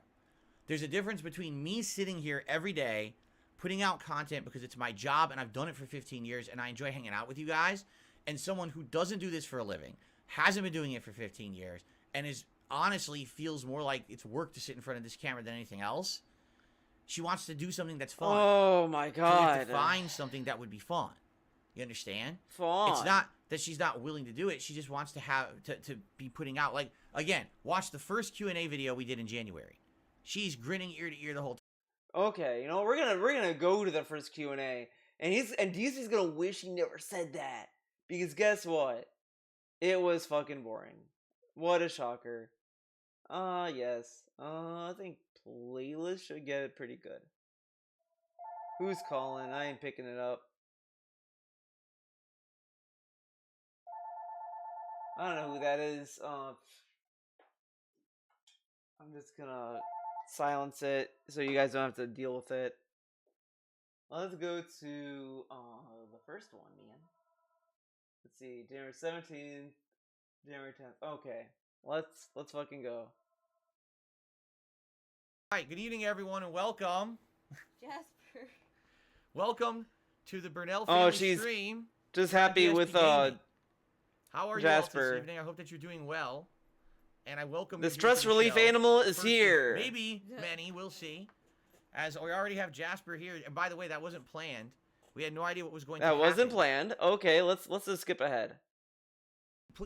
Speaker 2: There's a difference between me sitting here every day, putting out content because it's my job and I've done it for 15 years and I enjoy hanging out with you guys, and someone who doesn't do this for a living, hasn't been doing it for 15 years, and is honestly feels more like it's work to sit in front of this camera than anything else. She wants to do something that's fun.
Speaker 1: Oh my
Speaker 2: So we have
Speaker 1: god.
Speaker 2: to find something that would be fun. You understand?
Speaker 1: Fun.
Speaker 2: It's not that she's not willing to do it. She just wants to have to be putting out, like, again, watch the first Q&A video we did in January. She's grinning ear to ear the whole time.
Speaker 1: Okay, you know, we're gonna go to the first Q&A, and DC's gonna wish he never said that, because guess what? It was fucking boring. What a shocker. Yes. I think playlist should get it pretty good. Who's calling? I ain't picking it up. I don't know who that is. I'm just gonna silence it so you guys don't have to deal with it. Let's go to the first one, man. Let's see, January 17th, January 10th. Okay, let's fucking go.
Speaker 2: All right, good evening, everyone, and welcome.
Speaker 3: Jasper.
Speaker 2: Welcome to the Burnell family
Speaker 1: she's
Speaker 2: stream.
Speaker 1: Just happy
Speaker 2: DSP
Speaker 1: with
Speaker 2: Gaming. How are you all
Speaker 1: Jasper.
Speaker 2: this evening? I hope that you're doing well. And I welcome
Speaker 1: The
Speaker 2: you here
Speaker 1: stress
Speaker 2: to the
Speaker 1: relief
Speaker 2: show.
Speaker 1: animal is
Speaker 2: First,
Speaker 1: here.
Speaker 2: Maybe many, we'll see. As we already have Jasper here. And by the way, that wasn't planned. We had no idea what was going to
Speaker 1: That
Speaker 2: happen.
Speaker 1: wasn't planned. Okay, let's just skip ahead.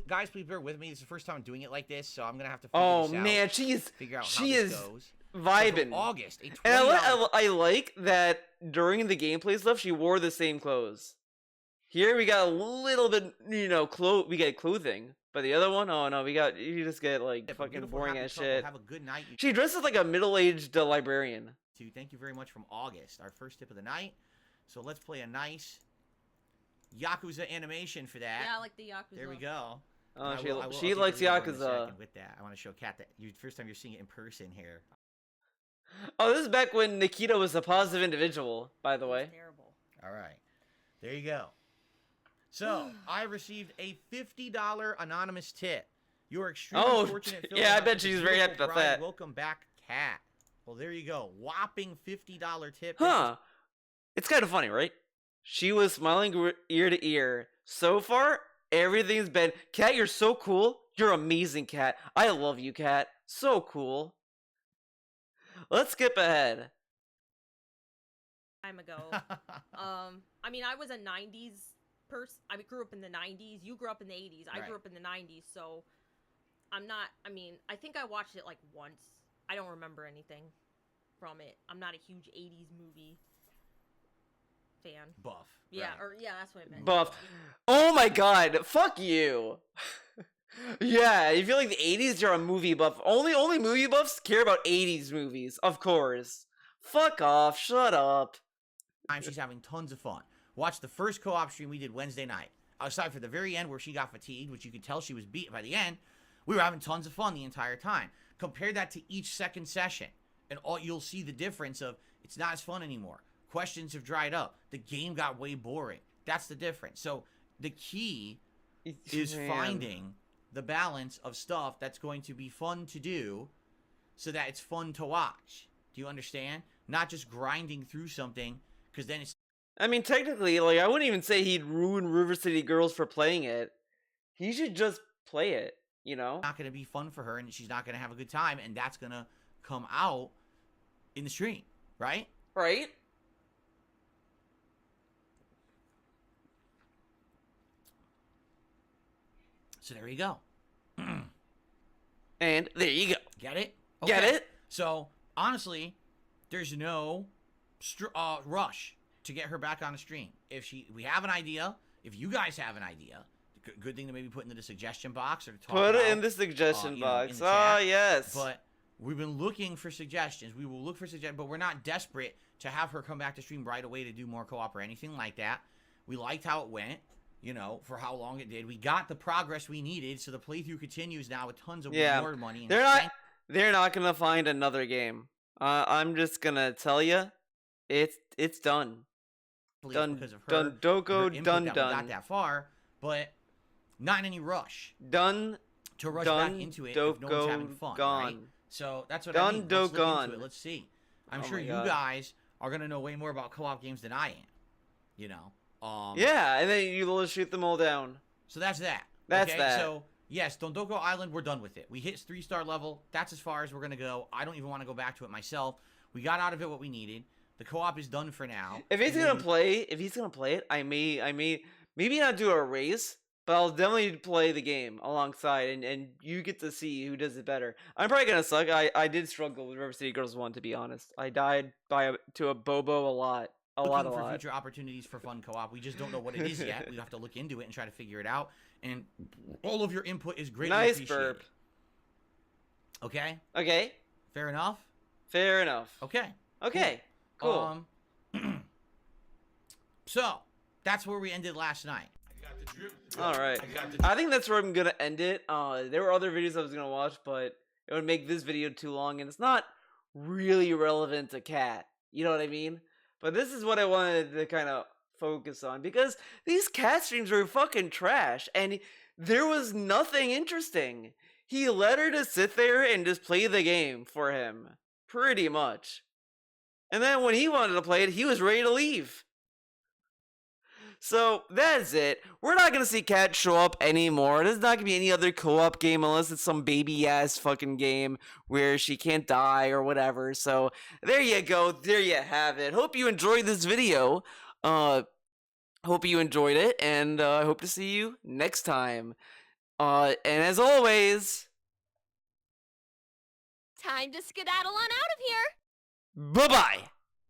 Speaker 2: Guys, please bear with me. This is the first time I'm doing it like this, so I'm going to have to figure
Speaker 1: Oh
Speaker 2: this out.
Speaker 1: man,
Speaker 2: Figure out how
Speaker 1: she
Speaker 2: this
Speaker 1: is
Speaker 2: goes.
Speaker 1: vibing.
Speaker 2: So August, a $20.
Speaker 1: And I like that during the gameplay stuff, she wore the same clothes. Here we got a little bit, you know, we get clothing. But the other one, oh no, you just get like
Speaker 2: Yeah,
Speaker 1: fucking
Speaker 2: beautiful,
Speaker 1: boring
Speaker 2: happy
Speaker 1: ass
Speaker 2: couple.
Speaker 1: shit.
Speaker 2: Have a good night.
Speaker 1: She dresses like a middle-aged librarian.
Speaker 2: Thank you very much from August, our first tip of the night. So let's play a nice Yakuza animation for that.
Speaker 3: Yeah, I like the Yakuza.
Speaker 2: There we go.
Speaker 1: Oh,
Speaker 2: And
Speaker 1: she
Speaker 2: I'll
Speaker 1: she
Speaker 2: take a
Speaker 1: likes
Speaker 2: lead over in a
Speaker 1: Yakuza.
Speaker 2: second with that. I want to show Kat that first time you're seeing it in person here.
Speaker 1: Oh, this is back when Nikita was a positive individual, by the
Speaker 3: It was
Speaker 1: way.
Speaker 3: terrible.
Speaker 2: All right. There you go. So, I received a $50 anonymous tip. You are extremely
Speaker 1: Oh,
Speaker 2: fortunate. Phil,
Speaker 1: yeah, I
Speaker 2: about
Speaker 1: bet
Speaker 2: this
Speaker 1: she's very
Speaker 2: beautiful
Speaker 1: happy about
Speaker 2: bride.
Speaker 1: that.
Speaker 2: Welcome back, Kat. Well, there you go. Whopping $50 tip.
Speaker 1: Huh. It's kind of funny, right? She was smiling ear to ear. So far, everything's been, Kat, you're so cool. You're amazing, Kat. I love you, Kat. So cool. Let's skip ahead.
Speaker 3: Time ago. I mean, I was a 90s person. I grew up in the 90s. You grew up in the 80s. I
Speaker 2: Right.
Speaker 3: grew up in the 90s, so I'm not, I mean, I think I watched it like once. I don't remember anything from it. I'm not a huge 80s movie fan.
Speaker 2: Buff.
Speaker 3: Yeah,
Speaker 2: right.
Speaker 3: or yeah, that's what I meant.
Speaker 1: Buff. Oh my god, fuck you. Yeah, you feel like the 80s, you're a movie buff. Only movie buffs care about 80s movies, of course. Fuck off, shut up.
Speaker 2: She's having tons of fun. Watch the first co-op stream we did Wednesday night. Aside for the very end where she got fatigued, which you could tell she was beat by the end, we were having tons of fun the entire time. Compare that to each second session, and you'll see the difference of it's not as fun anymore. Questions have dried up. The game got way boring. That's the difference. So the key is
Speaker 1: Man.
Speaker 2: finding the balance of stuff that's going to be fun to do so that it's fun to watch. Do you understand? Not just grinding through something, because then it's
Speaker 1: I mean, technically, like, I wouldn't even say he'd ruin River City Girls for playing it. He should just play it, you know?
Speaker 2: not going to be fun for her, and she's not going to have a good time, and that's going to come out in the stream, right?
Speaker 1: Right?
Speaker 2: So there you go.
Speaker 1: And there you go.
Speaker 2: Get it?
Speaker 1: Get
Speaker 2: Okay.
Speaker 1: it?
Speaker 2: So, honestly, there's no rush to get her back on the stream. If we have an idea, if you guys have an idea, good thing to maybe put into the suggestion box or to talk
Speaker 1: Put
Speaker 2: about,
Speaker 1: it in the suggestion
Speaker 2: you know,
Speaker 1: box.
Speaker 2: in the
Speaker 1: Ah,
Speaker 2: chat.
Speaker 1: yes.
Speaker 2: But we've been looking for suggestions. We will look for suggestions, but we're not desperate to have her come back to stream right away to do more co-op or anything like that. We liked how it went, you know, for how long it did. We got the progress we needed, so the playthrough continues now with tons of
Speaker 1: Yeah.
Speaker 2: reward money. And
Speaker 1: They're not gonna find another game. I'm just gonna tell you, it's done. Done.
Speaker 2: because of her,
Speaker 1: Dondoko.
Speaker 2: her input
Speaker 1: Done.
Speaker 2: that we got that far, but not in any rush
Speaker 1: Done.
Speaker 2: to rush back into it if no one's having fun,
Speaker 1: Gone.
Speaker 2: right? So that's what I mean. Let's look
Speaker 1: Dondokon.
Speaker 2: into it. Let's see. I'm
Speaker 1: Oh
Speaker 2: sure
Speaker 1: my
Speaker 2: you
Speaker 1: God.
Speaker 2: guys are gonna know way more about co-op games than I am. You know.
Speaker 1: Yeah, and then you'll shoot them all down.
Speaker 2: So that's that.
Speaker 1: That's
Speaker 2: okay?
Speaker 1: that.
Speaker 2: So Yes, Dondoko Island, we're done with it. We hit 3-star level. That's as far as we're going to go. I don't even want to go back to it myself. We got out of it what we needed. The co-op is done for now.
Speaker 1: If he's gonna play it, I may maybe not do a race, but I'll definitely play the game alongside, and you get to see who does it better. I'm probably gonna suck. I did struggle with River City Girls 1, to be honest. I died to a Bobo a lot.
Speaker 2: Looking for future opportunities for fun co-op. We just don't know what it is yet. We have to look into it and try to figure it out. And all of your input is greatly appreciated.
Speaker 1: Burp.
Speaker 2: Okay?
Speaker 1: Okay.
Speaker 2: Fair enough?
Speaker 1: Fair enough.
Speaker 2: Okay.
Speaker 1: Okay. Cool.
Speaker 2: So, that's where we ended last night.
Speaker 1: All right. I think that's where I'm going to end it. There were other videos I was going to watch, but it would make this video too long, and it's not really relevant to Cat. You know what I mean? But this is what I wanted to kind of focus on, because these Cat streams were fucking trash, and there was nothing interesting. He let her just sit there and just play the game for him, pretty much. And then when he wanted to play it, he was ready to leave. So that's it. We're not gonna see Cat show up anymore. There's not gonna be any other co-op game unless it's some baby ass fucking game where she can't die or whatever. So there you go. There you have it. Hope you enjoyed this video. Hope you enjoyed it, and I hope to see you next time. And as always,
Speaker 5: time to skedaddle on out of here.
Speaker 1: bye bye.